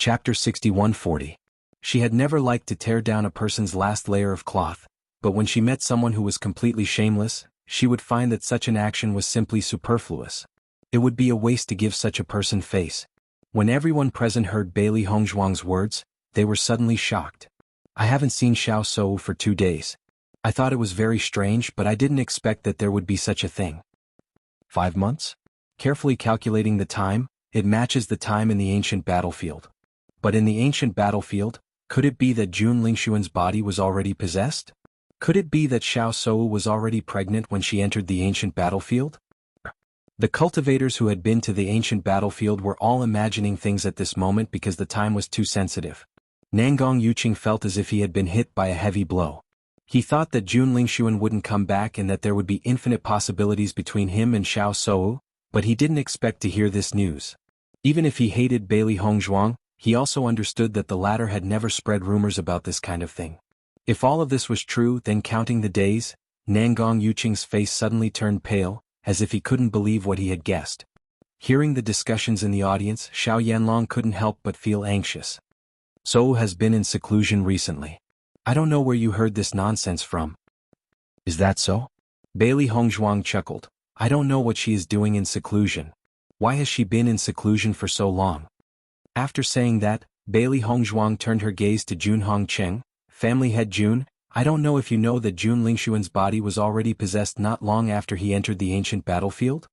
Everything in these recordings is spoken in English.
Chapter 6140. She had never liked to tear down a person's last layer of cloth, but when she met someone who was completely shameless, she would find that such an action was simply superfluous. It would be a waste to give such a person face. When everyone present heard Bailey Hongzhuang's words, they were suddenly shocked. I haven't seen Xiao Sou for 2 days. I thought it was very strange, but I didn't expect that there would be such a thing. 5 months? Carefully calculating the time, it matches the time in the ancient battlefield. But in the ancient battlefield, could it be that Jun Lingxuan's body was already possessed? Could it be that Xiao Sou was already pregnant when she entered the ancient battlefield? The cultivators who had been to the ancient battlefield were all imagining things at this moment because the time was too sensitive. Nangong Yuqing felt as if he had been hit by a heavy blow. He thought that Jun Lingxuan wouldn't come back and that there would be infinite possibilities between him and Xiao Sou, but he didn't expect to hear this news. Even if he hated Bailey Hongzhuang, he also understood that the latter had never spread rumors about this kind of thing. If all of this was true, then counting the days, Nangong Yuqing's face suddenly turned pale, as if he couldn't believe what he had guessed. Hearing the discussions in the audience, Xiao Yanlong couldn't help but feel anxious. Sou has been in seclusion recently. I don't know where you heard this nonsense from. Is that so? Bailey Hongzhuang chuckled. I don't know what she is doing in seclusion. Why has she been in seclusion for so long? After saying that, Bailey Hongzhuang turned her gaze to Jun Hongcheng. Family head Jun, I don't know if you know that Jun Lingxuan's body was already possessed not long after he entered the ancient battlefield?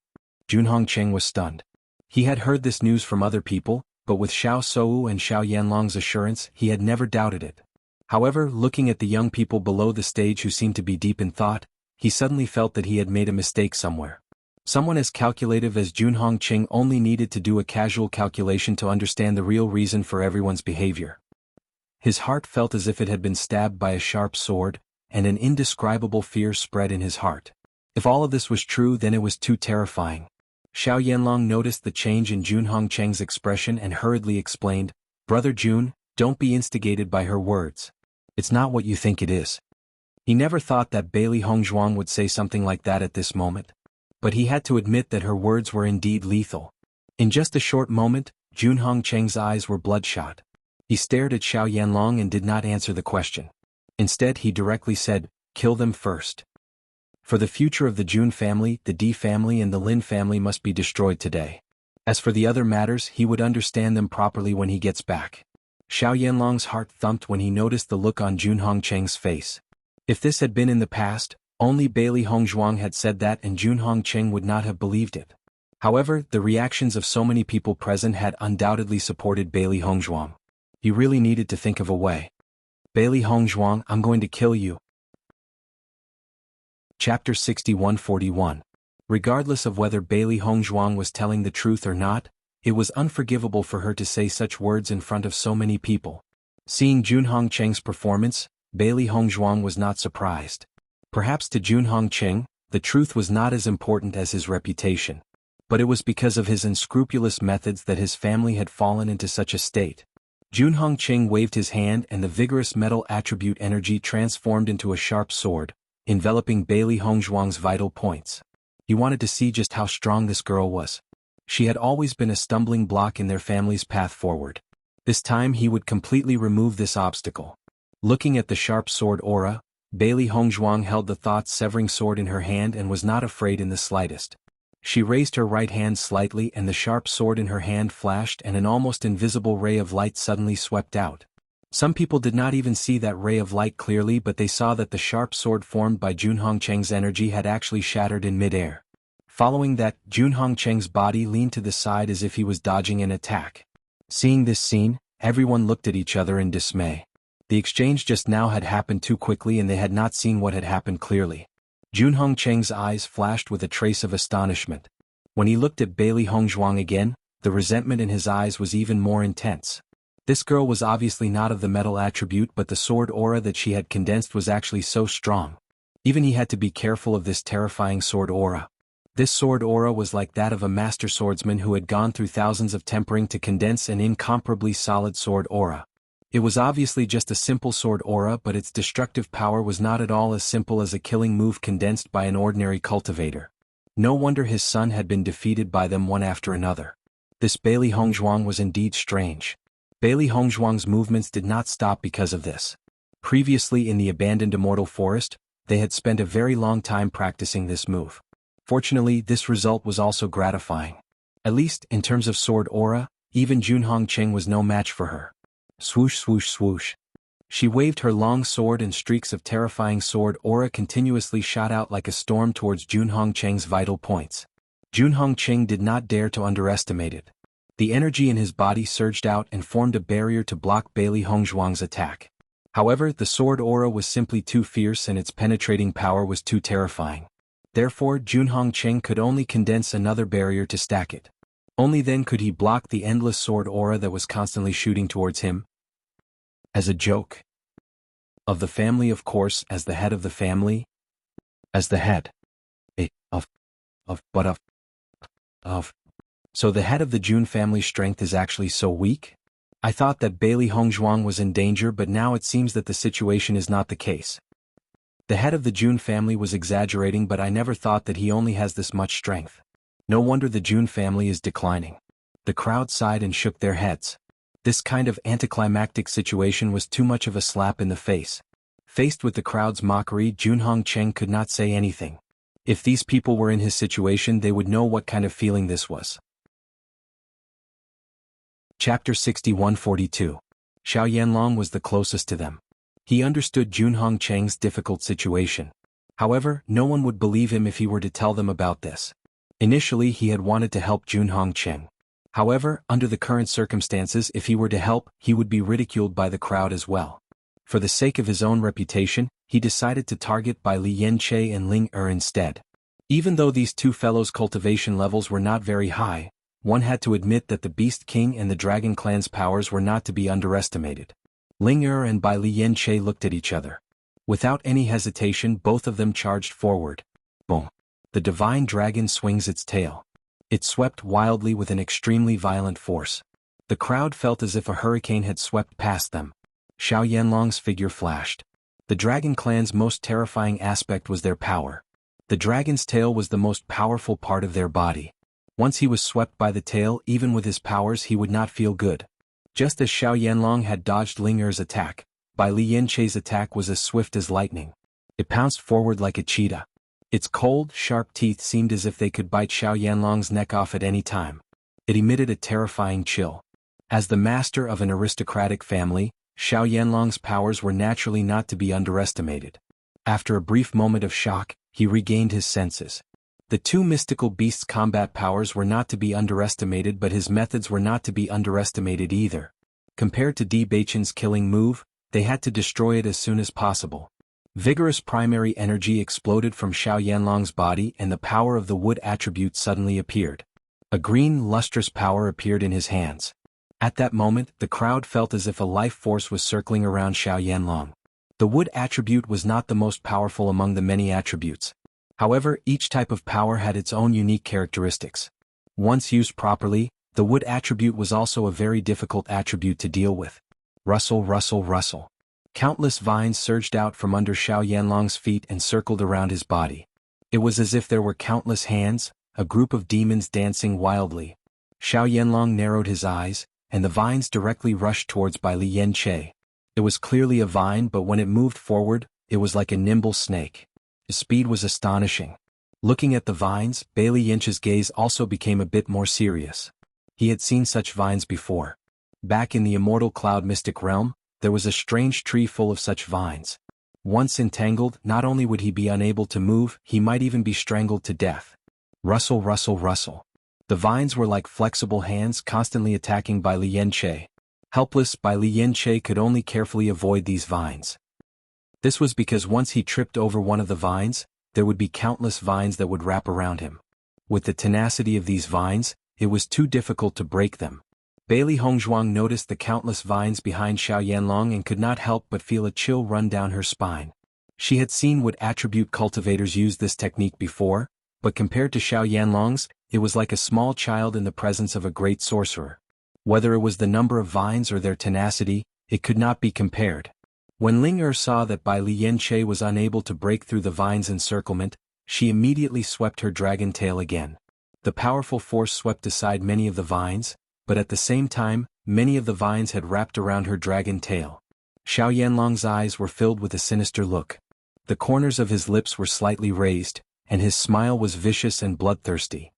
Jun Hongcheng was stunned. He had heard this news from other people, but with Xiao Sou and Xiao Yanlong's assurance, he had never doubted it. However, looking at the young people below the stage who seemed to be deep in thought, he suddenly felt that he had made a mistake somewhere. Someone as calculative as Jun Hongqing only needed to do a casual calculation to understand the real reason for everyone's behavior. His heart felt as if it had been stabbed by a sharp sword, and an indescribable fear spread in his heart. If all of this was true, then it was too terrifying. Xiao Yanlong noticed the change in Jun Hongcheng's expression and hurriedly explained, Brother Jun, don't be instigated by her words. It's not what you think it is. He never thought that Bailey Hongzhuang would say something like that at this moment. But he had to admit that her words were indeed lethal. In just a short moment, Jun Hongcheng's eyes were bloodshot. He stared at Xiao Yanlong and did not answer the question. Instead, he directly said, kill them first. For the future of the Jun family, the Di family and the Lin family must be destroyed today. As for the other matters, he would understand them properly when he gets back. Xiao Yanlong's heart thumped when he noticed the look on Jun Hongcheng's face. If this had been in the past, only Bailey Hongzhuang had said that and Jun Hongcheng would not have believed it. However, the reactions of so many people present had undoubtedly supported Bailey Hongzhuang. He really needed to think of a way. Bailey Hongzhuang, I'm going to kill you. Chapter 6141. Regardless of whether Bailey Hongzhuang was telling the truth or not, it was unforgivable for her to say such words in front of so many people. Seeing Jun Hongcheng's performance, Bailey Hongzhuang was not surprised. Perhaps to Jun Hongcheng, the truth was not as important as his reputation. But it was because of his unscrupulous methods that his family had fallen into such a state. Jun Hongcheng waved his hand and the vigorous metal attribute energy transformed into a sharp sword, enveloping Bailey Hongzhuang's vital points. He wanted to see just how strong this girl was. She had always been a stumbling block in their family's path forward. This time he would completely remove this obstacle. Looking at the sharp sword aura, Bailey Hongzhuang held the thought-severing sword in her hand and was not afraid in the slightest. She raised her right hand slightly and the sharp sword in her hand flashed and an almost invisible ray of light suddenly swept out. Some people did not even see that ray of light clearly, but they saw that the sharp sword formed by Jun Hongcheng's energy had actually shattered in midair. Following that, Jun Hongcheng's body leaned to the side as if he was dodging an attack. Seeing this scene, everyone looked at each other in dismay. The exchange just now had happened too quickly and they had not seen what had happened clearly. Jun Hongcheng's eyes flashed with a trace of astonishment. When he looked at Bailey Hongzhuang again, the resentment in his eyes was even more intense. This girl was obviously not of the metal attribute, but the sword aura that she had condensed was actually so strong. Even he had to be careful of this terrifying sword aura. This sword aura was like that of a master swordsman who had gone through thousands of tempering to condense an incomparably solid sword aura. It was obviously just a simple sword aura, but its destructive power was not at all as simple as a killing move condensed by an ordinary cultivator. No wonder his son had been defeated by them one after another. This Bailey Hongzhuang was indeed strange. Bailey Hongzhuang's movements did not stop because of this. Previously in the abandoned immortal forest, they had spent a very long time practicing this move. Fortunately, this result was also gratifying. At least, in terms of sword aura, even Junhong Cheng was no match for her. Swoosh swoosh swoosh. She waved her long sword and streaks of terrifying sword aura continuously shot out like a storm towards Junhong Cheng's vital points. Junhong Cheng did not dare to underestimate it. The energy in his body surged out and formed a barrier to block Bailey Hongzhuang's attack. However, the sword aura was simply too fierce and its penetrating power was too terrifying. Therefore, Junhong Cheng could only condense another barrier to stack it. Only then could he block the endless sword aura that was constantly shooting towards him. As a joke. Of the family, of course, as the head of the family. As the head. So the head of the Jun family strength is actually so weak? I thought that Bailey Hongzhuang was in danger, but now it seems that the situation is not the case. The head of the Jun family was exaggerating, but I never thought that he only has this much strength. No wonder the Jun family is declining. The crowd sighed and shook their heads. This kind of anticlimactic situation was too much of a slap in the face. Faced with the crowd's mockery, Junhong Cheng could not say anything. If these people were in his situation, they would know what kind of feeling this was. Chapter 6142. Xiao Yanlong was the closest to them. He understood Junhong Cheng's difficult situation. However, no one would believe him if he were to tell them about this. Initially, he had wanted to help Junhong Cheng. However, under the current circumstances, if he were to help, he would be ridiculed by the crowd as well. For the sake of his own reputation, he decided to target Bai Li Yanche and Ling instead. Even though these two fellows' cultivation levels were not very high, one had to admit that the Beast King and the Dragon Clan's powers were not to be underestimated. Ling and Bai Li Yanche looked at each other. Without any hesitation, both of them charged forward. Boom! The divine dragon swings its tail. It swept wildly with an extremely violent force. The crowd felt as if a hurricane had swept past them. Xiao Yanlong's figure flashed. The Dragon Clan's most terrifying aspect was their power. The dragon's tail was the most powerful part of their body. Once he was swept by the tail, even with his powers he would not feel good. Just as Xiao Yanlong had dodged Ling attack, Bai Li Yanche's attack was as swift as lightning. It pounced forward like a cheetah. Its cold, sharp teeth seemed as if they could bite Xiao Yanlong's neck off at any time. It emitted a terrifying chill. As the master of an aristocratic family, Xiao Yanlong's powers were naturally not to be underestimated. After a brief moment of shock, he regained his senses. The two mystical beasts' combat powers were not to be underestimated, but his methods were not to be underestimated either. Compared to Di Beichen's killing move, they had to destroy it as soon as possible. Vigorous primary energy exploded from Xiao Yanlong's body and the power of the wood attribute suddenly appeared. A green, lustrous power appeared in his hands. At that moment, the crowd felt as if a life force was circling around Xiao Yanlong. The wood attribute was not the most powerful among the many attributes. However, each type of power had its own unique characteristics. Once used properly, the wood attribute was also a very difficult attribute to deal with. Rustle, rustle, rustle. Countless vines surged out from under Xiao Yanlong's feet and circled around his body. It was as if there were countless hands, a group of demons dancing wildly. Xiao Yanlong narrowed his eyes, and the vines directly rushed towards Bai Li Yanche. It was clearly a vine, but when it moved forward, it was like a nimble snake. His speed was astonishing. Looking at the vines, Bai Li Yanche's gaze also became a bit more serious. He had seen such vines before. Back in the immortal cloud mystic realm, there was a strange tree full of such vines. Once entangled, not only would he be unable to move, he might even be strangled to death. Rustle, rustle, rustle. The vines were like flexible hands constantly attacking Bai Li Yanche. Helpless, Bai Li Yanche could only carefully avoid these vines. This was because once he tripped over one of the vines, there would be countless vines that would wrap around him. With the tenacity of these vines, it was too difficult to break them. Bailey Hongzhuang noticed the countless vines behind Xiao Yanlong and could not help but feel a chill run down her spine. She had seen wood attribute cultivators use this technique before, but compared to Xiao Yanlong's, it was like a small child in the presence of a great sorcerer. Whether it was the number of vines or their tenacity, it could not be compared. When Ling saw that Bai Li Yanche was unable to break through the vine's encirclement, she immediately swept her dragon tail again. The powerful force swept aside many of the vines, but at the same time, many of the vines had wrapped around her dragon tail. Xiao Yanlong's eyes were filled with a sinister look. The corners of his lips were slightly raised, and his smile was vicious and bloodthirsty.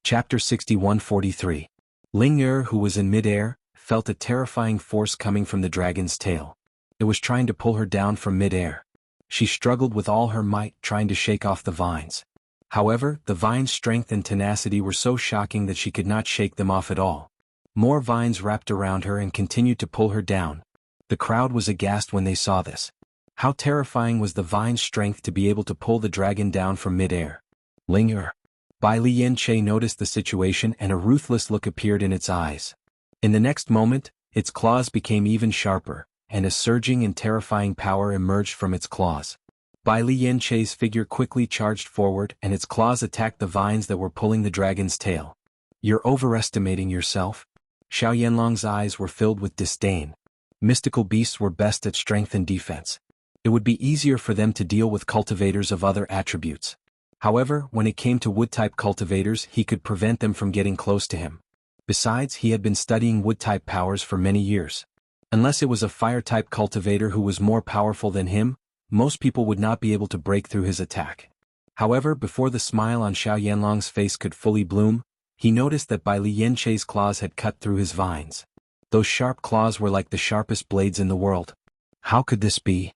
Chapter 6143. Ling Er, who was in mid-air, felt a terrifying force coming from the dragon's tail. It was trying to pull her down from mid-air. She struggled with all her might, trying to shake off the vines. However, the vines' strength and tenacity were so shocking that she could not shake them off at all. More vines wrapped around her and continued to pull her down. The crowd was aghast when they saw this. How terrifying was the vine's strength to be able to pull the dragon down from mid-air. Ling Er. Bai Lian-che noticed the situation and a ruthless look appeared in its eyes. In the next moment, its claws became even sharper, and a surging and terrifying power emerged from its claws. Bai Lian-che's figure quickly charged forward and its claws attacked the vines that were pulling the dragon's tail. You're overestimating yourself? Xiao Yanlong's eyes were filled with disdain. Mystical beasts were best at strength and defense. It would be easier for them to deal with cultivators of other attributes. However, when it came to wood-type cultivators, he could prevent them from getting close to him. Besides, he had been studying wood-type powers for many years. Unless it was a fire-type cultivator who was more powerful than him, most people would not be able to break through his attack. However, before the smile on Xiao Yanlong's face could fully bloom, he noticed that Bai Lian-che's claws had cut through his vines. Those sharp claws were like the sharpest blades in the world. How could this be?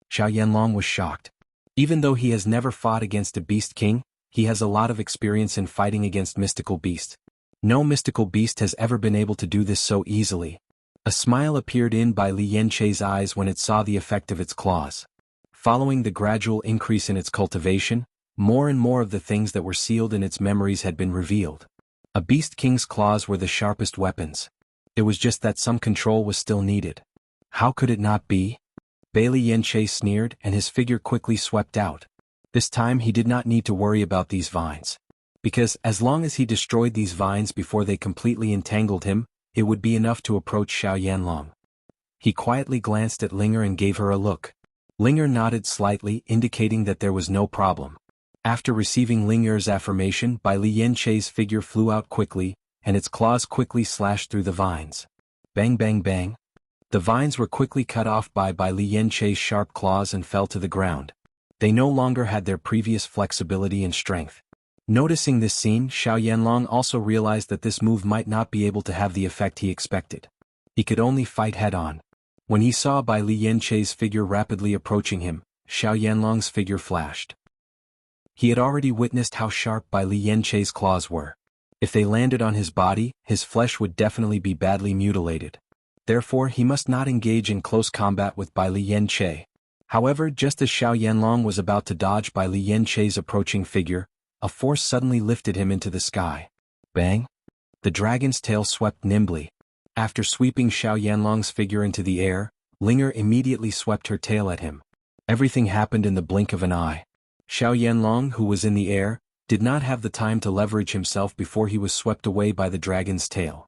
Xiao Yanlong was shocked. Even though he has never fought against a beast king, he has a lot of experience in fighting against mystical beasts. No mystical beast has ever been able to do this so easily. A smile appeared in Bai Lian-che's eyes when it saw the effect of its claws. Following the gradual increase in its cultivation, more and more of the things that were sealed in its memories had been revealed. A beast king's claws were the sharpest weapons. It was just that some control was still needed. How could it not be? Bai Lian-che sneered and his figure quickly swept out. This time he did not need to worry about these vines. Because as long as he destroyed these vines before they completely entangled him, it would be enough to approach Xiao Yanlong. He quietly glanced at Ling Er and gave her a look. Ling Er nodded slightly, indicating that there was no problem. After receiving Ling Er's affirmation, Bai Lian-che's figure flew out quickly, and its claws quickly slashed through the vines. Bang bang bang. The vines were quickly cut off by Bai Lian-che's sharp claws and fell to the ground. They no longer had their previous flexibility and strength. Noticing this scene, Xiao Yanlong also realized that this move might not be able to have the effect he expected. He could only fight head-on. When he saw Bai Lian-che's figure rapidly approaching him, Xiao Yanlong's figure flashed. He had already witnessed how sharp Bai Lian-che's claws were. If they landed on his body, his flesh would definitely be badly mutilated. Therefore, he must not engage in close combat with Bai Lian-che. However, just as Xiao Yanlong was about to dodge Bai Lian-che's approaching figure, a force suddenly lifted him into the sky. Bang! The dragon's tail swept nimbly. After sweeping Xiao Yanlong's figure into the air, Ling Er immediately swept her tail at him. Everything happened in the blink of an eye. Xiao Yanlong, who was in the air, did not have the time to leverage himself before he was swept away by the dragon's tail.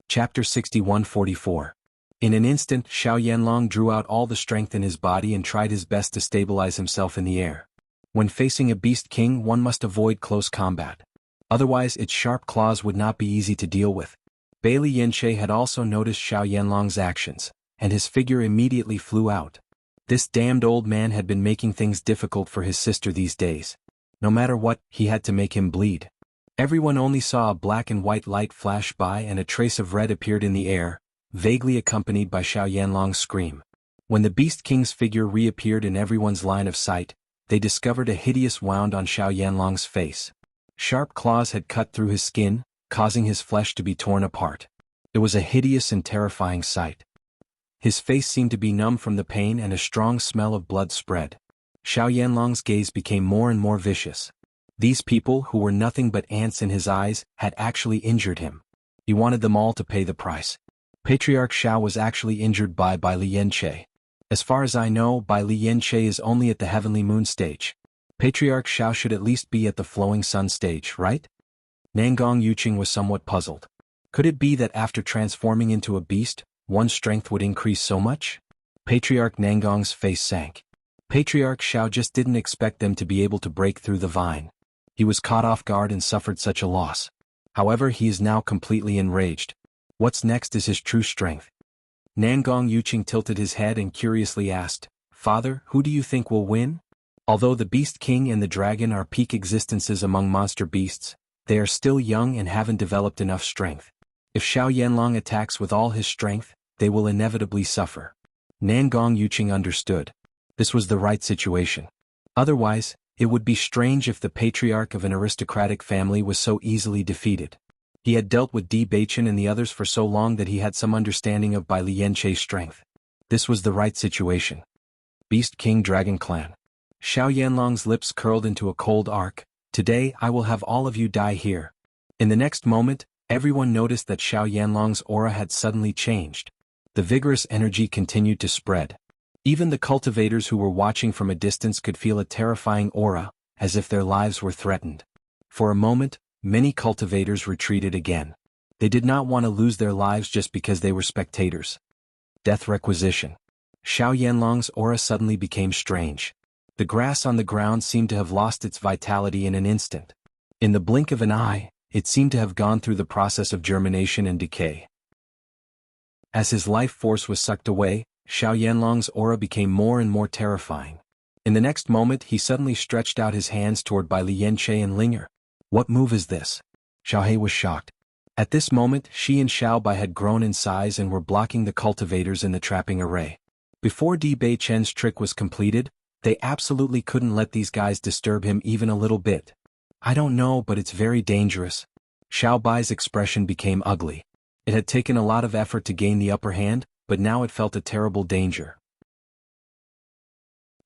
Chapter 6144. In an instant, Xiao Yanlong drew out all the strength in his body and tried his best to stabilize himself in the air. When facing a beast king, one must avoid close combat. Otherwise, its sharp claws would not be easy to deal with. Bai Lian-che had also noticed Xiao Yanlong's actions, and his figure immediately flew out. This damned old man had been making things difficult for his sister these days. No matter what, he had to make him bleed. Everyone only saw a black and white light flash by and a trace of red appeared in the air, vaguely accompanied by Xiao Yanlong's scream. When the Beast King's figure reappeared in everyone's line of sight, they discovered a hideous wound on Xiao Yanlong's face. Sharp claws had cut through his skin, causing his flesh to be torn apart. It was a hideous and terrifying sight. His face seemed to be numb from the pain and a strong smell of blood spread. Xiao Yanlong's gaze became more and more vicious. These people, who were nothing but ants in his eyes, had actually injured him. He wanted them all to pay the price. Patriarch Xiao was actually injured by Lian-che. As far as I know, Lian-che is only at the Heavenly Moon stage. Patriarch Xiao should at least be at the Flowing Sun stage, right? Nangong Yuqing was somewhat puzzled. Could it be that after transforming into a beast, one's strength would increase so much? Patriarch Nangong's face sank. Patriarch Xiao just didn't expect them to be able to break through the vine. He was caught off guard and suffered such a loss. However, he is now completely enraged. What's next is his true strength. Nangong Yuqing tilted his head and curiously asked, "Father, who do you think will win?" Although the Beast King and the Dragon are peak existences among monster beasts, they are still young and haven't developed enough strength. If Xiao Yanlong attacks with all his strength, they will inevitably suffer. Nangong Yuqing understood. This was the right situation. Otherwise, it would be strange if the patriarch of an aristocratic family was so easily defeated. He had dealt with Di Baichen and the others for so long that he had some understanding of Bai Lianchei's strength. This was the right situation. Beast King Dragon Clan. Xiao Yanlong's lips curled into a cold arc. "Today I will have all of you die here." In the next moment, everyone noticed that Xiao Yanlong's aura had suddenly changed. The vigorous energy continued to spread. Even the cultivators who were watching from a distance could feel a terrifying aura, as if their lives were threatened. For a moment, many cultivators retreated again. They did not want to lose their lives just because they were spectators. Death requisition. Xiao Yanlong's aura suddenly became strange. The grass on the ground seemed to have lost its vitality in an instant. In the blink of an eye, it seemed to have gone through the process of germination and decay. As his life force was sucked away, Xiao Yanlong's aura became more and more terrifying. In the next moment he suddenly stretched out his hands toward Bai Lianchei and Linger. "What move is this?" Xiao He was shocked. At this moment she and Xiao Bai had grown in size and were blocking the cultivators in the trapping array. Before Di Beichen's trick was completed, they absolutely couldn't let these guys disturb him even a little bit. "I don't know, but it's very dangerous." Xiao Bai's expression became ugly. It had taken a lot of effort to gain the upper hand, but now it felt a terrible danger.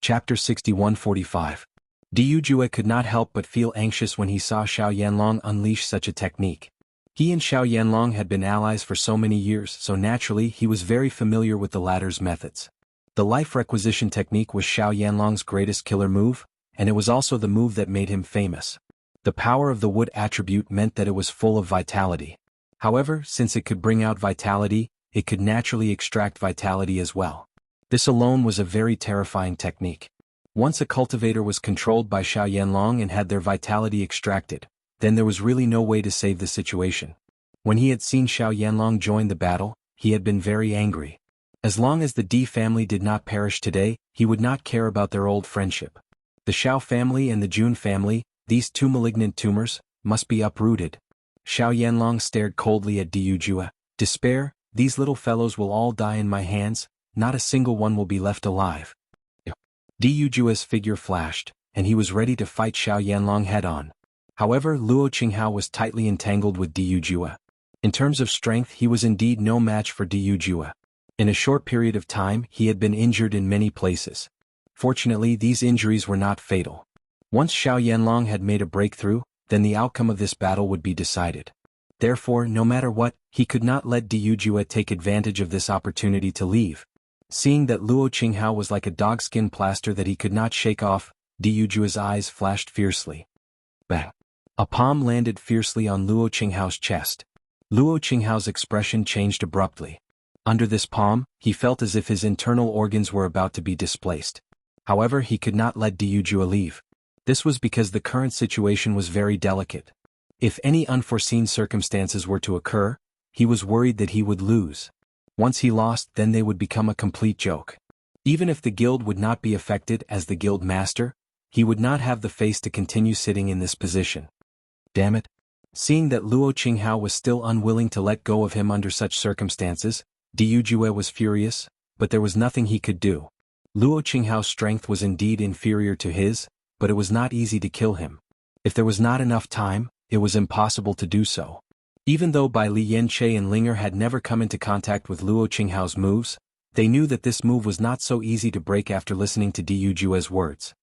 Chapter 6145. Diyu Jue could not help but feel anxious when he saw Xiao Yanlong unleash such a technique. He and Xiao Yanlong had been allies for so many years, so naturally he was very familiar with the latter's methods. The life requisition technique was Xiao Yanlong's greatest killer move, and it was also the move that made him famous. The power of the wood attribute meant that it was full of vitality. However, since it could bring out vitality, it could naturally extract vitality as well. This alone was a very terrifying technique. Once a cultivator was controlled by Xiao Yanlong and had their vitality extracted, then there was really no way to save the situation. When he had seen Xiao Yanlong join the battle, he had been very angry. As long as the Di family did not perish today, he would not care about their old friendship. The Xiao family and the Jun family, these two malignant tumors, must be uprooted. Xiao Yanlong stared coldly at Diyu Jue. "Despair, these little fellows will all die in my hands, not a single one will be left alive." Diyu Jue's figure flashed, and he was ready to fight Xiao Yanlong head-on. However, Luo Qinghao was tightly entangled with Diyu Jue. In terms of strength he was indeed no match for Diyu Jue. In a short period of time he had been injured in many places. Fortunately these injuries were not fatal. Once Xiao Yanlong had made a breakthrough, then the outcome of this battle would be decided. Therefore, no matter what, he could not let Diyu Jue take advantage of this opportunity to leave. Seeing that Luo Qinghao was like a dogskin plaster that he could not shake off, Diyu Jue's eyes flashed fiercely. Bang! A palm landed fiercely on Luo Qinghao's chest. Luo Qinghao's expression changed abruptly. Under this palm, he felt as if his internal organs were about to be displaced. However, he could not let Diyu Jue leave. This was because the current situation was very delicate. If any unforeseen circumstances were to occur, he was worried that he would lose. Once he lost, then they would become a complete joke. Even if the guild would not be affected as the guild master, he would not have the face to continue sitting in this position. Damn it. Seeing that Luo Qinghao was still unwilling to let go of him under such circumstances, Diyu Jue was furious, but there was nothing he could do. Luo Qinghao's strength was indeed inferior to his, but it was not easy to kill him. If there was not enough time, it was impossible to do so. Even though Bai Lianchei and Linger had never come into contact with Luo Qinghao's moves, they knew that this move was not so easy to break after listening to Diyu Jue's words.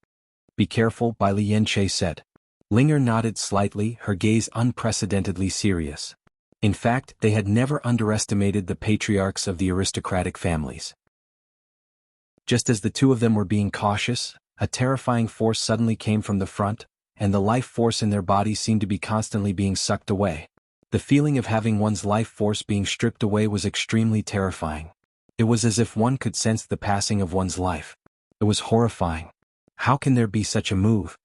"Be careful," Bai Lianchei said. Linger nodded slightly, her gaze unprecedentedly serious. In fact, they had never underestimated the patriarchs of the aristocratic families. Just as the two of them were being cautious, a terrifying force suddenly came from the front, and the life force in their bodies seemed to be constantly being sucked away. The feeling of having one's life force being stripped away was extremely terrifying. It was as if one could sense the passing of one's life. It was horrifying. How can there be such a move?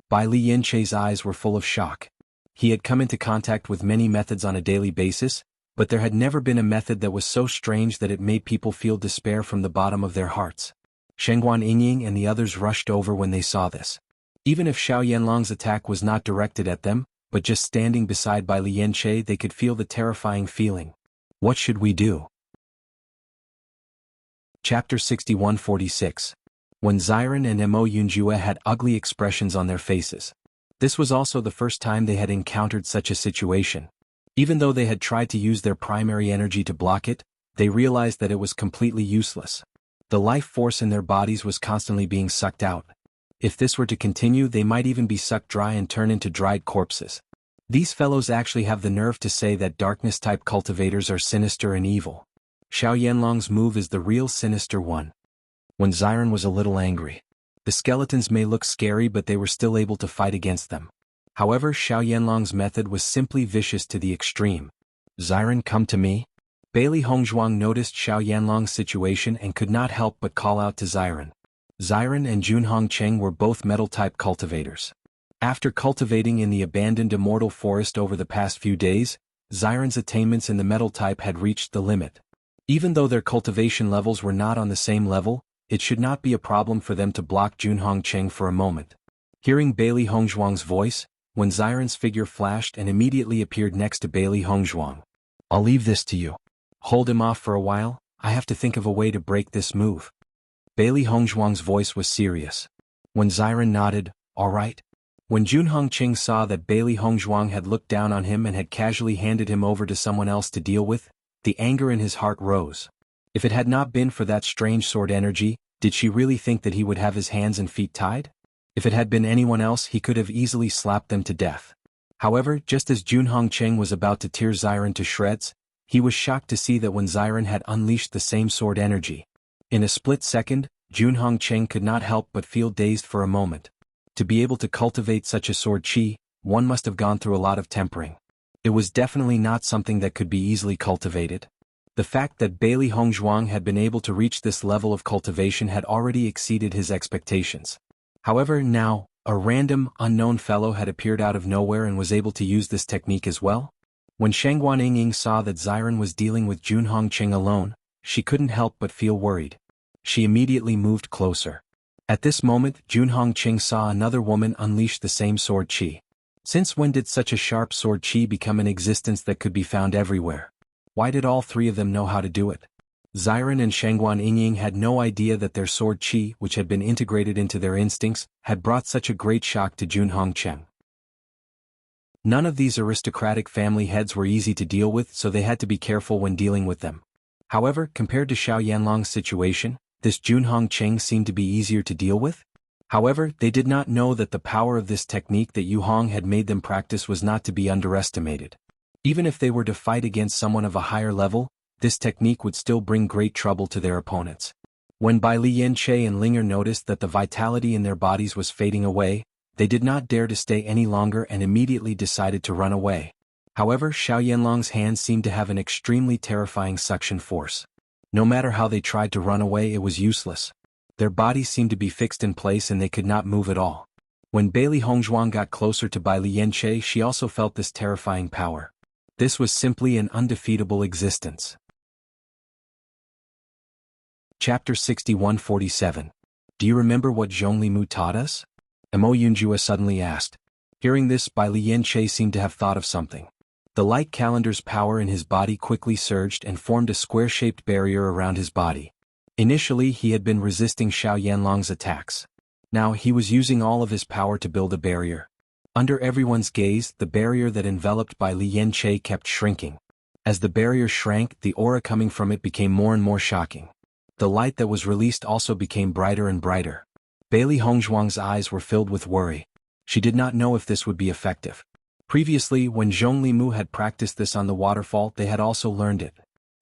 Bai Lianchei's eyes were full of shock. He had come into contact with many methods on a daily basis, but there had never been a method that was so strange that it made people feel despair from the bottom of their hearts. Shengguan Yingying and the others rushed over when they saw this. Even if Xiao Yanlong's attack was not directed at them, but just standing beside Bai Lianche, they could feel the terrifying feeling. What should we do? Chapter 61-46. When Xiren and Mo Yunjue had ugly expressions on their faces. This was also the first time they had encountered such a situation. Even though they had tried to use their primary energy to block it, they realized that it was completely useless. The life force in their bodies was constantly being sucked out. If this were to continue, they might even be sucked dry and turn into dried corpses. These fellows actually have the nerve to say that darkness-type cultivators are sinister and evil. Xiao Yanlong's move is the real sinister one. When Xiren was a little angry. The skeletons may look scary, but they were still able to fight against them. However, Xiao Yanlong's method was simply vicious to the extreme. Xiren, come to me. Bailey Hongzhuang noticed Xiao Yanlong's situation and could not help but call out to Xiren. Xiren and Junhong Cheng were both metal-type cultivators. After cultivating in the abandoned immortal forest over the past few days, Xiren's attainments in the metal type had reached the limit. Even though their cultivation levels were not on the same level, it should not be a problem for them to block Junhong Cheng for a moment. Hearing Bailey Hongzhuang's voice, when Xiren's figure flashed and immediately appeared next to Bailey Hongzhuang. I'll leave this to you. Hold him off for a while, I have to think of a way to break this move. Bailey Hongzhuang's voice was serious. When Xiren nodded, all right. When Junhong Cheng saw that Bailey Hongzhuang had looked down on him and had casually handed him over to someone else to deal with, the anger in his heart rose. If it had not been for that strange sword energy, did she really think that he would have his hands and feet tied? If it had been anyone else, he could have easily slapped them to death. However, just as Junhong Cheng was about to tear Xiren to shreds, he was shocked to see that when Xiren had unleashed the same sword energy. In a split second, Junhong Cheng could not help but feel dazed for a moment. To be able to cultivate such a sword chi, one must have gone through a lot of tempering. It was definitely not something that could be easily cultivated. The fact that Bailey Hongzhuang had been able to reach this level of cultivation had already exceeded his expectations. However, now, a random, unknown fellow had appeared out of nowhere and was able to use this technique as well. When Shengguan Yingying saw that Xiren was dealing with Junhong Cheng alone, she couldn't help but feel worried. She immediately moved closer. At this moment, Junhong Cheng saw another woman unleash the same sword chi. Since when did such a sharp sword chi become an existence that could be found everywhere? Why did all three of them know how to do it? Xiren and Shengguan Yingying had no idea that their sword chi, which had been integrated into their instincts, had brought such a great shock to Junhong Cheng. None of these aristocratic family heads were easy to deal with, so they had to be careful when dealing with them. However, compared to Xiao Yanlong's situation, this Junhong Cheng seemed to be easier to deal with. However, they did not know that the power of this technique that Yu Hong had made them practice was not to be underestimated. Even if they were to fight against someone of a higher level, this technique would still bring great trouble to their opponents. When Bai Lianche and Linger noticed that the vitality in their bodies was fading away, they did not dare to stay any longer and immediately decided to run away. However, Xiao Yanlong's hands seemed to have an extremely terrifying suction force. No matter how they tried to run away, it was useless. Their bodies seemed to be fixed in place and they could not move at all. When Bailey Hongzhuang got closer to Bai Lianche, she also felt this terrifying power. This was simply an undefeatable existence. Chapter 61-47. Do you remember what Zhongli Mu taught us? Mo Yunjue suddenly asked. Hearing this, Bai Lianche seemed to have thought of something. The light calendar's power in his body quickly surged and formed a square-shaped barrier around his body. Initially, he had been resisting Xiao Yanlong's attacks. Now he was using all of his power to build a barrier. Under everyone's gaze, the barrier that enveloped Bai Lianche kept shrinking. As the barrier shrank, the aura coming from it became more and more shocking. The light that was released also became brighter and brighter. Bailey Hongzhuang's eyes were filled with worry. She did not know if this would be effective. Previously, when Zhongli Mu had practiced this on the waterfall, they had also learned it.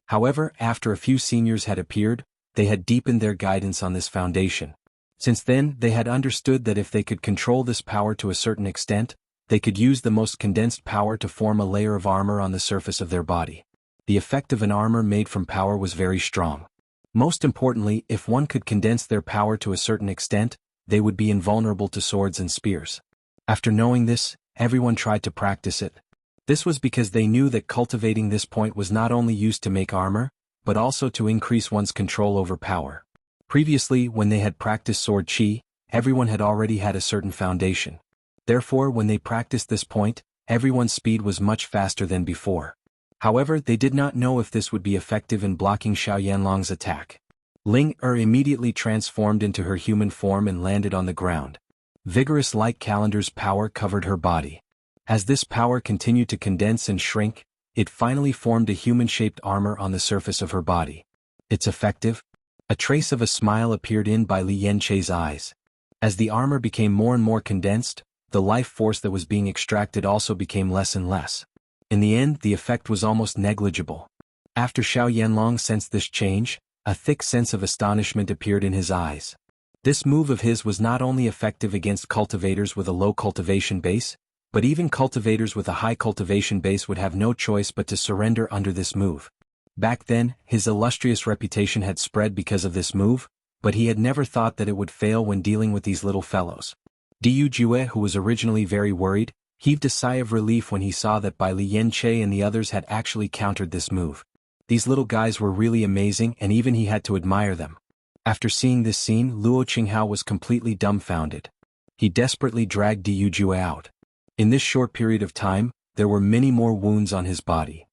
However, after a few seniors had appeared, they had deepened their guidance on this foundation. Since then, they had understood that if they could control this power to a certain extent, they could use the most condensed power to form a layer of armor on the surface of their body. The effect of an armor made from power was very strong. Most importantly, if one could condense their power to a certain extent, they would be invulnerable to swords and spears. After knowing this, everyone tried to practice it. This was because they knew that cultivating this point was not only used to make armor, but also to increase one's control over power. Previously, when they had practiced sword chi, everyone had already had a certain foundation. Therefore, when they practiced this point, everyone's speed was much faster than before. However, they did not know if this would be effective in blocking Xiao Yanlong's attack. Ling Er immediately transformed into her human form and landed on the ground. Vigorous light calendar's power covered her body. As this power continued to condense and shrink, it finally formed a human-shaped armor on the surface of her body. It's effective? A trace of a smile appeared in Bai Lianche's eyes. As the armor became more and more condensed, the life force that was being extracted also became less and less. In the end, the effect was almost negligible. After Xiao Yanlong sensed this change, a thick sense of astonishment appeared in his eyes. This move of his was not only effective against cultivators with a low cultivation base, but even cultivators with a high cultivation base would have no choice but to surrender under this move. Back then, his illustrious reputation had spread because of this move, but he had never thought that it would fail when dealing with these little fellows. Diu Jue, who was originally very worried, heaved a sigh of relief when he saw that Bai Lianche and the others had actually countered this move. These little guys were really amazing, and even he had to admire them. After seeing this scene, Luo Qinghao was completely dumbfounded. He desperately dragged Diu Jue out. In this short period of time, there were many more wounds on his body.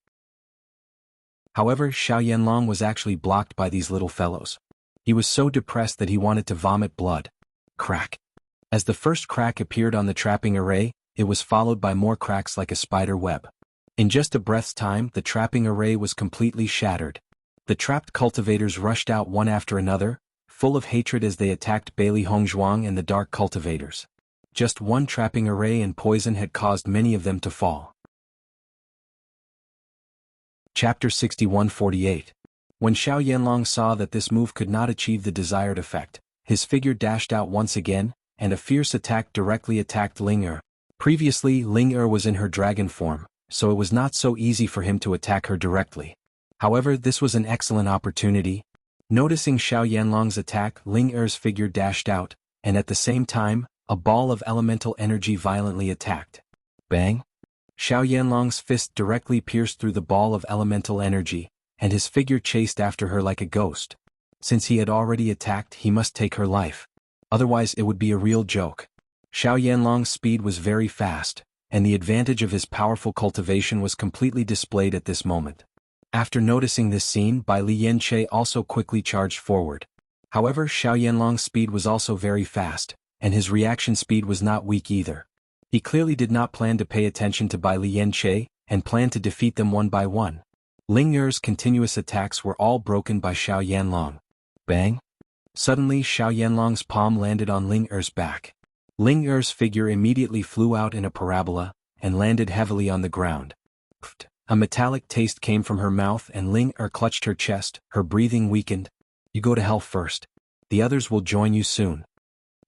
However, Xiao Yanlong was actually blocked by these little fellows. He was so depressed that he wanted to vomit blood. Crack. As the first crack appeared on the trapping array, it was followed by more cracks like a spider web. In just a breath's time, the trapping array was completely shattered. The trapped cultivators rushed out one after another, full of hatred as they attacked Bailey Hongzhuang and the dark cultivators. Just one trapping array and poison had caused many of them to fall. Chapter 61-48. When Xiao Yanlong saw that this move could not achieve the desired effect, his figure dashed out once again, and a fierce attack directly attacked Ling Er. Previously, Ling Er was in her dragon form, so it was not so easy for him to attack her directly. However, this was an excellent opportunity. Noticing Xiao Yanlong's attack, Ling Er's figure dashed out, and at the same time, a ball of elemental energy violently attacked. Bang! Xiao Yanlong's fist directly pierced through the ball of elemental energy, and his figure chased after her like a ghost. Since he had already attacked, he must take her life. Otherwise it would be a real joke. Xiao Yanlong's speed was very fast, and the advantage of his powerful cultivation was completely displayed at this moment. After noticing this scene, Bai Lianche also quickly charged forward. However, Xiao Yanlong's speed was also very fast, and his reaction speed was not weak either. He clearly did not plan to pay attention to Bai Lianche, and planned to defeat them one by one. Ling Er's continuous attacks were all broken by Xiao Yanlong. Bang! Suddenly Xiao Yanlong's palm landed on Ling Er's back. Ling Er's figure immediately flew out in a parabola, and landed heavily on the ground. A metallic taste came from her mouth and Ling Er clutched her chest, her breathing weakened. You go to hell first. The others will join you soon.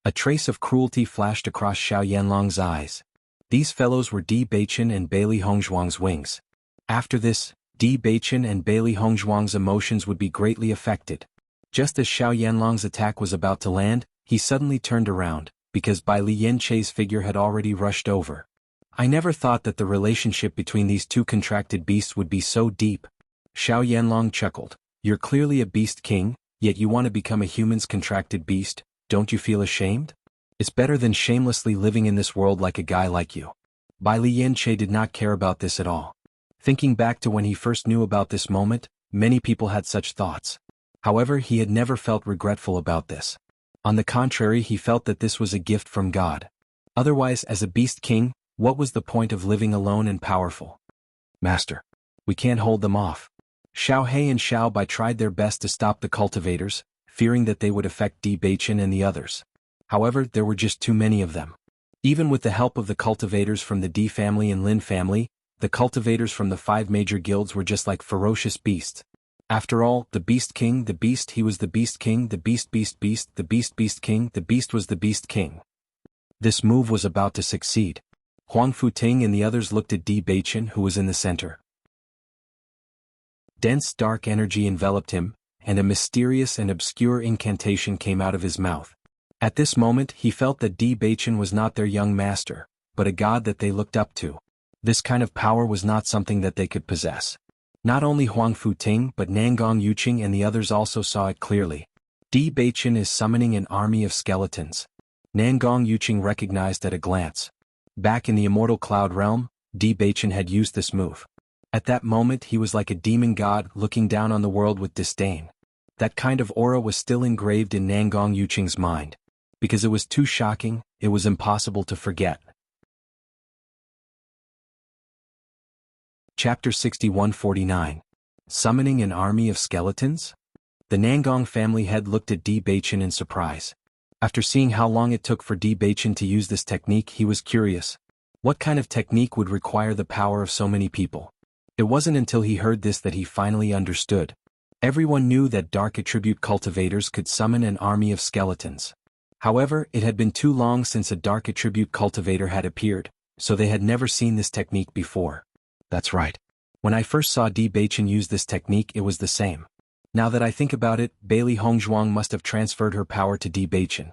A trace of cruelty flashed across Xiao Yanlong's eyes. These fellows were Di Beichen and Bailey Hongzhuang's wings. After this, Di Beichen and Bailey Hongzhuang's emotions would be greatly affected. Just as Xiao Yanlong's attack was about to land, he suddenly turned around, because Bai Lianche's figure had already rushed over. I never thought that the relationship between these two contracted beasts would be so deep. Xiao Yanlong chuckled. You're clearly a beast king, yet you want to become a human's contracted beast, don't you feel ashamed? It's better than shamelessly living in this world like a guy like you. Bai Lianche did not care about this at all. Thinking back to when he first knew about this moment, many people had such thoughts. However, he had never felt regretful about this. On the contrary, he felt that this was a gift from God. Otherwise, as a beast king, what was the point of living alone and powerful? Master, we can't hold them off. Xiao He and Xiao Bai tried their best to stop the cultivators, fearing that they would affect Di Beichen and the others. However, there were just too many of them. Even with the help of the cultivators from the Di family and Lin family, the cultivators from the 5 major guilds were just like ferocious beasts. After all, the Beast King, the Beast, he was the Beast King, the Beast Beast Beast, the Beast Beast King, the Beast was the Beast King. This move was about to succeed. Huang Futing and the others looked at Di Beichen, who was in the center. Dense dark energy enveloped him, and a mysterious and obscure incantation came out of his mouth. At this moment he felt that Di Beichen was not their young master, but a god that they looked up to. This kind of power was not something that they could possess. Not only Huang Futing but Nangong Yuqing and the others also saw it clearly. Di Beichen is summoning an army of skeletons. Nangong Yuqing recognized at a glance. Back in the immortal cloud realm, Di Beichen had used this move. At that moment he was like a demon god looking down on the world with disdain. That kind of aura was still engraved in Nangong Yuqing's mind. Because it was too shocking, it was impossible to forget. Chapter 6149. Summoning an Army of Skeletons? The Nangong family head looked at Di Beichen in surprise. After seeing how long it took for Di Beichen to use this technique, he was curious. What kind of technique would require the power of so many people? It wasn't until he heard this that he finally understood. Everyone knew that dark attribute cultivators could summon an army of skeletons. However, it had been too long since a dark attribute cultivator had appeared, so they had never seen this technique before. That's right. When I first saw Di Beichen use this technique, it was the same. Now that I think about it, Bailey Hongzhuang must have transferred her power to Di Beichen.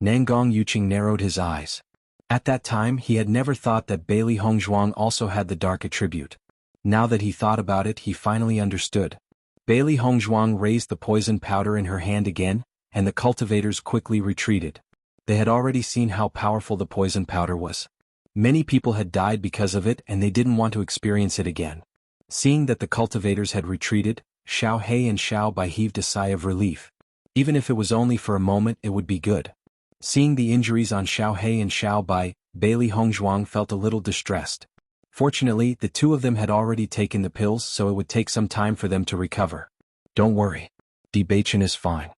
Nangong Yuqing narrowed his eyes. At that time he had never thought that Bailey Hongzhuang also had the dark attribute. Now that he thought about it, he finally understood. Bailey Hongzhuang raised the poison powder in her hand again, and the cultivators quickly retreated. They had already seen how powerful the poison powder was. Many people had died because of it and they didn't want to experience it again. Seeing that the cultivators had retreated, Xiao He and Xiao Bai heaved a sigh of relief. Even if it was only for a moment, it would be good. Seeing the injuries on Xiao He and Xiao Bai, Bailey Hongzhuang felt a little distressed. Fortunately, the two of them had already taken the pills, so it would take some time for them to recover. Don't worry. Di Beichen is fine,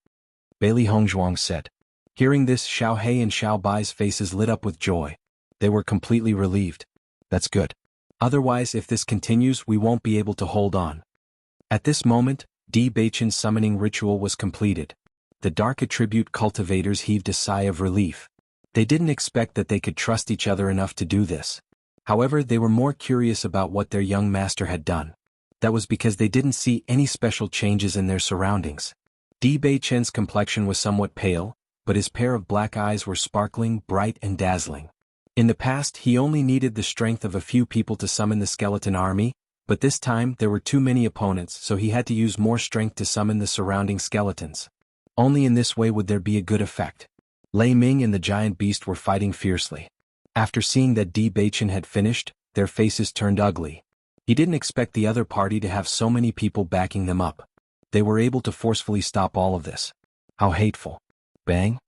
Bailey Hongzhuang said. Hearing this, Xiao He and Xiao Bai's faces lit up with joy. They were completely relieved. That's good. Otherwise, if this continues, we won't be able to hold on. At this moment, Di Beichen's summoning ritual was completed. The dark attribute cultivators heaved a sigh of relief. They didn't expect that they could trust each other enough to do this. However, they were more curious about what their young master had done. That was because they didn't see any special changes in their surroundings. Di Beichen's complexion was somewhat pale, but his pair of black eyes were sparkling, bright and dazzling. In the past, he only needed the strength of a few people to summon the skeleton army, but this time there were too many opponents, so he had to use more strength to summon the surrounding skeletons. Only in this way would there be a good effect. Lei Ming and the giant beast were fighting fiercely. After seeing that Di Beichen had finished, their faces turned ugly. He didn't expect the other party to have so many people backing them up. They were able to forcefully stop all of this. How hateful. Bang!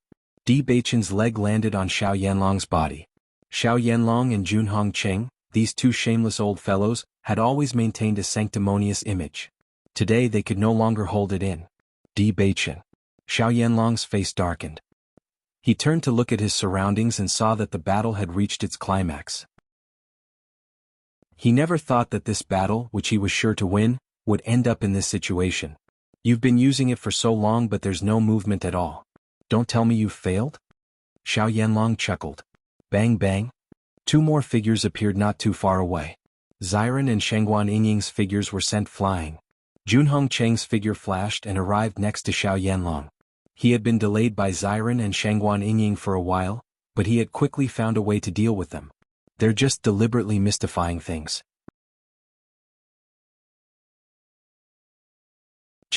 Di Beichen's leg landed on Xiao Yanlong's body. Xiao Yanlong and Junhong Cheng, these two shameless old fellows, had always maintained a sanctimonious image. Today they could no longer hold it in. Di Beichen. Xiao Yanlong's face darkened. He turned to look at his surroundings and saw that the battle had reached its climax. He never thought that this battle, which he was sure to win, would end up in this situation. You've been using it for so long but there's no movement at all. Don't tell me you've failed? Xiao Yanlong chuckled. Bang bang. Two more figures appeared not too far away. Xiren and Shengguan Yingying's figures were sent flying. Junhong Cheng's figure flashed and arrived next to Xiao Yanlong. He had been delayed by Xiren and Shengguan Yingying for a while, but he had quickly found a way to deal with them. They're just deliberately mystifying things.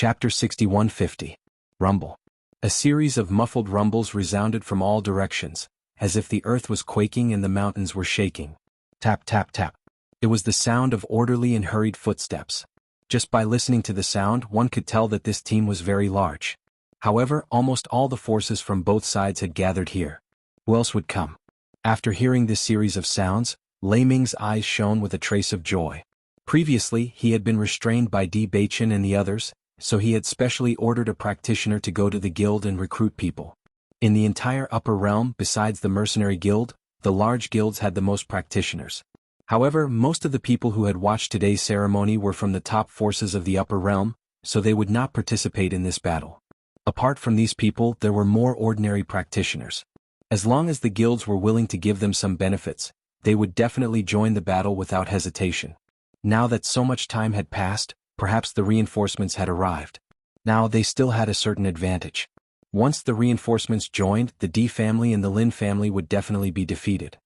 Chapter 6150. Rumble. A series of muffled rumbles resounded from all directions, as if the earth was quaking and the mountains were shaking. Tap tap tap. It was the sound of orderly and hurried footsteps. Just by listening to the sound, one could tell that this team was very large. However, almost all the forces from both sides had gathered here. Who else would come? After hearing this series of sounds, Lei Ming's eyes shone with a trace of joy. Previously, he had been restrained by Di Beichen and the others, so he had specially ordered a practitioner to go to the guild and recruit people. In the entire upper realm, besides the mercenary guild, the large guilds had the most practitioners. However, most of the people who had watched today's ceremony were from the top forces of the upper realm, so they would not participate in this battle. Apart from these people, there were more ordinary practitioners. As long as the guilds were willing to give them some benefits, they would definitely join the battle without hesitation. Now that so much time had passed, perhaps the reinforcements had arrived. Now they still had a certain advantage. Once the reinforcements joined, the Di family and the Lin family would definitely be defeated.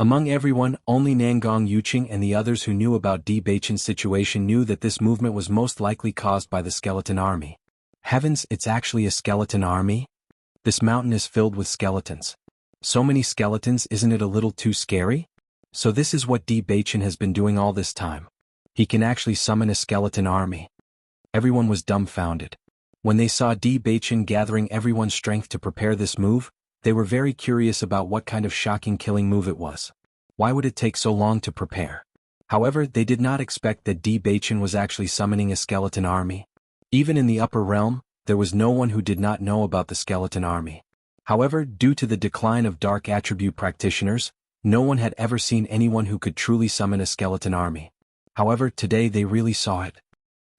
Among everyone, only Nangong Yuqing and the others who knew about Di Beichen's situation knew that this movement was most likely caused by the skeleton army. Heavens, it's actually a skeleton army? This mountain is filled with skeletons. So many skeletons, isn't it a little too scary? So this is what Di Beichen has been doing all this time. He can actually summon a skeleton army. Everyone was dumbfounded. When they saw Di Beichen gathering everyone's strength to prepare this move, they were very curious about what kind of shocking killing move it was. Why would it take so long to prepare? However, they did not expect that Di Beichen was actually summoning a skeleton army. Even in the upper realm, there was no one who did not know about the skeleton army. However, due to the decline of dark attribute practitioners, no one had ever seen anyone who could truly summon a skeleton army. However, today they really saw it.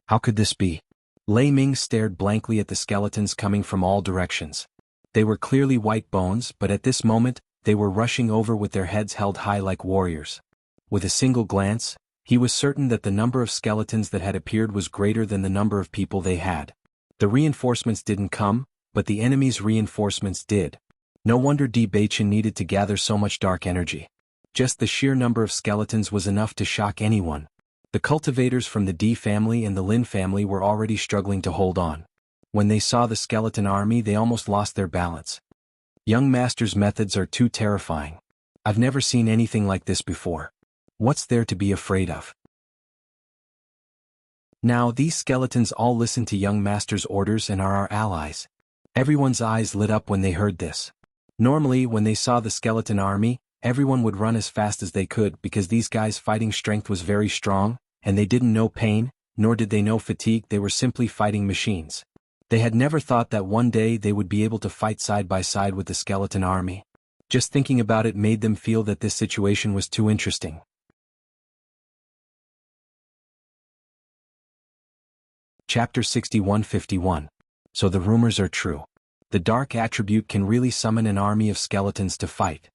How could this be? Lei Ming stared blankly at the skeletons coming from all directions. They were clearly white bones, but at this moment, they were rushing over with their heads held high like warriors. With a single glance, he was certain that the number of skeletons that had appeared was greater than the number of people they had. The reinforcements didn't come, but the enemy's reinforcements did. No wonder Di Beichen needed to gather so much dark energy. Just the sheer number of skeletons was enough to shock anyone. The cultivators from the Di family and the Lin family were already struggling to hold on. When they saw the skeleton army, they almost lost their balance. Young Master's methods are too terrifying. I've never seen anything like this before. What's there to be afraid of? Now these skeletons all listen to Young Master's orders and are our allies. Everyone's eyes lit up when they heard this. Normally, when they saw the skeleton army, everyone would run as fast as they could because these guys' fighting strength was very strong, and they didn't know pain, nor did they know fatigue. They were simply fighting machines. They had never thought that one day they would be able to fight side by side with the skeleton army. Just thinking about it made them feel that this situation was too interesting. Chapter 6151. So the rumors are true. The dark attribute can really summon an army of skeletons to fight.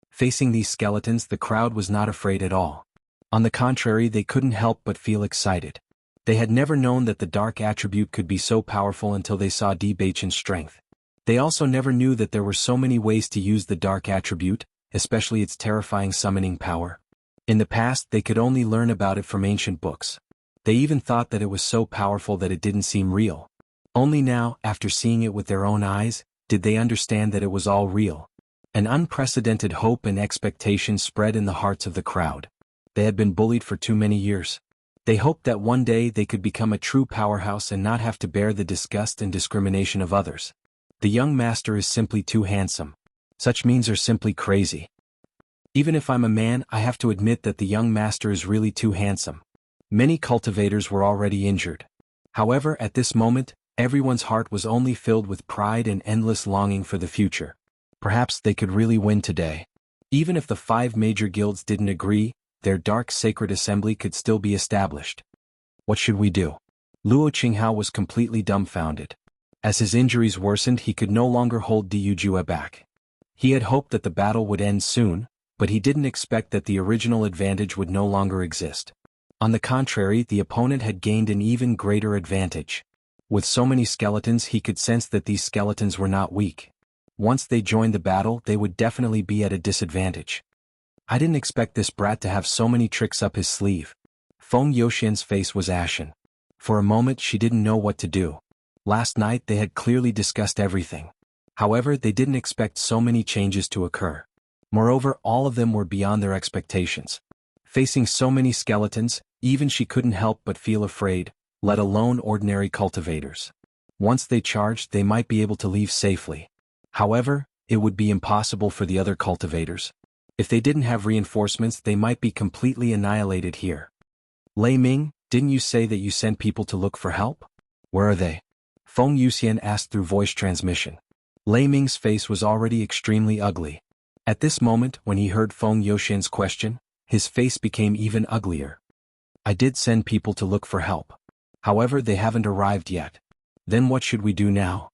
Facing these skeletons, the crowd was not afraid at all. On the contrary, they couldn't help but feel excited. They had never known that the dark attribute could be so powerful until they saw Di Beichen's strength. They also never knew that there were so many ways to use the dark attribute, especially its terrifying summoning power. In the past, they could only learn about it from ancient books. They even thought that it was so powerful that it didn't seem real. Only now, after seeing it with their own eyes, did they understand that it was all real. An unprecedented hope and expectation spread in the hearts of the crowd. They had been bullied for too many years. They hoped that one day they could become a true powerhouse and not have to bear the disgust and discrimination of others. The young master is simply too handsome. Such means are simply crazy. Even if I'm a man, I have to admit that the young master is really too handsome. Many cultivators were already injured. However, at this moment, everyone's heart was only filled with pride and endless longing for the future. Perhaps they could really win today. Even if the 5 major guilds didn't agree, their dark sacred assembly could still be established. What should we do? Luo Qinghao was completely dumbfounded. As his injuries worsened, he could no longer hold Di Yujue back. He had hoped that the battle would end soon, but he didn't expect that the original advantage would no longer exist. On the contrary, the opponent had gained an even greater advantage. With so many skeletons, he could sense that these skeletons were not weak. Once they joined the battle, they would definitely be at a disadvantage. I didn't expect this brat to have so many tricks up his sleeve. Feng Youxian's face was ashen. For a moment she didn't know what to do. Last night they had clearly discussed everything. However, they didn't expect so many changes to occur. Moreover, all of them were beyond their expectations. Facing so many skeletons, even she couldn't help but feel afraid, let alone ordinary cultivators. Once they charged, they might be able to leave safely. However, it would be impossible for the other cultivators. If they didn't have reinforcements, they might be completely annihilated here. Lei Ming, didn't you say that you sent people to look for help? Where are they? Feng Yuxian asked through voice transmission. Lei Ming's face was already extremely ugly. At this moment, when he heard Feng Youxian's question, his face became even uglier. I did send people to look for help. However, they haven't arrived yet. Then what should we do now?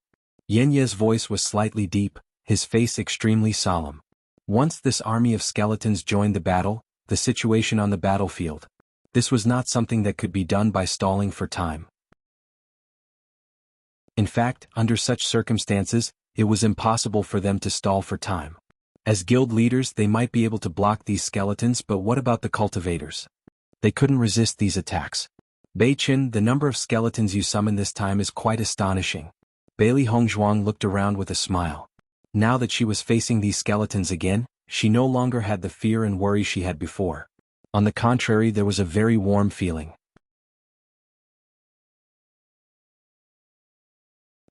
Yen Ye's voice was slightly deep, his face extremely solemn. Once this army of skeletons joined the battle, the situation on the battlefield. This was not something that could be done by stalling for time. In fact, under such circumstances, it was impossible for them to stall for time. As guild leaders, they might be able to block these skeletons, but what about the cultivators? They couldn't resist these attacks. Bei-chin, the number of skeletons you summon this time is quite astonishing. Bailey Hongzhuang looked around with a smile. Now that she was facing these skeletons again, she no longer had the fear and worry she had before. On the contrary, there was a very warm feeling.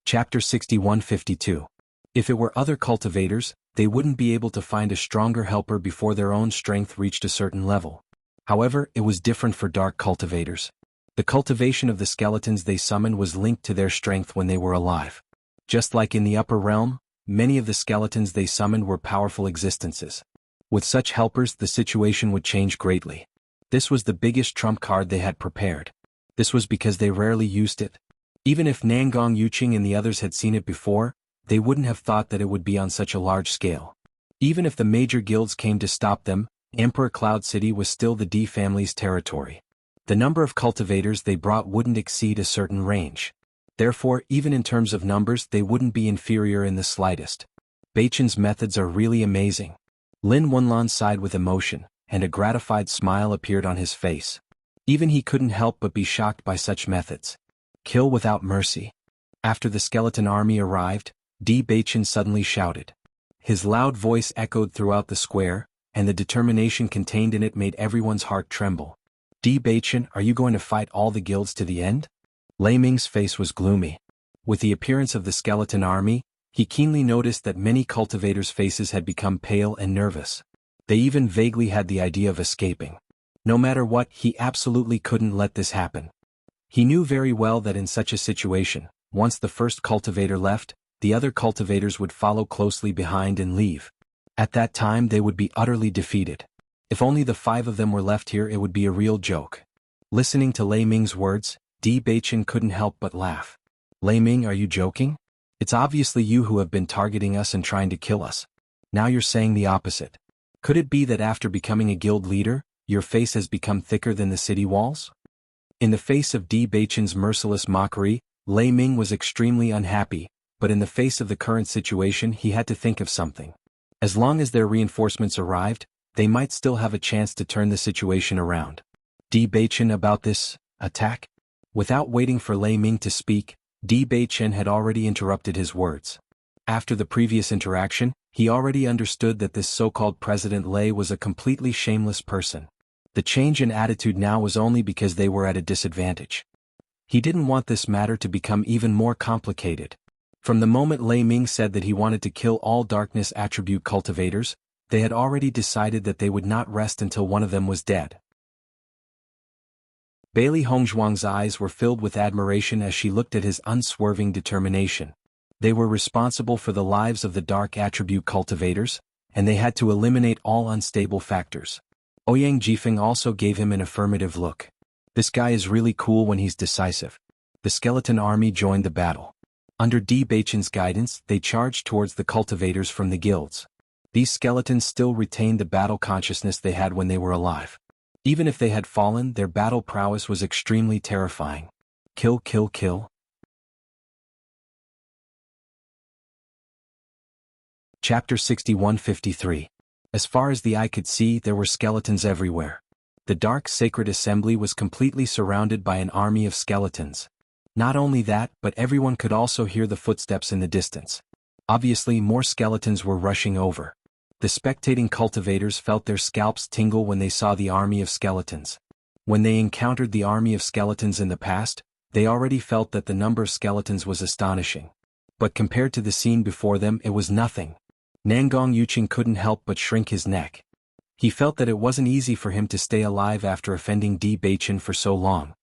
Chapter 61-52. If it were other cultivators, they wouldn't be able to find a stronger helper before their own strength reached a certain level. However, it was different for dark cultivators. The cultivation of the skeletons they summoned was linked to their strength when they were alive. Just like in the upper realm, many of the skeletons they summoned were powerful existences. With such helpers, the situation would change greatly. This was the biggest trump card they had prepared. This was because they rarely used it. Even if Nangong Yuqing and the others had seen it before, they wouldn't have thought that it would be on such a large scale. Even if the major guilds came to stop them, Emperor Cloud City was still the D family's territory. The number of cultivators they brought wouldn't exceed a certain range. Therefore, even in terms of numbers, they wouldn't be inferior in the slightest. Bei-chin's methods are really amazing. Lin Wunlan sighed with emotion, and a gratified smile appeared on his face. Even he couldn't help but be shocked by such methods. Kill without mercy. After the skeleton army arrived, Bei-chin suddenly shouted. His loud voice echoed throughout the square, and the determination contained in it made everyone's heart tremble. Bei-chin, are you going to fight all the guilds to the end? Lei Ming's face was gloomy. With the appearance of the skeleton army, he keenly noticed that many cultivators' faces had become pale and nervous. They even vaguely had the idea of escaping. No matter what, he absolutely couldn't let this happen. He knew very well that in such a situation, once the first cultivator left, the other cultivators would follow closely behind and leave. At that time they would be utterly defeated. If only the 5 of them were left here, it would be a real joke. Listening to Lei Ming's words, Bei-chin couldn't help but laugh. Lei Ming, are you joking? It's obviously you who have been targeting us and trying to kill us. Now you're saying the opposite. Could it be that after becoming a guild leader, your face has become thicker than the city walls? In the face of Bei-chin's merciless mockery, Lei Ming was extremely unhappy, but in the face of the current situation he had to think of something. As long as their reinforcements arrived, they might still have a chance to turn the situation around. Bei-chin, about this attack? Without waiting for Lei Ming to speak, Bei-chin had already interrupted his words. After the previous interaction, he already understood that this so-called President Lei was a completely shameless person. The change in attitude now was only because they were at a disadvantage. He didn't want this matter to become even more complicated. From the moment Lei Ming said that he wanted to kill all darkness attribute cultivators, they had already decided that they would not rest until one of them was dead. Bailey Hongzhuang's eyes were filled with admiration as she looked at his unswerving determination. They were responsible for the lives of the dark attribute cultivators, and they had to eliminate all unstable factors. Ouyang Jifeng also gave him an affirmative look. This guy is really cool when he's decisive. The skeleton army joined the battle. Under Bei-chin's guidance, they charged towards the cultivators from the guilds. These skeletons still retained the battle consciousness they had when they were alive. Even if they had fallen, their battle prowess was extremely terrifying. Kill, kill, kill. Chapter 61-53. As far as the eye could see, there were skeletons everywhere. The dark sacred assembly was completely surrounded by an army of skeletons. Not only that, but everyone could also hear the footsteps in the distance. Obviously, more skeletons were rushing over. The spectating cultivators felt their scalps tingle when they saw the army of skeletons. When they encountered the army of skeletons in the past, they already felt that the number of skeletons was astonishing. But compared to the scene before them, it was nothing. Nangong Yuqing couldn't help but shrink his neck. He felt that it wasn't easy for him to stay alive after offending Bei-chin for so long.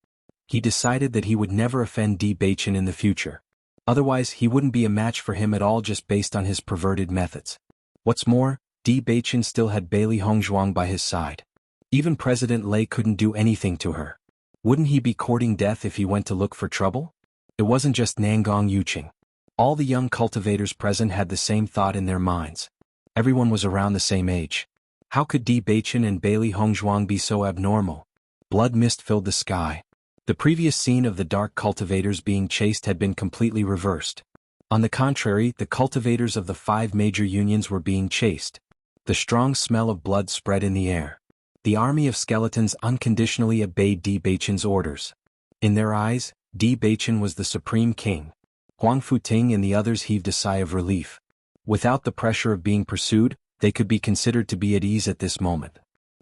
He decided that he would never offend Bei-chin in the future. Otherwise, he wouldn't be a match for him at all just based on his perverted methods. What's more, Bei-chin still had Bailey Hongzhuang by his side. Even President Lei couldn't do anything to her. Wouldn't he be courting death if he went to look for trouble? It wasn't just Nangong Yuqing. All the young cultivators present had the same thought in their minds. Everyone was around the same age. How could Bei-chin and Bailey Hongzhuang be so abnormal? Blood mist filled the sky. The previous scene of the dark cultivators being chased had been completely reversed. On the contrary, the cultivators of the 5 major unions were being chased. The strong smell of blood spread in the air. The army of skeletons unconditionally obeyed Di Beichen's orders. In their eyes, Di Beichen was the supreme king. Huang Futing and the others heaved a sigh of relief. Without the pressure of being pursued, they could be considered to be at ease at this moment.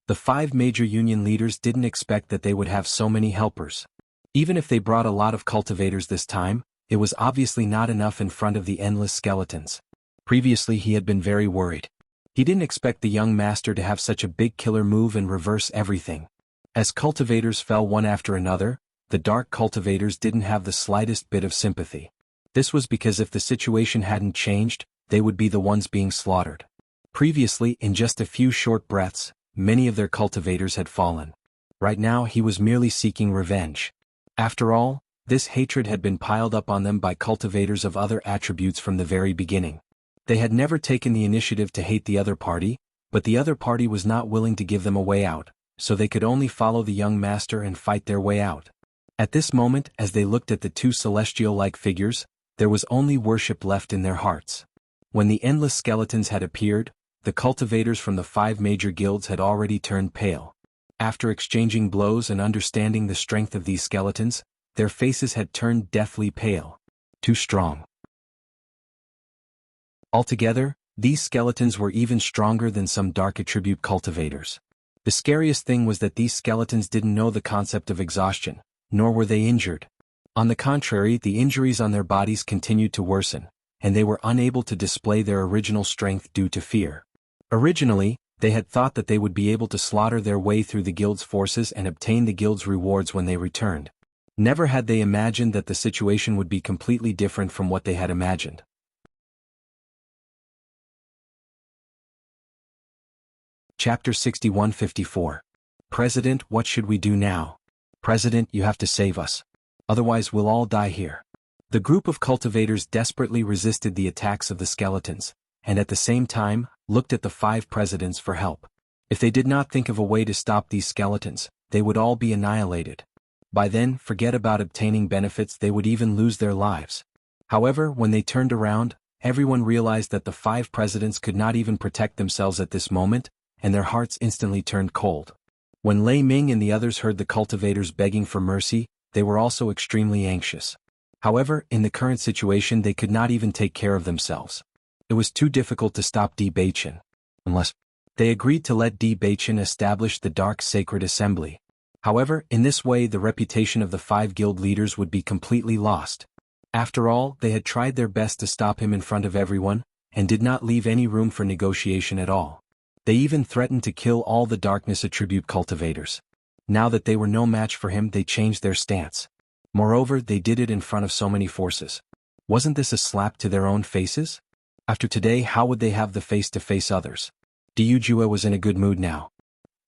The 5 major union leaders didn't expect that they would have so many helpers. Even if they brought a lot of cultivators this time, it was obviously not enough in front of the endless skeletons. Previously he had been very worried. He didn't expect the young master to have such a big killer move and reverse everything. As cultivators fell one after another, the dark cultivators didn't have the slightest bit of sympathy. This was because if the situation hadn't changed, they would be the ones being slaughtered. Previously, in just a few short breaths, many of their cultivators had fallen. Right now he was merely seeking revenge. After all, this hatred had been piled up on them by cultivators of other attributes from the very beginning. They had never taken the initiative to hate the other party, but the other party was not willing to give them a way out, so they could only follow the young master and fight their way out. At this moment, as they looked at the 2 celestial-like figures, there was only worship left in their hearts. When the endless skeletons had appeared, the cultivators from the 5 major guilds had already turned pale. After exchanging blows and understanding the strength of these skeletons, their faces had turned deathly pale. Too strong. Altogether, these skeletons were even stronger than some dark attribute cultivators. The scariest thing was that these skeletons didn't know the concept of exhaustion, nor were they injured. On the contrary, the injuries on their bodies continued to worsen, and they were unable to display their original strength due to fear. Originally, they had thought that they would be able to slaughter their way through the guild's forces and obtain the guild's rewards when they returned. Never had they imagined that the situation would be completely different from what they had imagined. Chapter 61-54. President, what should we do now? President, you have to save us. Otherwise we'll all die here. The group of cultivators desperately resisted the attacks of the skeletons, and at the same time, looked at the 5 presidents for help. If they did not think of a way to stop these skeletons, they would all be annihilated. By then, forget about obtaining benefits, they would even lose their lives. However, when they turned around, everyone realized that the 5 presidents could not even protect themselves at this moment, and their hearts instantly turned cold. When Lei Ming and the others heard the cultivators begging for mercy, they were also extremely anxious. However, in the current situation they could not even take care of themselves. It was too difficult to stop Di Beichen. Unless they agreed to let Di Beichen establish the Dark Sacred Assembly. However, in this way the reputation of the 5 guild leaders would be completely lost. After all, they had tried their best to stop him in front of everyone, and did not leave any room for negotiation at all. They even threatened to kill all the darkness attribute cultivators. Now that they were no match for him, they changed their stance. Moreover, they did it in front of so many forces. Wasn't this a slap to their own faces? After today, how would they have the face to face others? Diu Jue was in a good mood now.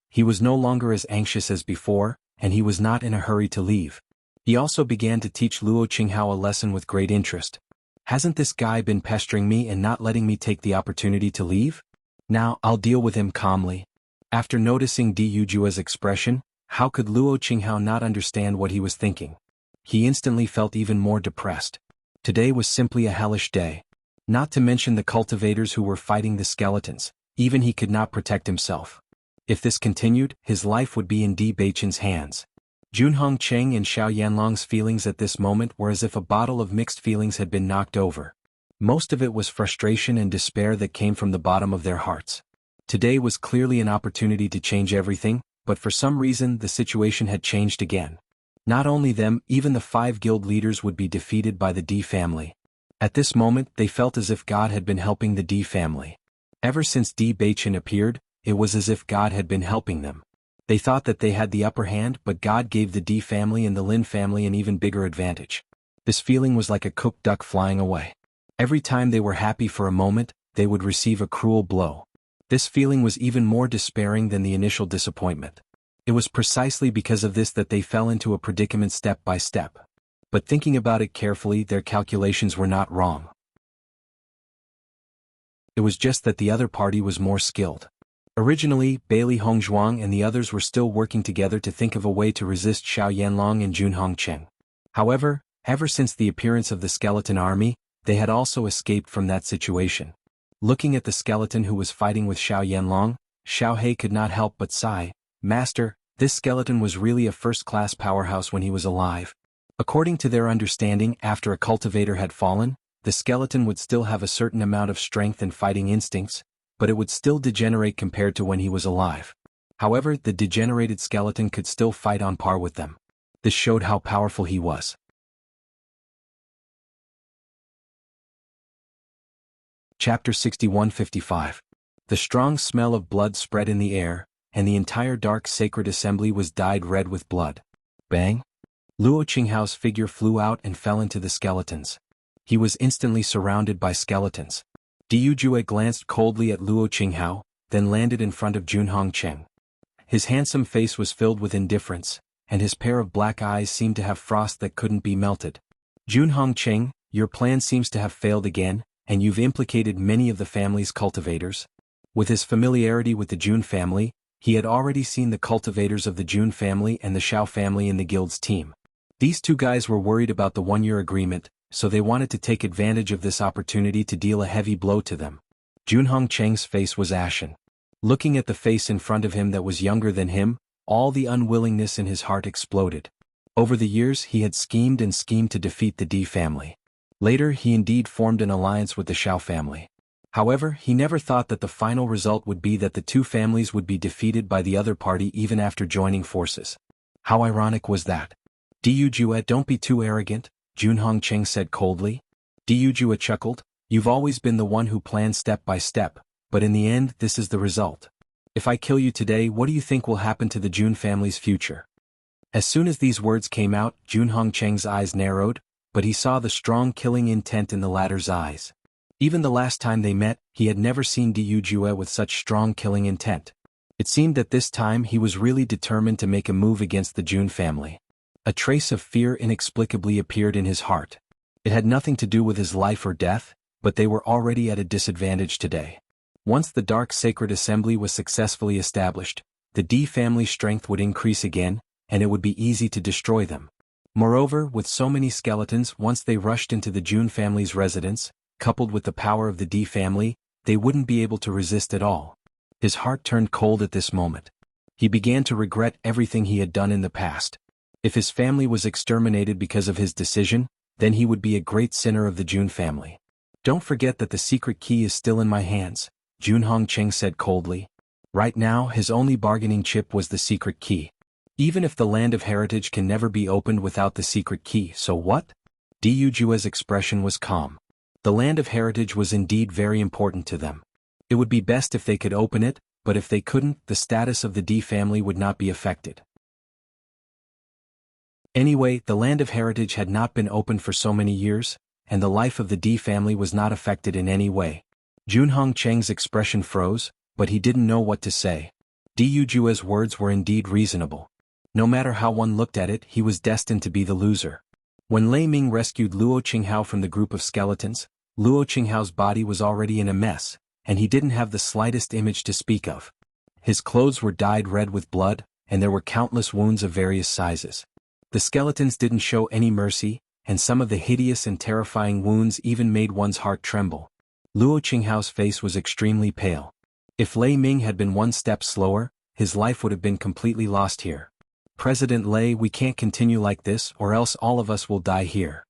He was no longer as anxious as before, and he was not in a hurry to leave. He also began to teach Luo Qinghao a lesson with great interest. Hasn't this guy been pestering me and not letting me take the opportunity to leave? Now, I'll deal with him calmly. After noticing Diu Jue's expression, how could Luo Qinghao not understand what he was thinking? He instantly felt even more depressed. Today was simply a hellish day. Not to mention the cultivators who were fighting the skeletons, even he could not protect himself. If this continued, his life would be in Di Beichen's hands. Junhong Cheng and Xiao Yanlong's feelings at this moment were as if a bottle of mixed feelings had been knocked over. Most of it was frustration and despair that came from the bottom of their hearts. Today was clearly an opportunity to change everything, but for some reason the situation had changed again. Not only them, even the 5 guild leaders would be defeated by the Di family. At this moment they felt as if God had been helping the Di family. Ever since Di Beichen appeared, it was as if God had been helping them. They thought that they had the upper hand, but God gave the Di family and the Lin family an even bigger advantage. This feeling was like a cooked duck flying away. Every time they were happy for a moment, they would receive a cruel blow. This feeling was even more despairing than the initial disappointment. It was precisely because of this that they fell into a predicament step by step. But thinking about it carefully, their calculations were not wrong. It was just that the other party was more skilled. Originally, Bailey Hongzhuang and the others were still working together to think of a way to resist Xiao Yanlong and Junhong Cheng. However, ever since the appearance of the skeleton army, they had also escaped from that situation. Looking at the skeleton who was fighting with Xiao Yanlong, Xiao He could not help but sigh. Master, this skeleton was really a first-class powerhouse when he was alive. According to their understanding, after a cultivator had fallen, the skeleton would still have a certain amount of strength and fighting instincts, but it would still degenerate compared to when he was alive. However, the degenerated skeleton could still fight on par with them. This showed how powerful he was. Chapter 61-55. The strong smell of blood spread in the air, and the entire dark sacred assembly was dyed red with blood. Bang! Luo Qinghao's figure flew out and fell into the skeletons. He was instantly surrounded by skeletons. Diyu Jue glanced coldly at Luo Qinghao, then landed in front of Jun Hongcheng. His handsome face was filled with indifference, and his pair of black eyes seemed to have frost that couldn't be melted. Jun Hongcheng, your plan seems to have failed again, and you've implicated many of the family's cultivators. With his familiarity with the Jun family, he had already seen the cultivators of the Jun family and the Xiao family in the guild's team. These two guys were worried about the one-year agreement, so they wanted to take advantage of this opportunity to deal a heavy blow to them. Jun Hongcheng's face was ashen. Looking at the face in front of him that was younger than him, all the unwillingness in his heart exploded. Over the years he had schemed and schemed to defeat the Di family. Later he indeed formed an alliance with the Xiao family. However, he never thought that the final result would be that the two families would be defeated by the other party even after joining forces. How ironic was that? Diyu Jue, don't be too arrogant, Jun Hongcheng said coldly. Diyu Jue chuckled, you've always been the one who planned step by step, but in the end this is the result. If I kill you today, what do you think will happen to the Jun family's future? As soon as these words came out, Jun Hongcheng's eyes narrowed, but he saw the strong killing intent in the latter's eyes. Even the last time they met, he had never seen Diyu Jue with such strong killing intent. It seemed that this time he was really determined to make a move against the Jun family. A trace of fear inexplicably appeared in his heart. It had nothing to do with his life or death, but they were already at a disadvantage today. Once the dark sacred assembly was successfully established, the Di family's strength would increase again, and it would be easy to destroy them. Moreover, with so many skeletons, once they rushed into the Jun family's residence, coupled with the power of the Di family, they wouldn't be able to resist at all. His heart turned cold at this moment. He began to regret everything he had done in the past. If his family was exterminated because of his decision, then he would be a great sinner of the Jun family. Don't forget that the secret key is still in my hands, Jun Hongcheng said coldly. Right now, his only bargaining chip was the secret key. Even if the Land of Heritage can never be opened without the secret key, so what? Diyu Jue's expression was calm. The Land of Heritage was indeed very important to them. It would be best if they could open it, but if they couldn't, the status of the Di family would not be affected. Anyway, the Land of Heritage had not been opened for so many years, and the life of the Di family was not affected in any way. Jun Hongcheng's expression froze, but he didn't know what to say. Diyu Jue's words were indeed reasonable. No matter how one looked at it, he was destined to be the loser. When Lei Ming rescued Luo Qinghao from the group of skeletons, Luo Qinghao's body was already in a mess, and he didn't have the slightest image to speak of. His clothes were dyed red with blood, and there were countless wounds of various sizes. The skeletons didn't show any mercy, and some of the hideous and terrifying wounds even made one's heart tremble. Luo Qinghao's face was extremely pale. If Lei Ming had been one step slower, his life would have been completely lost here. President Lei, we can't continue like this, or else all of us will die here.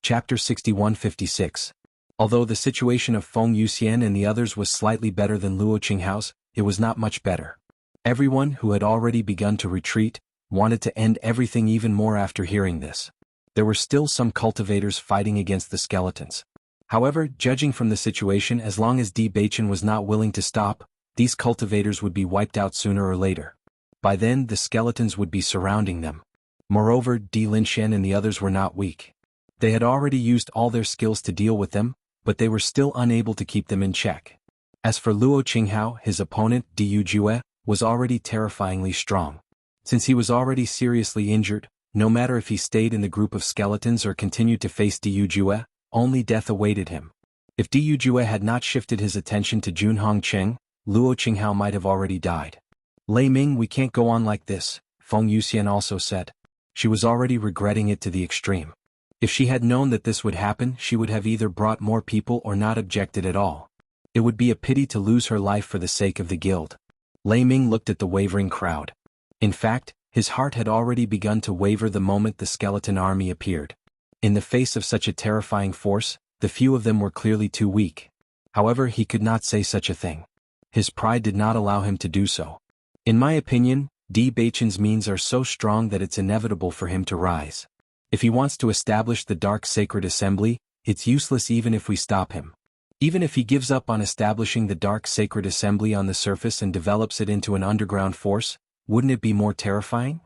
Chapter 61-56. Although the situation of Feng Yuxian and the others was slightly better than Luo Qinghao's, it was not much better. Everyone, who had already begun to retreat, wanted to end everything even more after hearing this. There were still some cultivators fighting against the skeletons. However, judging from the situation, as long as Di Beichen was not willing to stop, these cultivators would be wiped out sooner or later. By then, the skeletons would be surrounding them. Moreover, Di Linshen and the others were not weak. They had already used all their skills to deal with them, but they were still unable to keep them in check. As for Luo Qinghao, his opponent, Diyu Jue, was already terrifyingly strong. Since he was already seriously injured, no matter if he stayed in the group of skeletons or continued to face Diyu Jue, only death awaited him. If Diyu Jue had not shifted his attention to Jun Hongcheng, Luo Qinghao might have already died. Lei Ming, we can't go on like this, Feng Yuxian also said. She was already regretting it to the extreme. If she had known that this would happen, she would have either brought more people or not objected at all. It would be a pity to lose her life for the sake of the guild. Lei Ming looked at the wavering crowd. In fact, his heart had already begun to waver the moment the skeleton army appeared. In the face of such a terrifying force, the few of them were clearly too weak. However, he could not say such a thing. His pride did not allow him to do so. In my opinion, Di Baichen's means are so strong that it's inevitable for him to rise. If he wants to establish the Dark Sacred Assembly, it's useless even if we stop him. Even if he gives up on establishing the Dark Sacred Assembly on the surface and develops it into an underground force, wouldn't it be more terrifying?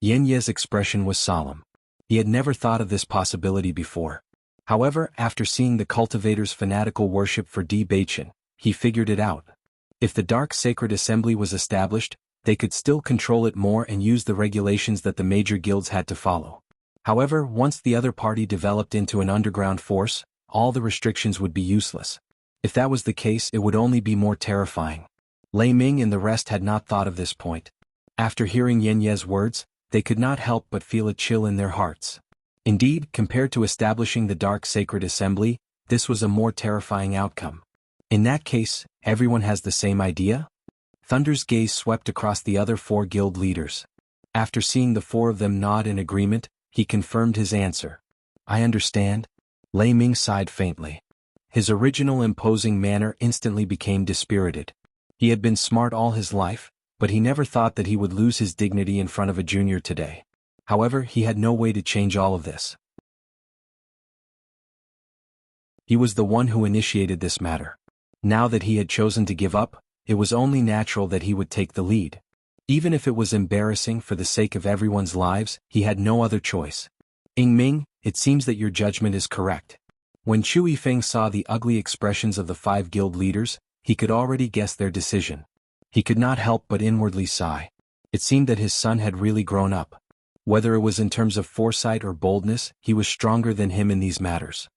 Yen Ye's expression was solemn. He had never thought of this possibility before. However, after seeing the cultivators' fanatical worship for Di Baichen, he figured it out. If the Dark Sacred Assembly was established, they could still control it more and use the regulations that the major guilds had to follow. However, once the other party developed into an underground force, all the restrictions would be useless. If that was the case, it would only be more terrifying. Lei Ming and the rest had not thought of this point. After hearing Yen Ye's words, they could not help but feel a chill in their hearts. Indeed, compared to establishing the Dark Sacred Assembly, this was a more terrifying outcome. In that case, everyone has the same idea? Thunder's gaze swept across the other 4 guild leaders. After seeing the 4 of them nod in agreement, he confirmed his answer. I understand. Lei Ming sighed faintly. His original imposing manner instantly became dispirited. He had been smart all his life, but he never thought that he would lose his dignity in front of a junior today. However, he had no way to change all of this. He was the one who initiated this matter. Now that he had chosen to give up, it was only natural that he would take the lead. Even if it was embarrassing for the sake of everyone's lives, he had no other choice. Ming, it seems that your judgment is correct. When Chu Yifeng saw the ugly expressions of the 5 guild leaders, he could already guess their decision. He could not help but inwardly sigh. It seemed that his son had really grown up. Whether it was in terms of foresight or boldness, he was stronger than him in these matters.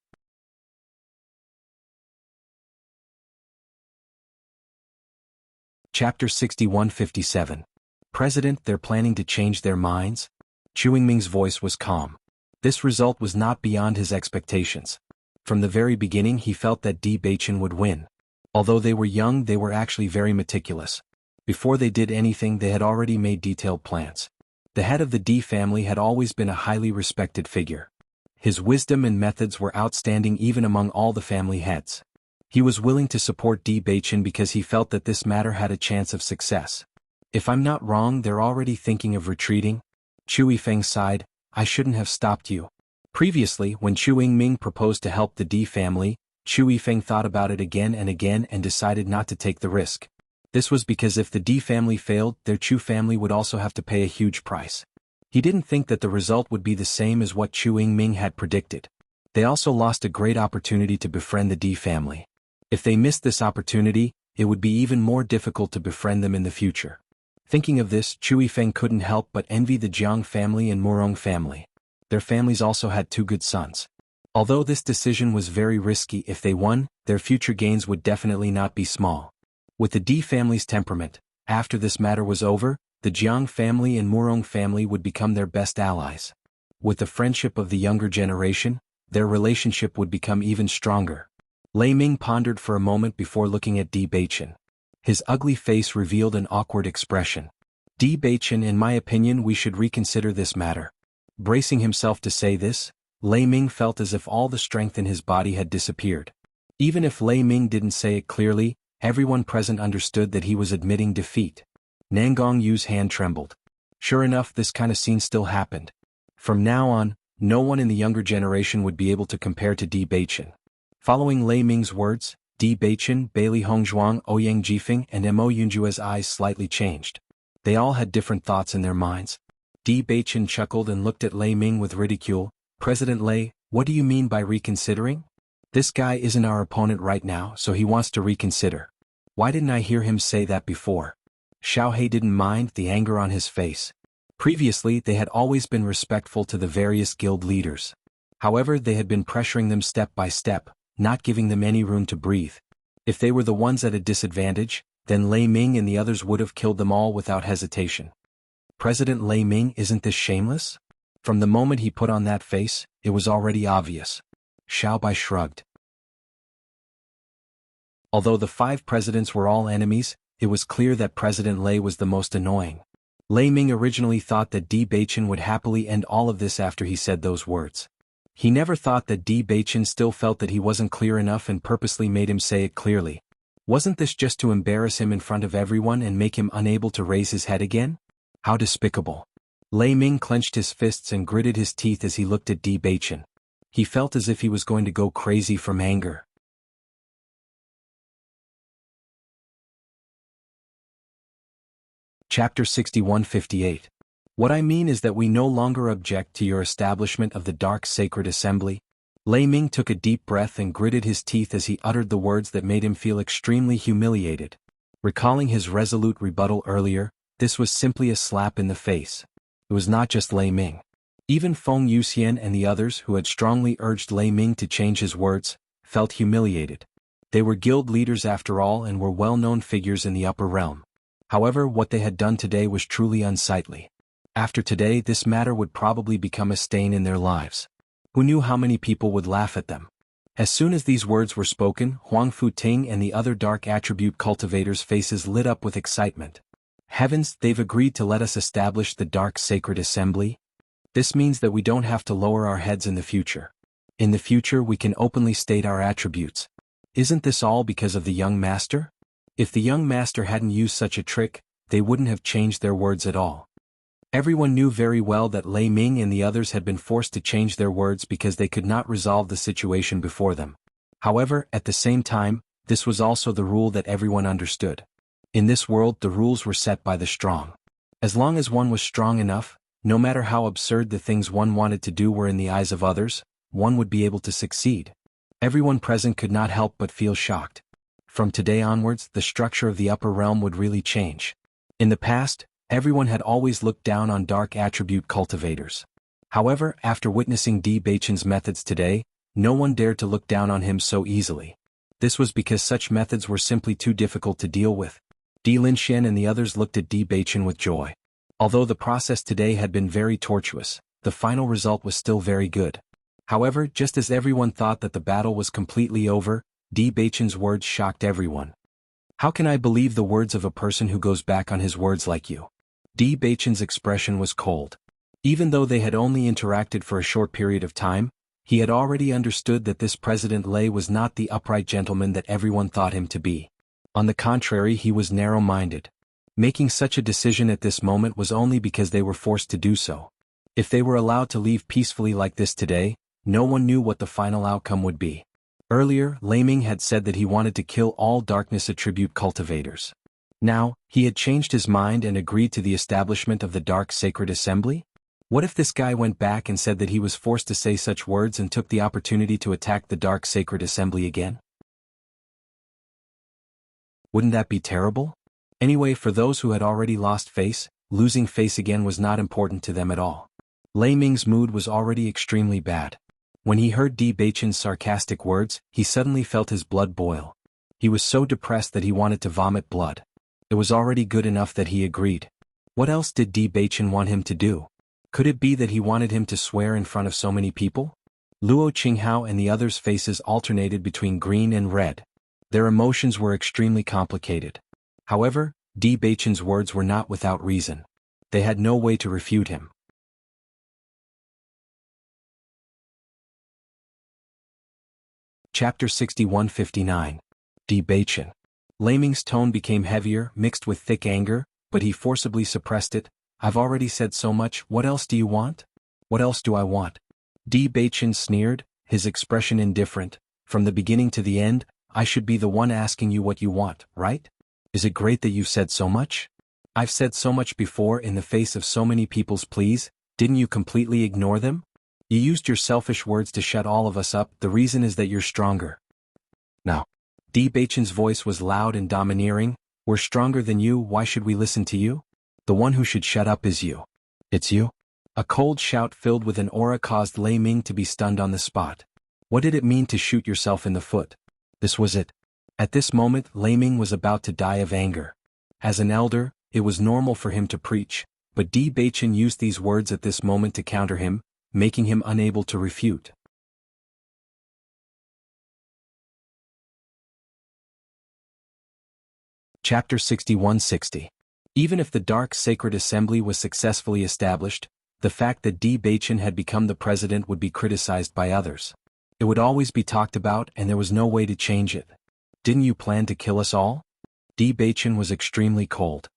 Chapter 6157. President, they're planning to change their minds? Chu Yingming's voice was calm. This result was not beyond his expectations. From the very beginning he felt that Di Baichen would win. Although they were young, they were actually very meticulous. Before they did anything, they had already made detailed plans. The head of the Di family had always been a highly respected figure. His wisdom and methods were outstanding even among all the family heads. He was willing to support Di Baichen because he felt that this matter had a chance of success. If I'm not wrong, they're already thinking of retreating? Chu Yifeng sighed. I shouldn't have stopped you. Previously, when Chu Yingming proposed to help the Di family, Chu Yifeng thought about it again and decided not to take the risk. This was because if the Di family failed, their Chu family would also have to pay a huge price. He didn't think that the result would be the same as what Chu Yingming had predicted. They also lost a great opportunity to befriend the Di family. If they missed this opportunity, it would be even more difficult to befriend them in the future. Thinking of this, Chu Yifeng couldn't help but envy the Jiang family and Murong family. Their families also had 2 good sons. Although this decision was very risky, if they won, their future gains would definitely not be small. With the Di family's temperament, after this matter was over, the Jiang family and Murong family would become their best allies. With the friendship of the younger generation, their relationship would become even stronger. Lei Ming pondered for a moment before looking at Di Baichen. His ugly face revealed an awkward expression. Di Baichen, in my opinion, we should reconsider this matter. Bracing himself to say this, Lei Ming felt as if all the strength in his body had disappeared. Even if Lei Ming didn't say it clearly, everyone present understood that he was admitting defeat. Nangong Yu's hand trembled. Sure enough, this kind of scene still happened. From now on, no one in the younger generation would be able to compare to Di Baichen. Following Lei Ming's words, Di Baichen, Bailey Hongzhuang, Ouyang Jifeng and Mo Yunjua's eyes slightly changed. They all had different thoughts in their minds. Di Baichen chuckled and looked at Lei Ming with ridicule. President Lei, what do you mean by reconsidering? This guy isn't our opponent right now, so he wants to reconsider. Why didn't I hear him say that before? Xiaohei didn't mind the anger on his face. Previously, they had always been respectful to the various guild leaders. However, they had been pressuring them step by step, not giving them any room to breathe. If they were the ones at a disadvantage, then Lei Ming and the others would have killed them all without hesitation. President Lei Ming, isn't this shameless? From the moment he put on that face, it was already obvious. Xiaobai shrugged. Although the 5 presidents were all enemies, it was clear that President Lei was the most annoying. Lei Ming originally thought that Di Baichen would happily end all of this after he said those words. He never thought that Di Baichen still felt that he wasn't clear enough and purposely made him say it clearly. Wasn't this just to embarrass him in front of everyone and make him unable to raise his head again? How despicable. Lei Ming clenched his fists and gritted his teeth as he looked at Di Baichen. He felt as if he was going to go crazy from anger. Chapter 6158. What I mean is that we no longer object to your establishment of the Dark Sacred Assembly. Lei Ming took a deep breath and gritted his teeth as he uttered the words that made him feel extremely humiliated. Recalling his resolute rebuttal earlier, this was simply a slap in the face. It was not just Lei Ming. Even Feng Yuxian and the others who had strongly urged Lei Ming to change his words, felt humiliated. They were guild leaders after all and were well-known figures in the upper realm. However, what they had done today was truly unsightly. After today, this matter would probably become a stain in their lives. Who knew how many people would laugh at them? As soon as these words were spoken, Huang Futing and the other dark attribute cultivators' faces lit up with excitement. Heavens, they've agreed to let us establish the Dark Sacred Assembly? This means that we don't have to lower our heads in the future. In the future we can openly state our attributes. Isn't this all because of the young master? If the young master hadn't used such a trick, they wouldn't have changed their words at all. Everyone knew very well that Lei Ming and the others had been forced to change their words because they could not resolve the situation before them. However, at the same time, this was also the rule that everyone understood. In this world, the rules were set by the strong. As long as one was strong enough, no matter how absurd the things one wanted to do were in the eyes of others, one would be able to succeed. Everyone present could not help but feel shocked. From today onwards, the structure of the upper realm would really change. In the past, everyone had always looked down on dark attribute cultivators. However, after witnessing Di Baichen's methods today, no one dared to look down on him so easily. This was because such methods were simply too difficult to deal with. Di Linxian and the others looked at Di Baichen with joy. Although the process today had been very tortuous, the final result was still very good. However, just as everyone thought that the battle was completely over, Di Baichen's words shocked everyone. How can I believe the words of a person who goes back on his words like you? Di Baichen's expression was cold. Even though they had only interacted for a short period of time, he had already understood that this President Lei was not the upright gentleman that everyone thought him to be. On the contrary, he was narrow-minded. Making such a decision at this moment was only because they were forced to do so. If they were allowed to leave peacefully like this today, no one knew what the final outcome would be. Earlier, Lei Ming had said that he wanted to kill all darkness attribute cultivators. Now, he had changed his mind and agreed to the establishment of the Dark Sacred Assembly? What if this guy went back and said that he was forced to say such words and took the opportunity to attack the Dark Sacred Assembly again? Wouldn't that be terrible? Anyway, for those who had already lost face, losing face again was not important to them at all. Lei Ming's mood was already extremely bad. When he heard Di Baichen's sarcastic words, he suddenly felt his blood boil. He was so depressed that he wanted to vomit blood. It was already good enough that he agreed. What else did Di Baichen want him to do? Could it be that he wanted him to swear in front of so many people? Luo Qinghao and the others' faces alternated between green and red. Their emotions were extremely complicated. However, Di Baichen's words were not without reason. They had no way to refute him. Chapter 6159. Di Baichen. Lei Ming's tone became heavier, mixed with thick anger, but he forcibly suppressed it. I've already said so much, what else do you want? What else do I want? Di Baichen sneered, his expression indifferent. From the beginning to the end, I should be the one asking you what you want, right? Is it great that you've said so much? I've said so much before in the face of so many people's pleas, didn't you completely ignore them? You used your selfish words to shut all of us up, the reason is that you're stronger. Now. Di Baichen's voice was loud and domineering, we're stronger than you, why should we listen to you? The one who should shut up is you. It's you? A cold shout filled with an aura caused Lei Ming to be stunned on the spot. What did it mean to shoot yourself in the foot? This was it. At this moment, Lei Ming was about to die of anger. As an elder, it was normal for him to preach, But Di Beichen used these words at this moment to counter him, making him unable to refute. Chapter 6160. Even if the Dark Sacred Assembly was successfully established, the fact that Di Beichen had become the president would be criticized by others. It would always be talked about and there was no way to change it. Didn't you plan to kill us all? Di Beichen was extremely cold.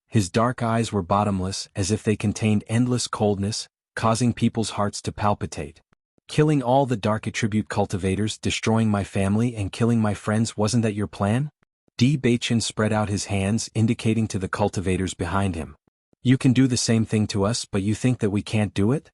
His dark eyes were bottomless, as if they contained endless coldness, causing people's hearts to palpitate. Killing all the dark attribute cultivators, destroying my family and killing my friends, wasn't that your plan? Di Beichen spread out his hands, indicating to the cultivators behind him. You can do the same thing to us, but you think that we can't do it?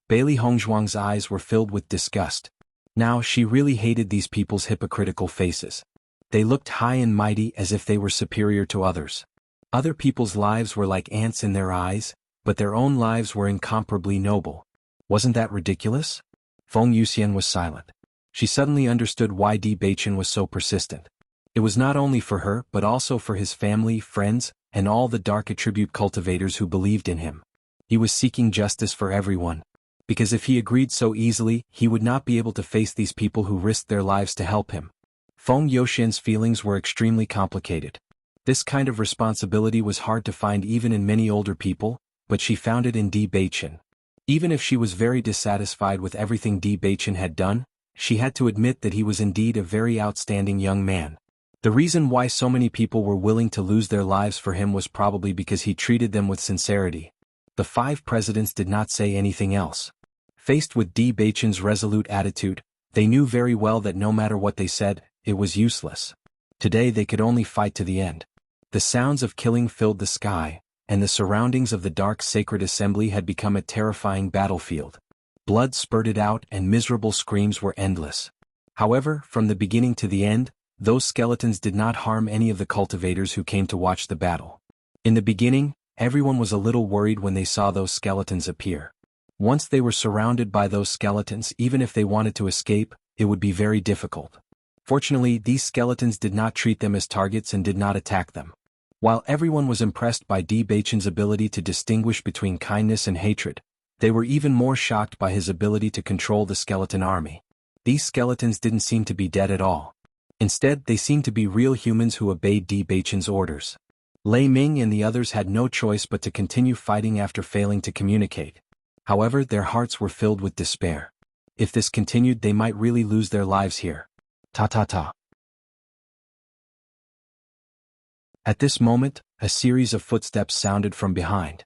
Bailey Hongzhuang's eyes were filled with disgust. Now she really hated these people's hypocritical faces. They looked high and mighty as if they were superior to others. Other people's lives were like ants in their eyes, but their own lives were incomparably noble. Wasn't that ridiculous? Feng Yuxian was silent. She suddenly understood why Di Beichen was so persistent. It was not only for her but also for his family, friends, and all the dark attribute cultivators who believed in him. He was seeking justice for everyone. Because if he agreed so easily, he would not be able to face these people who risked their lives to help him. Feng Yuxian's feelings were extremely complicated. This kind of responsibility was hard to find even in many older people, but she found it in Di Beichen. Even if she was very dissatisfied with everything Di Beichen had done, she had to admit that he was indeed a very outstanding young man. The reason why so many people were willing to lose their lives for him was probably because he treated them with sincerity. The 5 presidents did not say anything else. Faced with Di Beichen's resolute attitude, they knew very well that no matter what they said, it was useless. Today they could only fight to the end. The sounds of killing filled the sky, and the surroundings of the Dark Sacred Assembly had become a terrifying battlefield. Blood spurted out and miserable screams were endless. However, from the beginning to the end, those skeletons did not harm any of the cultivators who came to watch the battle. In the beginning, everyone was a little worried when they saw those skeletons appear. Once they were surrounded by those skeletons, even if they wanted to escape, it would be very difficult. Fortunately, these skeletons did not treat them as targets and did not attack them. While everyone was impressed by Di Beichen's ability to distinguish between kindness and hatred, they were even more shocked by his ability to control the skeleton army. These skeletons didn't seem to be dead at all. Instead, they seemed to be real humans who obeyed Di Beichen's orders. Lei Ming and the others had no choice but to continue fighting after failing to communicate. However, their hearts were filled with despair. If this continued, they might really lose their lives here. Ta-ta-ta. At this moment, a series of footsteps sounded from behind.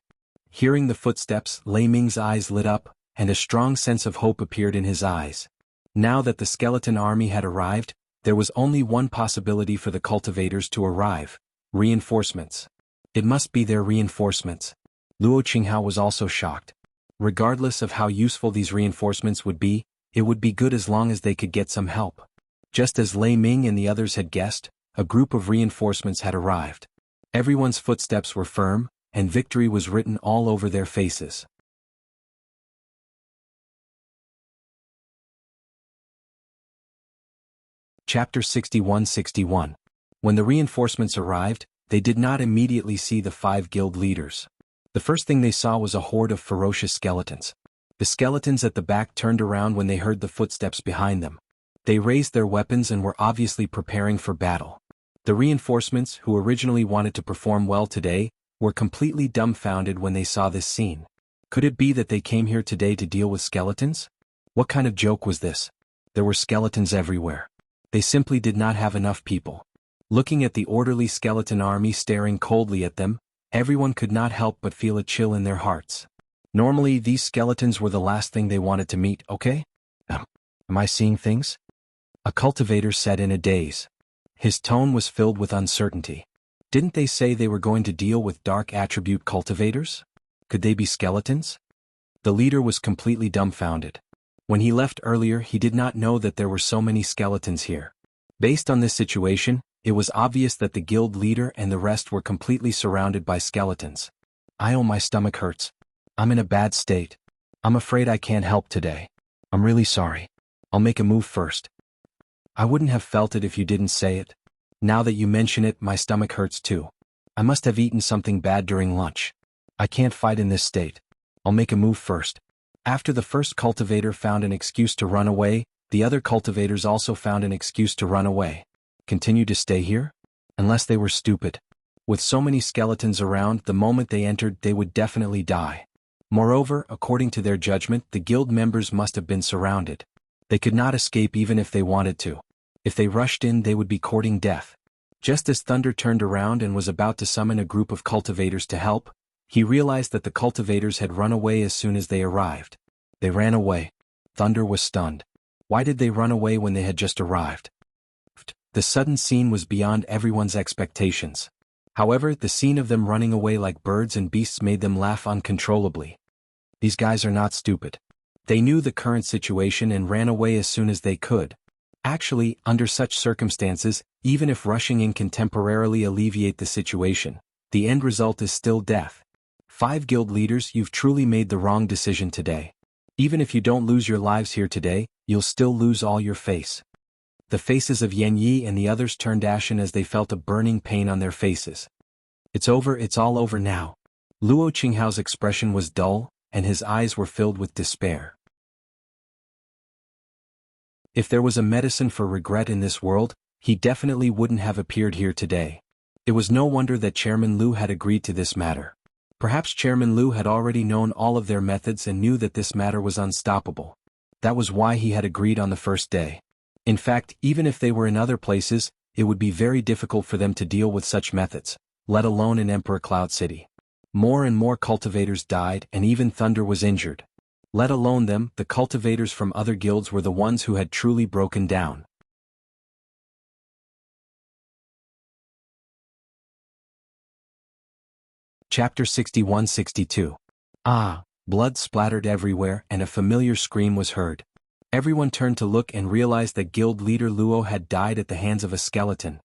Hearing the footsteps, Lei Ming's eyes lit up, and a strong sense of hope appeared in his eyes. Now that the skeleton army had arrived, there was only one possibility for the cultivators to arrive: reinforcements. It must be their reinforcements. Luo Qinghao was also shocked. Regardless of how useful these reinforcements would be, it would be good as long as they could get some help. Just as Lei Ming and the others had guessed, a group of reinforcements had arrived. Everyone's footsteps were firm, and victory was written all over their faces. Chapter 6161. When the reinforcements arrived, they did not immediately see the 5 guild leaders. The first thing they saw was a horde of ferocious skeletons. The skeletons at the back turned around when they heard the footsteps behind them. They raised their weapons and were obviously preparing for battle. The reinforcements, who originally wanted to perform well today, were completely dumbfounded when they saw this scene. Could it be that they came here today to deal with skeletons? What kind of joke was this? There were skeletons everywhere. They simply did not have enough people. Looking at the orderly skeleton army staring coldly at them, everyone could not help but feel a chill in their hearts. Normally, these skeletons were the last thing they wanted to meet, okay? Am I seeing things? A cultivator said in a daze. His tone was filled with uncertainty. Didn't they say they were going to deal with dark attribute cultivators? Could they be skeletons? The leader was completely dumbfounded. When he left earlier, he did not know that there were so many skeletons here. Based on this situation, it was obvious that the guild leader and the rest were completely surrounded by skeletons. My stomach hurts. I'm in a bad state. I'm afraid I can't help today. I'm really sorry. I'll make a move first. I wouldn't have felt it if you didn't say it. Now that you mention it, my stomach hurts too. I must have eaten something bad during lunch. I can't fight in this state. I'll make a move first. After the first cultivator found an excuse to run away, the other cultivators also found an excuse to run away. Continue to stay here? Unless they were stupid. With so many skeletons around, the moment they entered they would definitely die. Moreover, according to their judgment, the guild members must have been surrounded. They could not escape even if they wanted to. If they rushed in, they would be courting death. Just as Thunder turned around and was about to summon a group of cultivators to help, he realized that the cultivators had run away as soon as they arrived. They ran away. Thunder was stunned. Why did they run away when they had just arrived? The sudden scene was beyond everyone's expectations. However, the scene of them running away like birds and beasts made them laugh uncontrollably. These guys are not stupid. They knew the current situation and ran away as soon as they could. Actually, under such circumstances, even if rushing in can temporarily alleviate the situation, the end result is still death. 5 guild leaders, you've truly made the wrong decision today. Even if you don't lose your lives here today, you'll still lose all your face. The faces of Yan Yi and the others turned ashen as they felt a burning pain on their faces. It's over, it's all over now. Luo Qinghao's expression was dull, and his eyes were filled with despair. If there was a medicine for regret in this world, he definitely wouldn't have appeared here today. It was no wonder that Chairman Lu had agreed to this matter. Perhaps Chairman Lu had already known all of their methods and knew that this matter was unstoppable. That was why he had agreed on the first day. In fact, even if they were in other places, it would be very difficult for them to deal with such methods, let alone in Emperor Cloud City. More and more cultivators died and even Thunder was injured. Let alone them, the cultivators from other guilds were the ones who had truly broken down. Chapter 61-62. Blood splattered everywhere and a familiar scream was heard. Everyone turned to look and realized that guild leader Luo had died at the hands of a skeleton.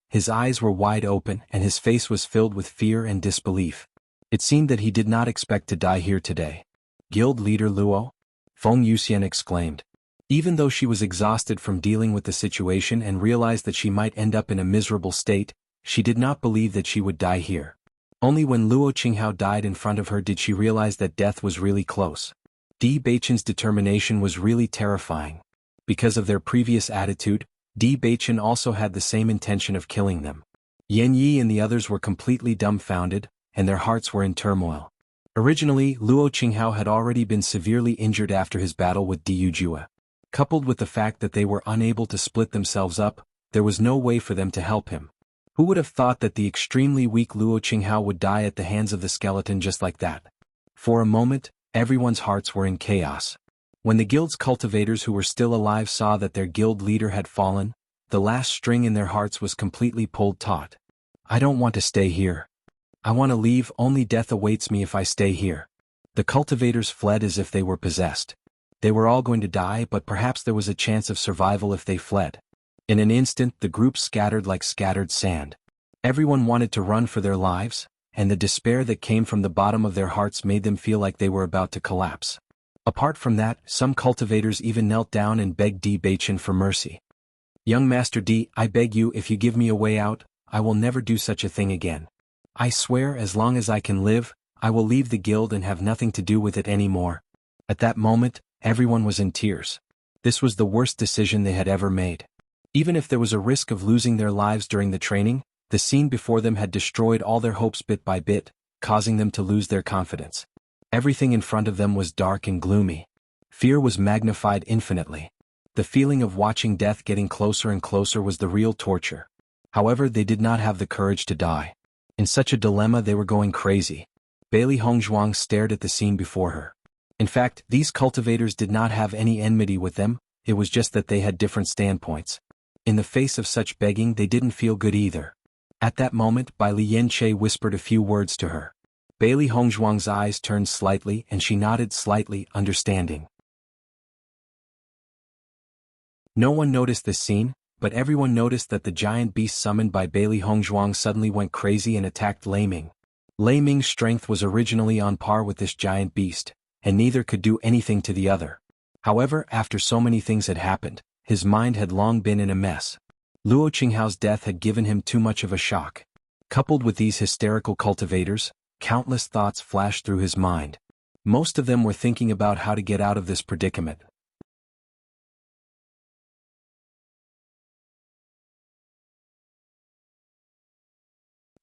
His eyes were wide open and his face was filled with fear and disbelief. It seemed that he did not expect to die here today. Guild leader Luo? Feng Yuxian exclaimed. Even though she was exhausted from dealing with the situation and realized that she might end up in a miserable state, she did not believe that she would die here. Only when Luo Qinghao died in front of her did she realize that death was really close. Di Beiqian's determination was really terrifying. Because of their previous attitude, Di Beiqian also had the same intention of killing them. Yan Yi and the others were completely dumbfounded, and their hearts were in turmoil. Originally, Luo Qinghao had already been severely injured after his battle with Di Yujue. Coupled with the fact that they were unable to split themselves up, there was no way for them to help him. Who would have thought that the extremely weak Luo Qinghao would die at the hands of the skeleton just like that? For a moment, everyone's hearts were in chaos. When the guild's cultivators who were still alive saw that their guild leader had fallen, the last string in their hearts was completely pulled taut. I don't want to stay here. I want to leave, only death awaits me if I stay here. The cultivators fled as if they were possessed. They were all going to die, but perhaps there was a chance of survival if they fled. In an instant, the group scattered like scattered sand. Everyone wanted to run for their lives, and the despair that came from the bottom of their hearts made them feel like they were about to collapse. Apart from that, some cultivators even knelt down and begged Di Beiqian for mercy. Young Master Di, I beg you, if you give me a way out, I will never do such a thing again. I swear as long as I can live, I will leave the guild and have nothing to do with it anymore. At that moment, everyone was in tears. This was the worst decision they had ever made. Even if there was a risk of losing their lives during the training, the scene before them had destroyed all their hopes bit by bit, causing them to lose their confidence. Everything in front of them was dark and gloomy. Fear was magnified infinitely. The feeling of watching death getting closer and closer was the real torture. However, they did not have the courage to die. In such a dilemma they were going crazy. Bailey Hongzhuang stared at the scene before her. In fact, these cultivators did not have any enmity with them, it was just that they had different standpoints. In the face of such begging they didn't feel good either. At that moment, Bai Lianche whispered a few words to her. Bailey Hongzhuang's eyes turned slightly and she nodded slightly, understanding. No one noticed this scene, but everyone noticed that the giant beast summoned by Bailey Hongzhuang suddenly went crazy and attacked Lei Ming. Lei Ming's strength was originally on par with this giant beast, and neither could do anything to the other. However, after so many things had happened, his mind had long been in a mess. Luo Qinghao's death had given him too much of a shock. Coupled with these hysterical cultivators, Countless thoughts flashed through his mind. Most of them were thinking about how to get out of this predicament.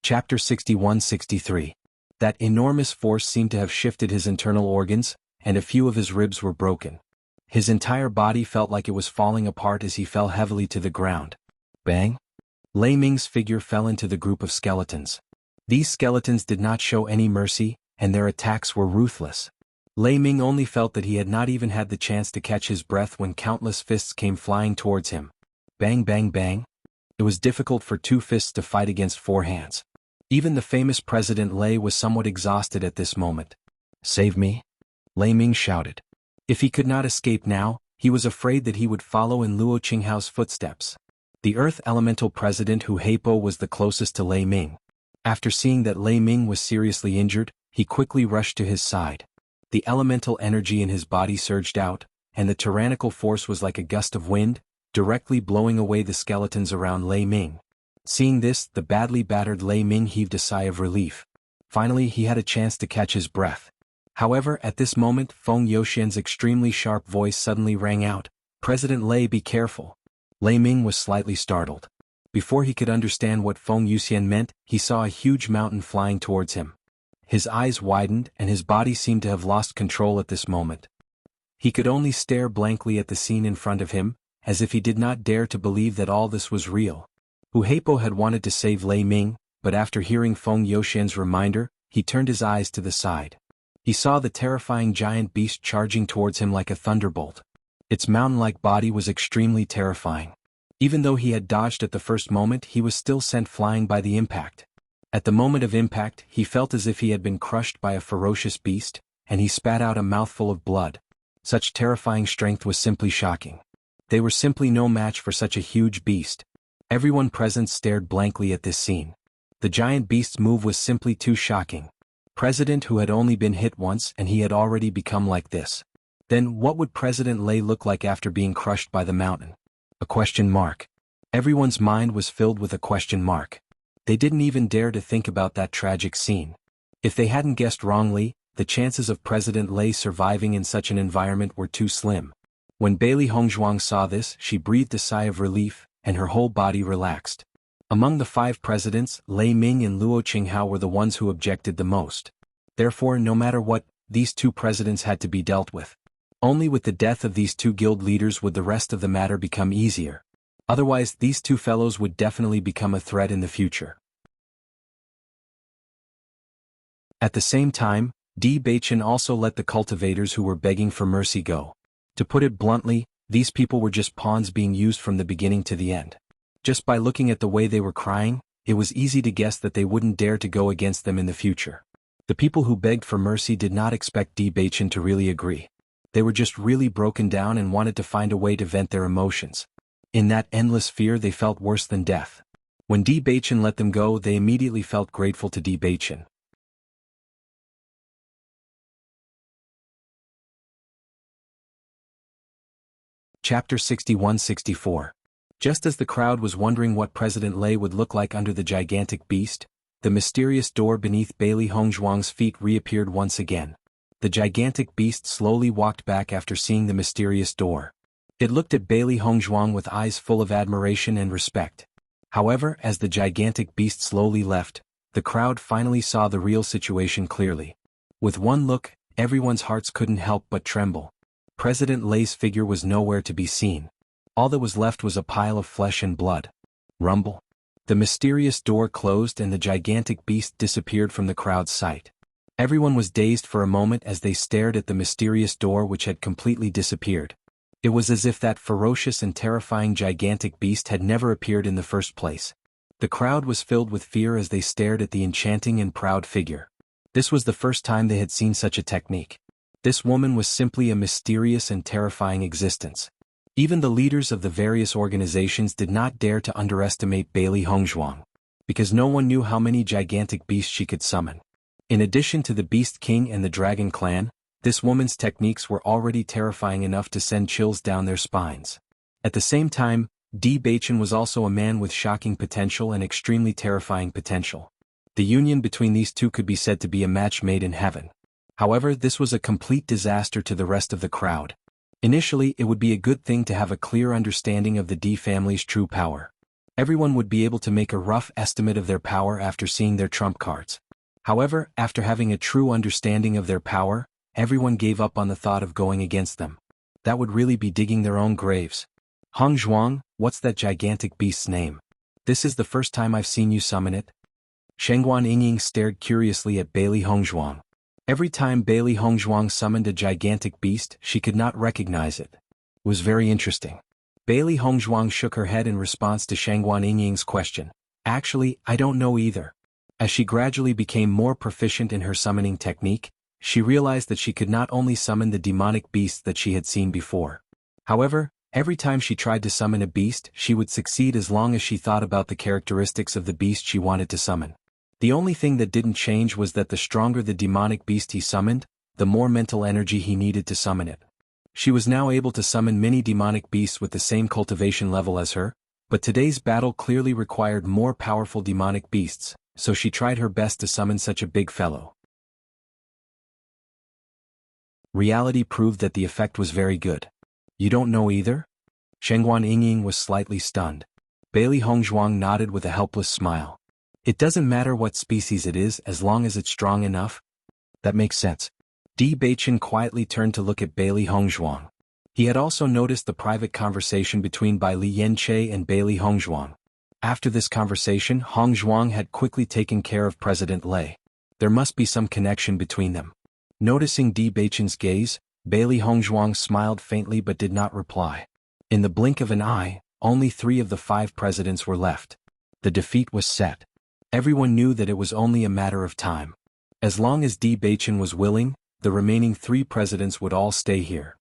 Chapter 61-63. That enormous force seemed to have shifted his internal organs, and a few of his ribs were broken. His entire body felt like it was falling apart as he fell heavily to the ground. Bang! Lei Ming's figure fell into the group of skeletons. These skeletons did not show any mercy, and their attacks were ruthless. Lei Ming only felt that he had not even had the chance to catch his breath when countless fists came flying towards him. Bang bang bang! It was difficult for 2 fists to fight against 4 hands. Even the famous President Lei was somewhat exhausted at this moment. "Save me!" Lei Ming shouted. If he could not escape now, he was afraid that he would follow in Luo Qinghao's footsteps. The Earth Elemental President Hu Heipo was the closest to Lei Ming. After seeing that Lei Ming was seriously injured, he quickly rushed to his side. The elemental energy in his body surged out, and the tyrannical force was like a gust of wind, directly blowing away the skeletons around Lei Ming. Seeing this, the badly battered Lei Ming heaved a sigh of relief. Finally, he had a chance to catch his breath. However, at this moment, Feng Youxian's extremely sharp voice suddenly rang out, "President Lei, be careful." Lei Ming was slightly startled. Before he could understand what Feng Youxian meant, he saw a huge mountain flying towards him. His eyes widened and his body seemed to have lost control at this moment. He could only stare blankly at the scene in front of him, as if he did not dare to believe that all this was real. Hu Heipo had wanted to save Lei Ming, but after hearing Feng Youxian's reminder, he turned his eyes to the side. He saw the terrifying giant beast charging towards him like a thunderbolt. Its mountain-like body was extremely terrifying. Even though he had dodged at the first moment, he was still sent flying by the impact. At the moment of impact, he felt as if he had been crushed by a ferocious beast, and he spat out a mouthful of blood. Such terrifying strength was simply shocking. They were simply no match for such a huge beast. Everyone present stared blankly at this scene. The giant beast's move was simply too shocking. President who had only been hit once and he had already become like this. Then what would President Lei look like after being crushed by the mountain? A question mark. Everyone's mind was filled with a question mark. They didn't even dare to think about that tragic scene. If they hadn't guessed wrongly, the chances of President Lei surviving in such an environment were too slim. When Bailey Hongzhuang saw this, she breathed a sigh of relief, and her whole body relaxed. Among the 5 presidents, Lei Ming and Luo Qinghao were the ones who objected the most. Therefore, no matter what, these 2 presidents had to be dealt with. Only with the death of these 2 guild leaders would the rest of the matter become easier. Otherwise, these 2 fellows would definitely become a threat in the future. At the same time, Di Beichen also let the cultivators who were begging for mercy go. To put it bluntly, these people were just pawns being used from the beginning to the end. Just by looking at the way they were crying, it was easy to guess that they wouldn't dare to go against them in the future. The people who begged for mercy did not expect Di Beichen to really agree. They were just really broken down and wanted to find a way to vent their emotions. In that endless fear they felt worse than death. When Di Beichen let them go, they immediately felt grateful to Di Beichen. Chapter 61-64. Just as the crowd was wondering what President Lei would look like under the gigantic beast, the mysterious door beneath Bailey Hongzhuang's feet reappeared once again. The gigantic beast slowly walked back after seeing the mysterious door. It looked at Bailey Hongzhuang with eyes full of admiration and respect. However, as the gigantic beast slowly left, the crowd finally saw the real situation clearly. With one look, everyone's hearts couldn't help but tremble. President Lei's figure was nowhere to be seen. All that was left was a pile of flesh and blood. Rumble. The mysterious door closed and the gigantic beast disappeared from the crowd's sight. Everyone was dazed for a moment as they stared at the mysterious door which had completely disappeared. It was as if that ferocious and terrifying gigantic beast had never appeared in the first place. The crowd was filled with fear as they stared at the enchanting and proud figure. This was the first time they had seen such a technique. This woman was simply a mysterious and terrifying existence. Even the leaders of the various organizations did not dare to underestimate Bailey Hongzhuang, because no one knew how many gigantic beasts she could summon. In addition to the Beast King and the Dragon Clan, this woman's techniques were already terrifying enough to send chills down their spines. At the same time, Di Beichen was also a man with shocking potential and extremely terrifying potential. The union between these two could be said to be a match made in heaven. However, this was a complete disaster to the rest of the crowd. Initially, it would be a good thing to have a clear understanding of the D family's true power. Everyone would be able to make a rough estimate of their power after seeing their trump cards. However, after having a true understanding of their power, everyone gave up on the thought of going against them. That would really be digging their own graves. Hong Zhuang, what's that gigantic beast's name? This is the first time I've seen you summon it. Shengguan Yingying stared curiously at Bailey Hongzhuang. Every time Bailey Hongzhuang summoned a gigantic beast, she could not recognize it. It was very interesting. Bailey Hongzhuang shook her head in response to Shengguan Yingying's question. Actually, I don't know either. As she gradually became more proficient in her summoning technique, she realized that she could not only summon the demonic beasts that she had seen before. However, every time she tried to summon a beast, she would succeed as long as she thought about the characteristics of the beast she wanted to summon. The only thing that didn't change was that the stronger the demonic beast he summoned, the more mental energy he needed to summon it. She was now able to summon many demonic beasts with the same cultivation level as her, but today's battle clearly required more powerful demonic beasts, so she tried her best to summon such a big fellow. Reality proved that the effect was very good. You don't know either? Shengguan Yingying was slightly stunned. Bailey Hongzhuang nodded with a helpless smile. It doesn't matter what species it is as long as it's strong enough. That makes sense. Di Beichen quietly turned to look at Bailey Hongzhuang. He had also noticed the private conversation between Bai Li Yanche and Bailey Hongzhuang. After this conversation, Hongzhuang had quickly taken care of President Lei. There must be some connection between them. Noticing Di Beichen's gaze, Bailey Hongzhuang smiled faintly but did not reply. In the blink of an eye, only 3 of the 5 presidents were left. The defeat was set. Everyone knew that it was only a matter of time. As long as Di Beichen was willing, the remaining 3 presidents would all stay here.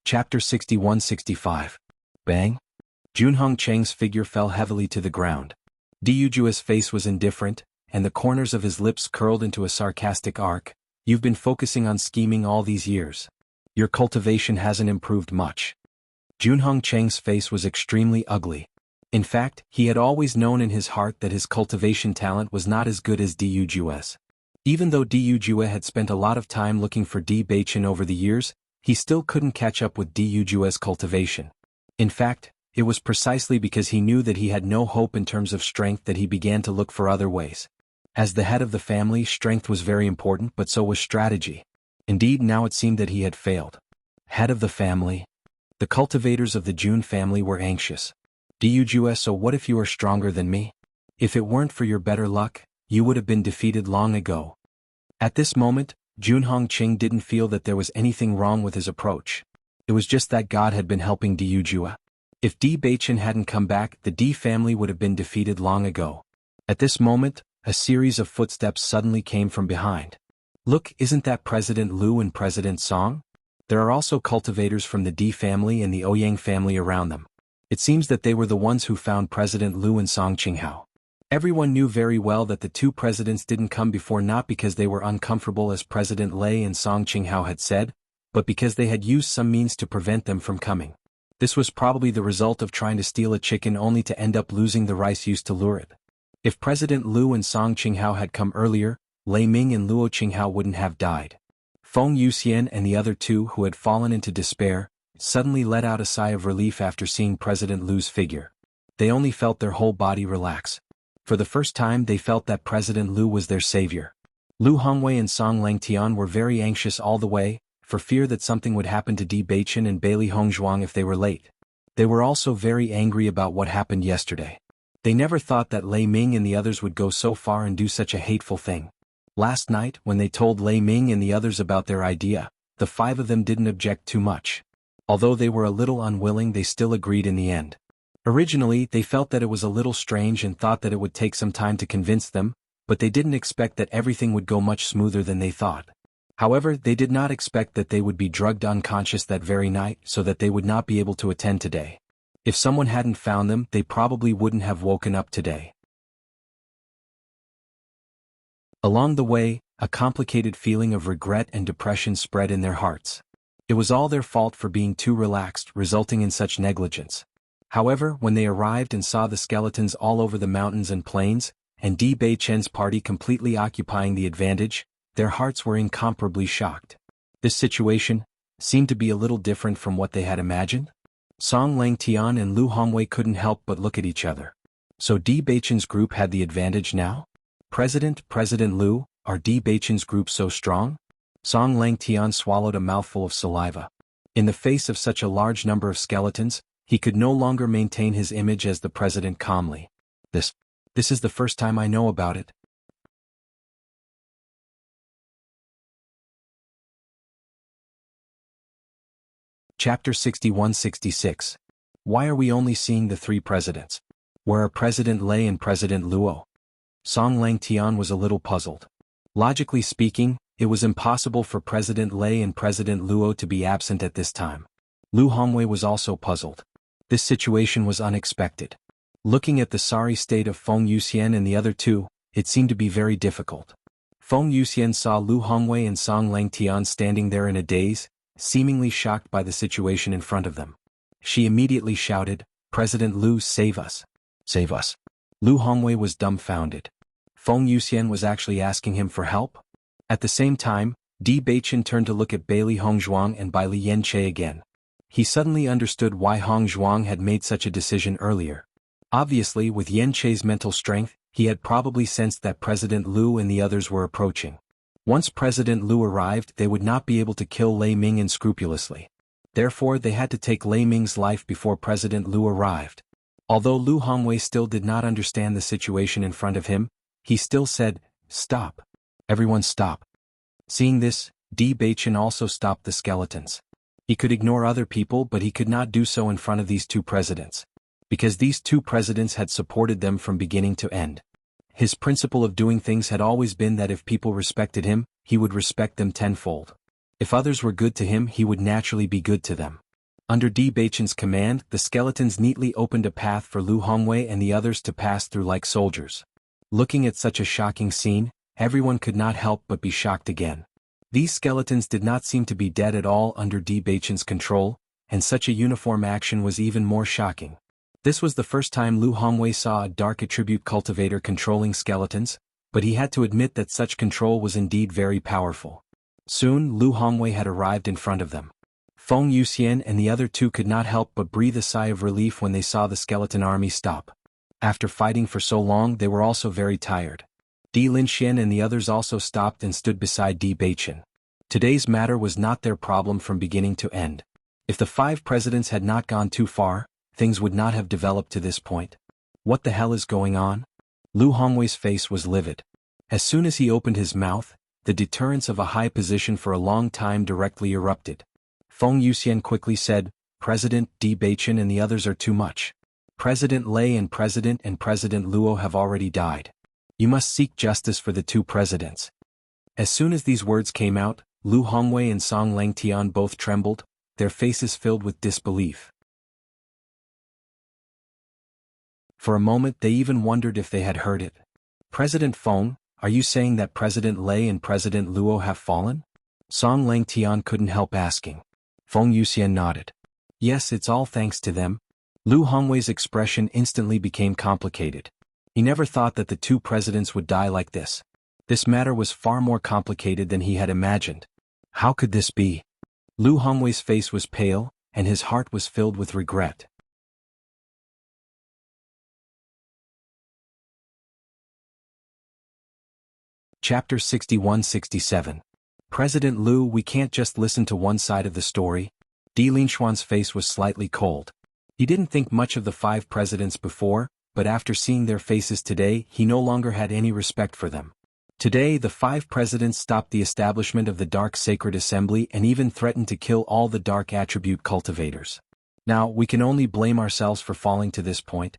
Chapter 61-65. Bang! Junhong Cheng's figure fell heavily to the ground. Diujua's face was indifferent, and the corners of his lips curled into a sarcastic arc. You've been focusing on scheming all these years. Your cultivation hasn't improved much. Junhong Cheng's face was extremely ugly. In fact, he had always known in his heart that his cultivation talent was not as good as Diujua's. Even though Diujua had spent a lot of time looking for Di Beichen over the years, he still couldn't catch up with Diujua's cultivation. In fact, it was precisely because he knew that he had no hope in terms of strength that he began to look for other ways. As the head of the family, strength was very important, but so was strategy. Indeed, now it seemed that he had failed. Head of the family. The cultivators of the Jun family were anxious. Diujua, so what if you are stronger than me? If it weren't for your better luck, you would have been defeated long ago. At this moment, Junhong Cheng didn't feel that there was anything wrong with his approach. It was just that God had been helping Diujua. If Di Beichen hadn't come back, the Di family would have been defeated long ago. At this moment, a series of footsteps suddenly came from behind. Look, isn't that President Liu and President Song? There are also cultivators from the Di family and the Ouyang family around them. It seems that they were the ones who found President Liu and Song Qinghao. Everyone knew very well that the 2 presidents didn't come before not because they were uncomfortable as President Lei and Song Qinghao had said, but because they had used some means to prevent them from coming. This was probably the result of trying to steal a chicken only to end up losing the rice used to lure it. If President Liu and Song Qinghao had come earlier, Lei Ming and Luo Qinghao wouldn't have died. Feng Yuxian and the other 2 who had fallen into despair, suddenly let out a sigh of relief after seeing President Liu's figure. They only felt their whole body relax. For the first time they felt that President Liu was their savior. Liu Hongwei and Song Langtian were very anxious all the way, for fear that something would happen to Di Beichen and Bailey Hongzhuang if they were late. They were also very angry about what happened yesterday. They never thought that Lei Ming and the others would go so far and do such a hateful thing. Last night, when they told Lei Ming and the others about their idea, the 5 of them didn't object too much. Although they were a little unwilling, they still agreed in the end. Originally, they felt that it was a little strange and thought that it would take some time to convince them, but they didn't expect that everything would go much smoother than they thought. However, they did not expect that they would be drugged unconscious that very night so that they would not be able to attend today. If someone hadn't found them, they probably wouldn't have woken up today. Along the way, a complicated feeling of regret and depression spread in their hearts. It was all their fault for being too relaxed, resulting in such negligence. However, when they arrived and saw the skeletons all over the mountains and plains, and Di Beichen's party completely occupying the advantage, their hearts were incomparably shocked. This situation seemed to be a little different from what they had imagined. Song Langtian and Lu Hongwei couldn't help but look at each other. So Di Beichen's group had the advantage now? President Lu, are Di Beichen's group so strong? Song Langtian swallowed a mouthful of saliva. In the face of such a large number of skeletons, he could no longer maintain his image as the president calmly. This is the first time I know about it. Chapter 61-66. Why are we only seeing the three presidents? Where are President Lei and President Luo? Song Langtian was a little puzzled. Logically speaking, it was impossible for President Lei and President Luo to be absent at this time. Lu Hongwei was also puzzled. This situation was unexpected. Looking at the sorry state of Feng Yuxian and the other two, it seemed to be very difficult. Feng Yuxian saw Lu Hongwei and Song Langtian standing there in a daze, seemingly shocked by the situation in front of them. She immediately shouted, "President Lu, save us! Save us!" Lu Hongwei was dumbfounded. Feng Yuxian was actually asking him for help? At the same time, Di Beichen turned to look at Bailey Hongzhuang and Bailey Yanche again. He suddenly understood why Hongzhuang had made such a decision earlier. Obviously, with Yanche's mental strength, he had probably sensed that President Lu and the others were approaching. Once President Lu arrived, they would not be able to kill Lei Ming unscrupulously. Therefore, they had to take Lei Ming's life before President Lu arrived. Although Lu Hongwei still did not understand the situation in front of him, he still said, "Stop. Everyone stop." Seeing this, Di Beichen also stopped the skeletons. He could ignore other people, but he could not do so in front of these two presidents. Because these two presidents had supported them from beginning to end. His principle of doing things had always been that if people respected him, he would respect them tenfold. If others were good to him, he would naturally be good to them. Under Di Beichen's command, the skeletons neatly opened a path for Lu Hongwei and the others to pass through like soldiers. Looking at such a shocking scene, everyone could not help but be shocked again. These skeletons did not seem to be dead at all under Di Beichen's control, and such a uniform action was even more shocking. This was the first time Lu Hongwei saw a dark attribute cultivator controlling skeletons, but he had to admit that such control was indeed very powerful. Soon Lu Hongwei had arrived in front of them. Feng Yuxian and the other two could not help but breathe a sigh of relief when they saw the skeleton army stop. After fighting for so long, they were also very tired. Di Linxian and the others also stopped and stood beside Di Beichen. Today's matter was not their problem from beginning to end. If the five presidents had not gone too far, things would not have developed to this point. What the hell is going on? Lu Hongwei's face was livid. As soon as he opened his mouth, the deterrence of a high position for a long time directly erupted. Feng Yuxian quickly said, "President Di Beichen and the others are too much. President Lei and President Luo have already died. You must seek justice for the two presidents." As soon as these words came out, Lu Hongwei and Song Langtian both trembled, their faces filled with disbelief. For a moment they even wondered if they had heard it. "President Feng, are you saying that President Lei and President Luo have fallen?" Song Langtian couldn't help asking. Feng Yuxian nodded. "Yes, it's all thanks to them." Lu Hongwei's expression instantly became complicated. He never thought that the two presidents would die like this. This matter was far more complicated than he had imagined. How could this be? Lu Hongwei's face was pale, and his heart was filled with regret. Chapter 61-67. President Lu, we can't just listen to one side of the story. Di Linxuan's face was slightly cold. He didn't think much of the five presidents before, but after seeing their faces today, he no longer had any respect for them. Today, the five presidents stopped the establishment of the Dark Sacred Assembly and even threatened to kill all the Dark Attribute cultivators. Now, we can only blame ourselves for falling to this point.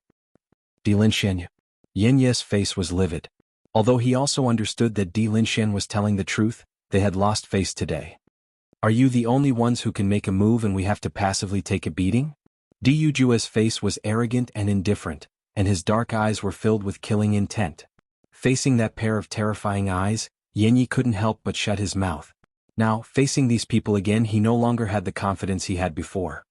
Di Linxian. Yin Ye's face was livid. Although he also understood that Di Linxian was telling the truth, they had lost face today. Are you the only ones who can make a move and we have to passively take a beating? Di Yujua's face was arrogant and indifferent, and his dark eyes were filled with killing intent. Facing that pair of terrifying eyes, Yin Yi couldn't help but shut his mouth. Now, facing these people again, he no longer had the confidence he had before.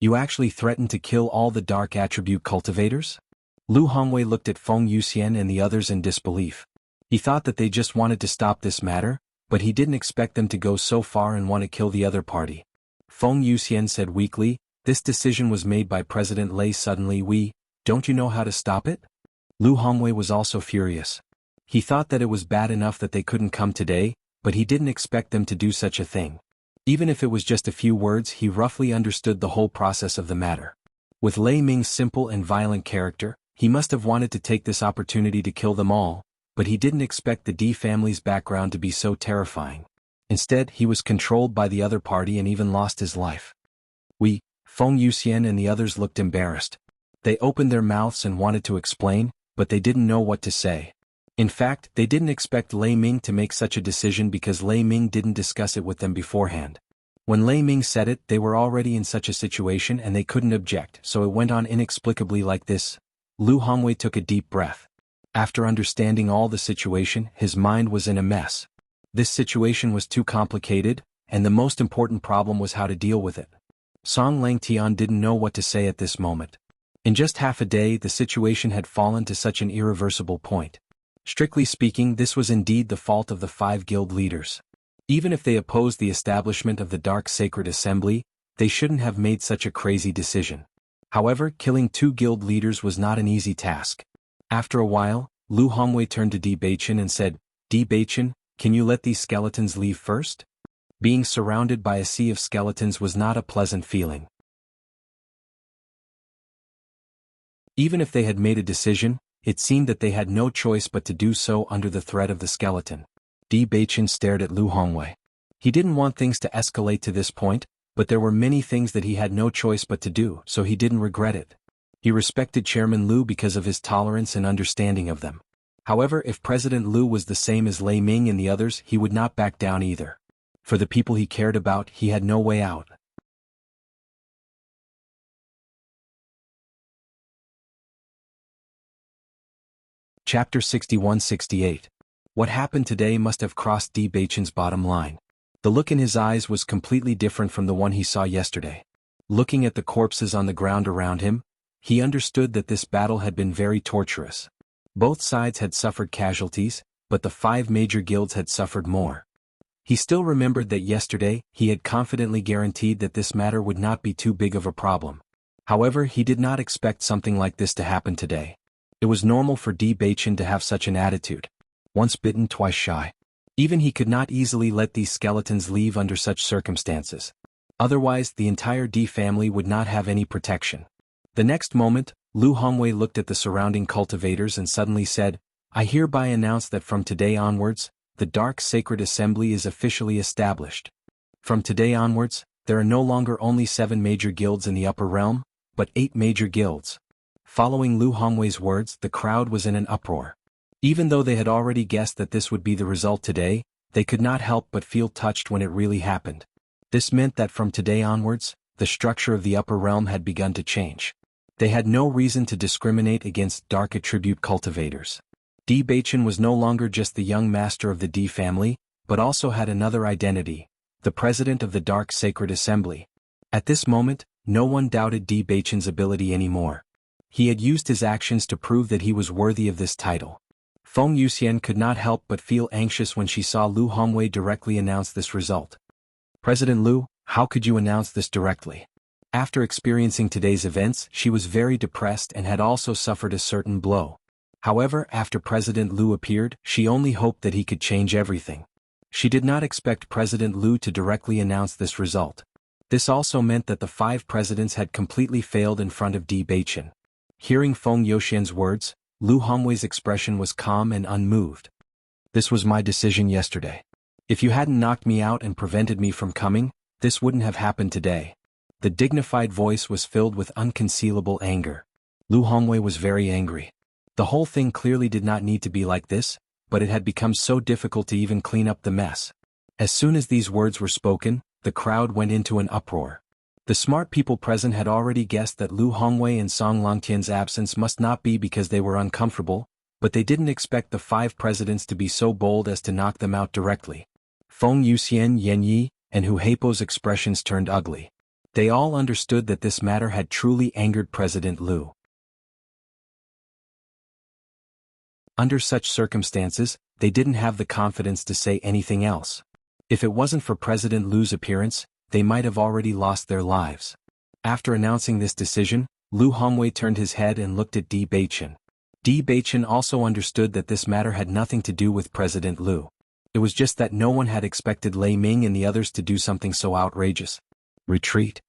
You actually threatened to kill all the dark attribute cultivators? Lu Hongwei looked at Feng Yuxian and the others in disbelief. He thought that they just wanted to stop this matter, but he didn't expect them to go so far and want to kill the other party. Feng Yuxian said weakly, "This decision was made by President Lei suddenly. Don't you know how to stop it?" Lu Hongwei was also furious. He thought that it was bad enough that they couldn't come today, but he didn't expect them to do such a thing. Even if it was just a few words, he roughly understood the whole process of the matter. With Lei Ming's simple and violent character, he must have wanted to take this opportunity to kill them all, but he didn't expect the D family's background to be so terrifying. Instead, he was controlled by the other party and even lost his life. Feng Yuxian and the others looked embarrassed. They opened their mouths and wanted to explain, but they didn't know what to say. In fact, they didn't expect Lei Ming to make such a decision because Lei Ming didn't discuss it with them beforehand. When Lei Ming said it, they were already in such a situation and they couldn't object, so it went on inexplicably like this. Lu Hongwei took a deep breath. After understanding all the situation, his mind was in a mess. This situation was too complicated, and the most important problem was how to deal with it. Song Langtian didn't know what to say at this moment. In just half a day, the situation had fallen to such an irreversible point. Strictly speaking, this was indeed the fault of the 5 guild leaders. Even if they opposed the establishment of the Dark Sacred Assembly, they shouldn't have made such a crazy decision. However, killing 2 guild leaders was not an easy task. After a while, Lu Hongwei turned to Di Beichen and said, "Di Beichen, can you let these skeletons leave first?" Being surrounded by a sea of skeletons was not a pleasant feeling. Even if they had made a decision, it seemed that they had no choice but to do so under the threat of the skeleton. Di Beichen stared at Lu Hongwei. He didn't want things to escalate to this point, but there were many things that he had no choice but to do, so he didn't regret it. He respected Chairman Lu because of his tolerance and understanding of them. However, if President Lu was the same as Lei Ming and the others, he would not back down either. For the people he cared about, he had no way out. Chapter 61-68. What happened today must have crossed Di Beichen's bottom line. The look in his eyes was completely different from the one he saw yesterday. Looking at the corpses on the ground around him, he understood that this battle had been very torturous. Both sides had suffered casualties, but the 5 major guilds had suffered more. He still remembered that yesterday, he had confidently guaranteed that this matter would not be too big of a problem. However, he did not expect something like this to happen today. It was normal for Di Beichen to have such an attitude. Once bitten, twice shy. Even he could not easily let these skeletons leave under such circumstances. Otherwise, the entire Di family would not have any protection. The next moment, Lu Hongwei looked at the surrounding cultivators and suddenly said, "I hereby announce that from today onwards, the Dark Sacred Assembly is officially established. From today onwards, there are no longer only 7 major guilds in the upper realm, but 8 major guilds." Following Lu Hongwei's words, the crowd was in an uproar. Even though they had already guessed that this would be the result today, they could not help but feel touched when it really happened. This meant that from today onwards, the structure of the upper realm had begun to change. They had no reason to discriminate against dark attribute cultivators. Di Beichen was no longer just the young master of the Di family, but also had another identity, the president of the Dark Sacred Assembly. At this moment, no one doubted Di Beichen's ability anymore. He had used his actions to prove that he was worthy of this title. Feng Yuxian could not help but feel anxious when she saw Lu Hongwei directly announce this result. "President Lu, how could you announce this directly?" After experiencing today's events, she was very depressed and had also suffered a certain blow. However, after President Lu appeared, she only hoped that he could change everything. She did not expect President Lu to directly announce this result. This also meant that the 5 presidents had completely failed in front of Di Beichen. Hearing Feng Yuxian's words, Lu Hongwei's expression was calm and unmoved. "This was my decision yesterday. If you hadn't knocked me out and prevented me from coming, this wouldn't have happened today." The dignified voice was filled with unconcealable anger. Lu Hongwei was very angry. The whole thing clearly did not need to be like this, but it had become so difficult to even clean up the mess. As soon as these words were spoken, the crowd went into an uproar. The smart people present had already guessed that Lu Hongwei and Song Langtian's absence must not be because they were uncomfortable, but they didn't expect the 5 presidents to be so bold as to knock them out directly. Feng Yuxian, Yan Yi, and Hu Heipo's expressions turned ugly. They all understood that this matter had truly angered President Liu. Under such circumstances, they didn't have the confidence to say anything else. If it wasn't for President Liu's appearance, they might have already lost their lives. After announcing this decision, Lu Hongwei turned his head and looked at Di Beichen. Di Beichen also understood that this matter had nothing to do with President Liu. It was just that no one had expected Lei Ming and the others to do something so outrageous. Retreat.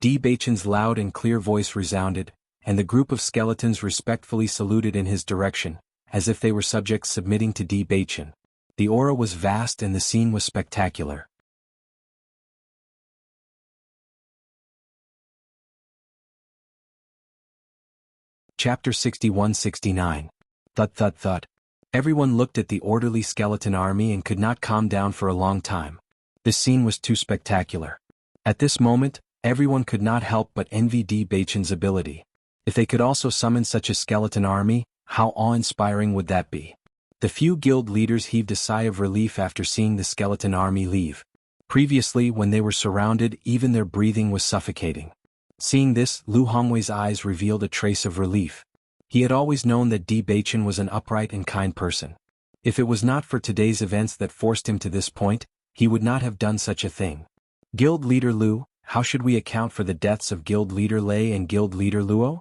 Di Beichen's loud and clear voice resounded, and the group of skeletons respectfully saluted in his direction, as if they were subjects submitting to Di Beichen. The aura was vast and the scene was spectacular. Chapter 61-69. Thud thud thud. Everyone looked at the orderly skeleton army and could not calm down for a long time. This scene was too spectacular. At this moment, everyone could not help but envy Di Beichen's ability. If they could also summon such a skeleton army, how awe-inspiring would that be? The few guild leaders heaved a sigh of relief after seeing the skeleton army leave. Previously, when they were surrounded, even their breathing was suffocating. Seeing this, Lu Hongwei's eyes revealed a trace of relief. He had always known that Di Beichen was an upright and kind person. If it was not for today's events that forced him to this point, he would not have done such a thing. Guild Leader Lu, how should we account for the deaths of Guild Leader Lei and Guild Leader Luo?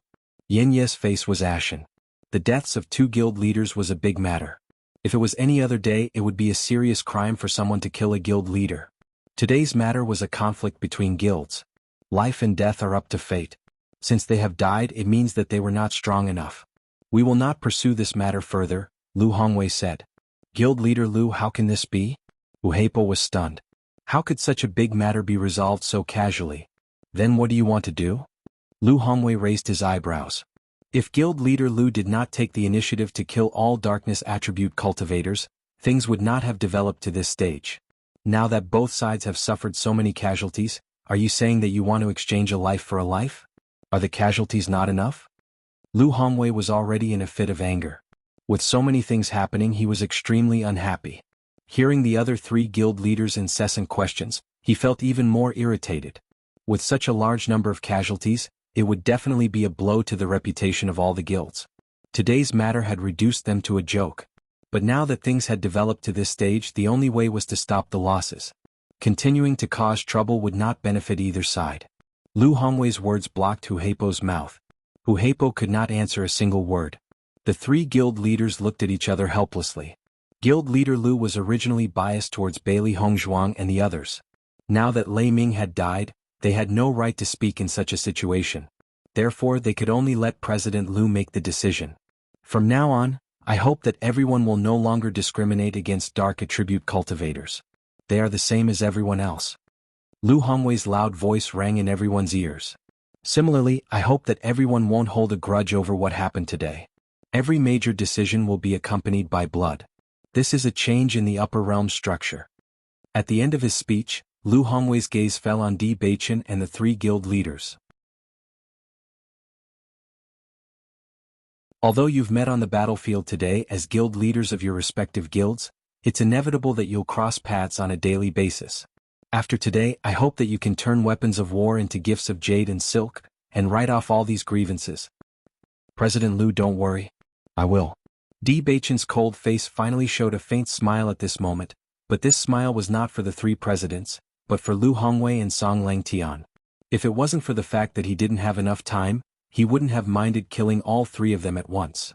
Yin Ye's face was ashen. The deaths of two guild leaders was a big matter. If it was any other day, it would be a serious crime for someone to kill a guild leader. Today's matter was a conflict between guilds. Life and death are up to fate. Since they have died, it means that they were not strong enough. We will not pursue this matter further, Lu Hongwei said. Guild Leader Lu, how can this be? Heipo was stunned. How could such a big matter be resolved so casually? Then what do you want to do? Lu Hongwei raised his eyebrows. If Guild Leader Lu did not take the initiative to kill all darkness attribute cultivators, things would not have developed to this stage. Now that both sides have suffered so many casualties, are you saying that you want to exchange a life for a life? Are the casualties not enough? Lu Hongwei was already in a fit of anger. With so many things happening, he was extremely unhappy. Hearing the other three guild leaders' incessant questions, he felt even more irritated. With such a large number of casualties, it would definitely be a blow to the reputation of all the guilds. Today's matter had reduced them to a joke. But now that things had developed to this stage, the only way was to stop the losses. Continuing to cause trouble would not benefit either side. Lu Hongwei's words blocked Heipo's mouth. Heipo could not answer a single word. The three guild leaders looked at each other helplessly. Guild leader Lu was originally biased towards Bailey Hongzhuang and the others. Now that Lei Ming had died, they had no right to speak in such a situation. Therefore, they could only let President Liu make the decision. From now on, I hope that everyone will no longer discriminate against dark attribute cultivators. They are the same as everyone else. Lu Hongwei's loud voice rang in everyone's ears. Similarly, I hope that everyone won't hold a grudge over what happened today. Every major decision will be accompanied by blood. This is a change in the upper realm structure. At the end of his speech, Lu Hongwei's gaze fell on Di Beichen and the three guild leaders. Although you've met on the battlefield today as guild leaders of your respective guilds, it's inevitable that you'll cross paths on a daily basis. After today, I hope that you can turn weapons of war into gifts of jade and silk, and write off all these grievances. President Liu, don't worry. I will. Di Beichen's cold face finally showed a faint smile at this moment, but this smile was not for the three presidents, but for Lu Hongwei and Song Langtian. If it wasn't for the fact that he didn't have enough time, he wouldn't have minded killing all three of them at once.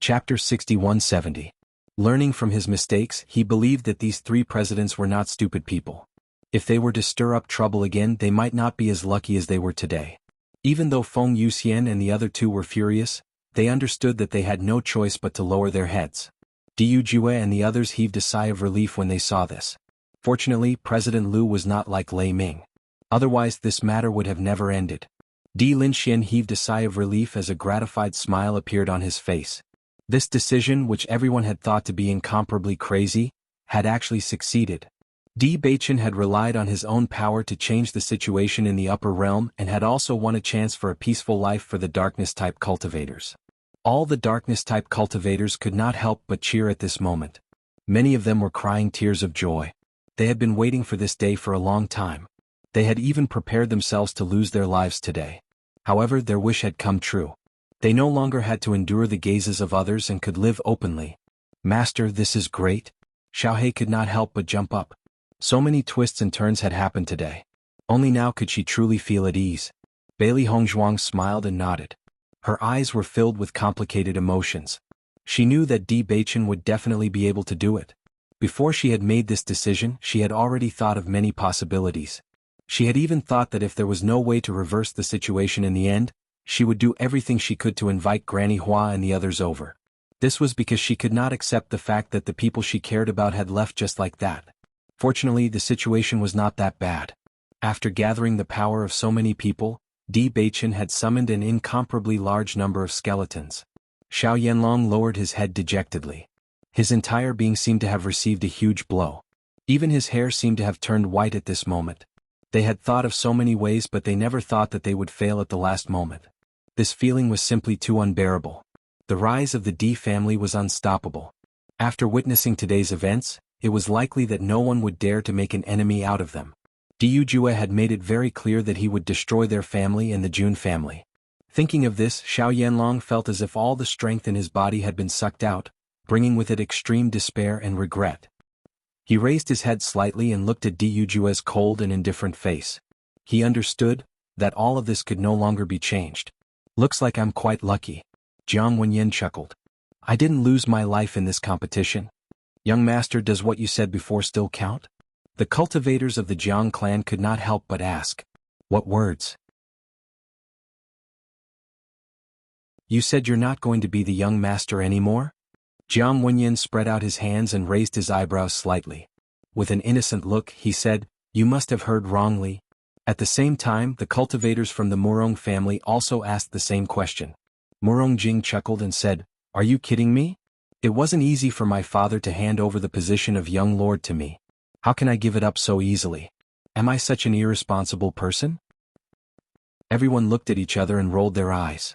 Chapter 61-70. Learning from his mistakes, he believed that these three presidents were not stupid people. If they were to stir up trouble again, they might not be as lucky as they were today. Even though Feng Yuxian and the other two were furious, they understood that they had no choice but to lower their heads. Diu Jue and the others heaved a sigh of relief when they saw this. Fortunately, President Liu was not like Lei Ming. Otherwise, this matter would have never ended. Di Linxian heaved a sigh of relief as a gratified smile appeared on his face. This decision, which everyone had thought to be incomparably crazy, had actually succeeded. Di Beichen had relied on his own power to change the situation in the upper realm and had also won a chance for a peaceful life for the darkness-type cultivators. All the darkness-type cultivators could not help but cheer at this moment. Many of them were crying tears of joy. They had been waiting for this day for a long time. They had even prepared themselves to lose their lives today. However, their wish had come true. They no longer had to endure the gazes of others and could live openly. Master, this is great. Xiaohei could not help but jump up. So many twists and turns had happened today. Only now could she truly feel at ease. Bailey Hongzhuang smiled and nodded. Her eyes were filled with complicated emotions. She knew that Di Beichen would definitely be able to do it. Before she had made this decision, she had already thought of many possibilities. She had even thought that if there was no way to reverse the situation in the end, she would do everything she could to invite Granny Hua and the others over. This was because she could not accept the fact that the people she cared about had left just like that. Fortunately, the situation was not that bad. After gathering the power of so many people, Di Beichen had summoned an incomparably large number of skeletons. Xiao Yanlong lowered his head dejectedly. His entire being seemed to have received a huge blow. Even his hair seemed to have turned white at this moment. They had thought of so many ways, but they never thought that they would fail at the last moment. This feeling was simply too unbearable. The rise of the Di family was unstoppable. After witnessing today's events, it was likely that no one would dare to make an enemy out of them. Di Yujue had made it very clear that he would destroy their family and the Jun family. Thinking of this, Xiao Yanlong felt as if all the strength in his body had been sucked out, bringing with it extreme despair and regret. He raised his head slightly and looked at Di Yujue's cold and indifferent face. He understood that all of this could no longer be changed. Looks like I'm quite lucky. Jiang Wenyan chuckled. I didn't lose my life in this competition. Young master, does what you said before still count? The cultivators of the Jiang clan could not help but ask. What words? You said you're not going to be the young master anymore? Jiang Wenyan spread out his hands and raised his eyebrows slightly. With an innocent look, he said, You must have heard wrongly. At the same time, the cultivators from the Murong family also asked the same question. Murong Jing chuckled and said, Are you kidding me? It wasn't easy for my father to hand over the position of young lord to me. How can I give it up so easily? Am I such an irresponsible person? Everyone looked at each other and rolled their eyes.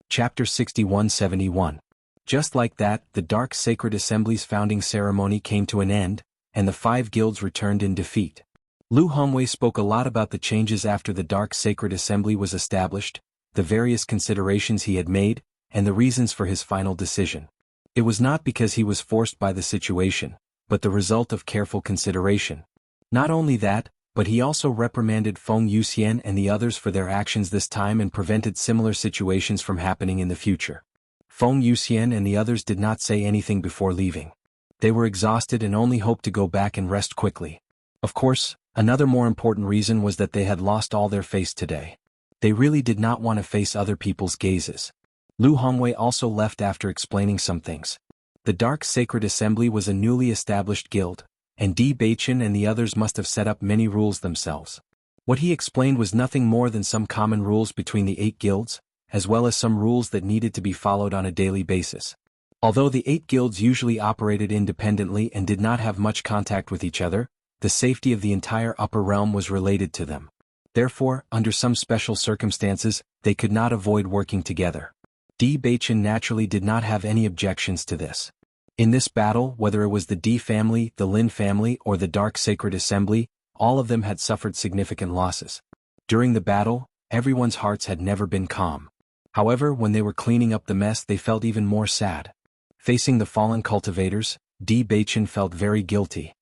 Chapter 6171. Just like that, the Dark Sacred Assembly's founding ceremony came to an end, and the 5 guilds returned in defeat. Lu Hongwei spoke a lot about the changes after the Dark Sacred Assembly was established, the various considerations he had made, and the reasons for his final decision. It was not because he was forced by the situation, but the result of careful consideration. Not only that, but he also reprimanded Feng Yuxian and the others for their actions this time and prevented similar situations from happening in the future. Feng Yuxian and the others did not say anything before leaving. They were exhausted and only hoped to go back and rest quickly. Of course, another more important reason was that they had lost all their face today. They really did not want to face other people's gazes. Lu Hongwei also left after explaining some things. The Dark Sacred Assembly was a newly established guild, and Di Beichen and the others must have set up many rules themselves. What he explained was nothing more than some common rules between the 8 guilds, as well as some rules that needed to be followed on a daily basis. Although the 8 guilds usually operated independently and did not have much contact with each other, the safety of the entire upper realm was related to them. Therefore, under some special circumstances, they could not avoid working together. Di Beichen naturally did not have any objections to this. In this battle, whether it was the Di family, the Lin family, or the Dark Sacred Assembly, all of them had suffered significant losses. During the battle, everyone's hearts had never been calm. However, when they were cleaning up the mess, they felt even more sad. Facing the fallen cultivators, Di Beichen felt very guilty.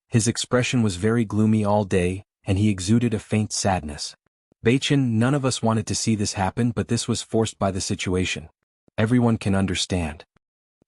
His expression was very gloomy all day, and he exuded a faint sadness. Beichen, none of us wanted to see this happen, but this was forced by the situation. Everyone can understand.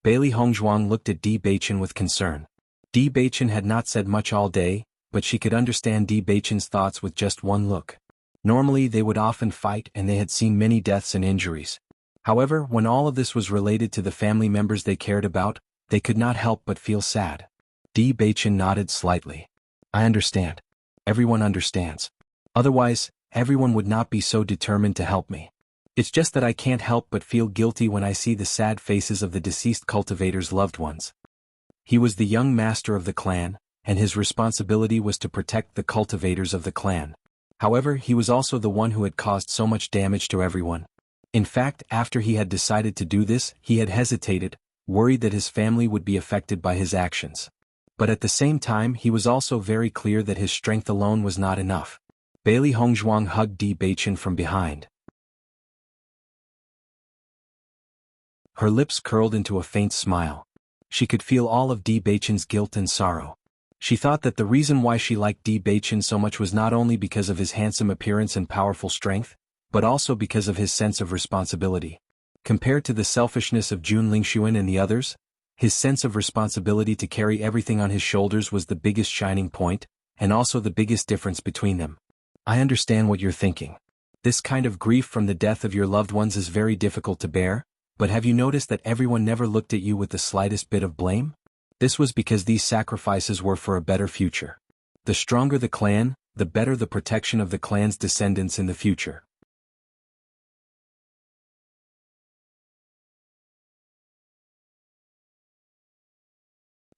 Bailey Hongzhuang looked at Di Beichen with concern. Di Beichen had not said much all day, but she could understand Di Beichen's thoughts with just one look. Normally they would often fight and they had seen many deaths and injuries. However, when all of this was related to the family members they cared about, they could not help but feel sad. Di Beichen nodded slightly. I understand. Everyone understands. Otherwise, everyone would not be so determined to help me. It's just that I can't help but feel guilty when I see the sad faces of the deceased cultivators' loved ones. He was the young master of the clan, and his responsibility was to protect the cultivators of the clan. However, he was also the one who had caused so much damage to everyone. In fact, after he had decided to do this, he had hesitated, worried that his family would be affected by his actions. But at the same time, he was also very clear that his strength alone was not enough. Bailey Hongzhuang hugged Di Beichen from behind. Her lips curled into a faint smile. She could feel all of Di Beichen's guilt and sorrow. She thought that the reason why she liked Di Beichen so much was not only because of his handsome appearance and powerful strength, but also because of his sense of responsibility. Compared to the selfishness of Jun Lingxuan and the others, his sense of responsibility to carry everything on his shoulders was the biggest shining point, and also the biggest difference between them. I understand what you're thinking. This kind of grief from the death of your loved ones is very difficult to bear, but have you noticed that everyone never looked at you with the slightest bit of blame? This was because these sacrifices were for a better future. The stronger the clan, the better the protection of the clan's descendants in the future.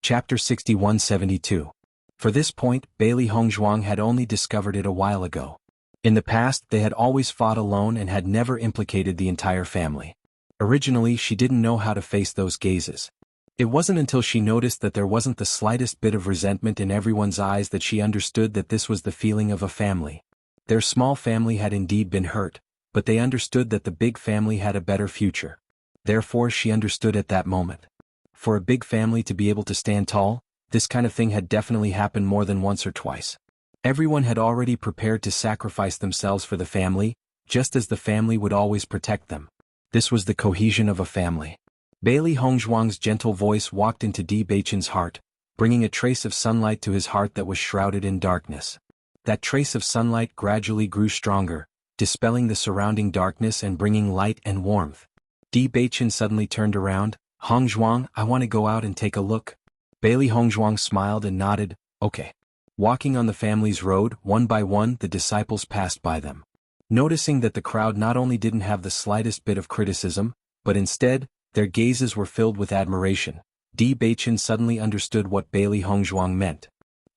Chapter 6172. For this point, Bailey Hongzhuang had only discovered it a while ago. In the past, they had always fought alone and had never implicated the entire family. Originally, she didn't know how to face those gazes. It wasn't until she noticed that there wasn't the slightest bit of resentment in everyone's eyes that she understood that this was the feeling of a family. Their small family had indeed been hurt, but they understood that the big family had a better future. Therefore, she understood at that moment. For a big family to be able to stand tall, this kind of thing had definitely happened more than once or twice. Everyone had already prepared to sacrifice themselves for the family, just as the family would always protect them. This was the cohesion of a family. Bailey Hongzhuang's gentle voice walked into Di Beichen's heart, bringing a trace of sunlight to his heart that was shrouded in darkness. That trace of sunlight gradually grew stronger, dispelling the surrounding darkness and bringing light and warmth. Di Beichen suddenly turned around. Hongzhuang, I want to go out and take a look. Bailey Hongzhuang smiled and nodded, okay. Walking on the family's road, one by one the disciples passed by them. Noticing that the crowd not only didn't have the slightest bit of criticism, but instead, their gazes were filled with admiration, Di Beichen suddenly understood what Bailey Hongzhuang meant.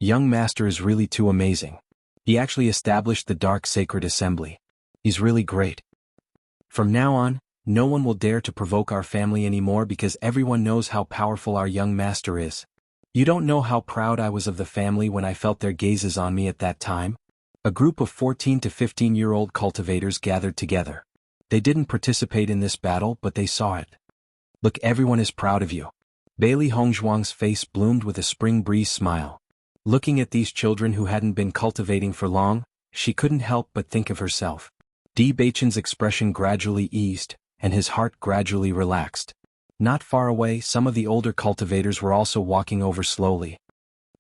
Young master is really too amazing. He actually established the Dark Sacred Assembly. He's really great. From now on, no one will dare to provoke our family anymore because everyone knows how powerful our young master is. You don't know how proud I was of the family when I felt their gazes on me at that time. A group of 14 to 15-year-old cultivators gathered together. They didn't participate in this battle, but they saw it. Look, everyone is proud of you. Bailey Hongzhuang's face bloomed with a spring breeze smile. Looking at these children who hadn't been cultivating for long, she couldn't help but think of herself. Di Beichen's expression gradually eased, and his heart gradually relaxed. Not far away, some of the older cultivators were also walking over slowly.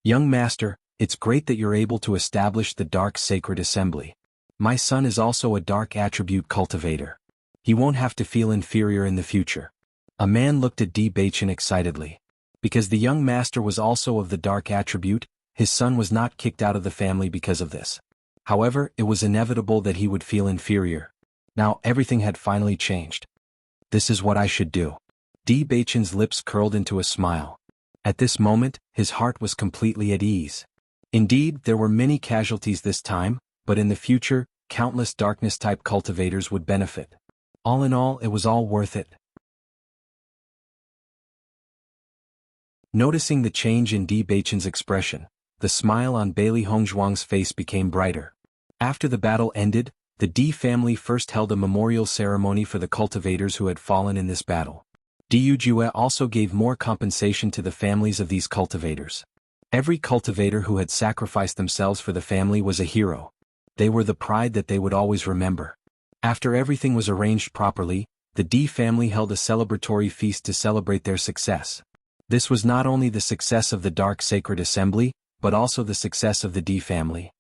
Young master, it's great that you're able to establish the Dark Sacred Assembly. My son is also a dark attribute cultivator. He won't have to feel inferior in the future. A man looked at Di Beichen excitedly. Because the young master was also of the dark attribute, his son was not kicked out of the family because of this. However, it was inevitable that he would feel inferior. Now everything had finally changed. This is what I should do. Di Beichen's lips curled into a smile. At this moment, his heart was completely at ease. Indeed, there were many casualties this time, but in the future, countless darkness-type cultivators would benefit. All in all, it was all worth it. Noticing the change in Di Beichen's expression, the smile on Bailey Hongzhuang's face became brighter. After the battle ended, the Di family first held a memorial ceremony for the cultivators who had fallen in this battle. Di Yujue also gave more compensation to the families of these cultivators. Every cultivator who had sacrificed themselves for the family was a hero. They were the pride that they would always remember. After everything was arranged properly, the Di family held a celebratory feast to celebrate their success. This was not only the success of the Dark Sacred Assembly, but also the success of the Di family.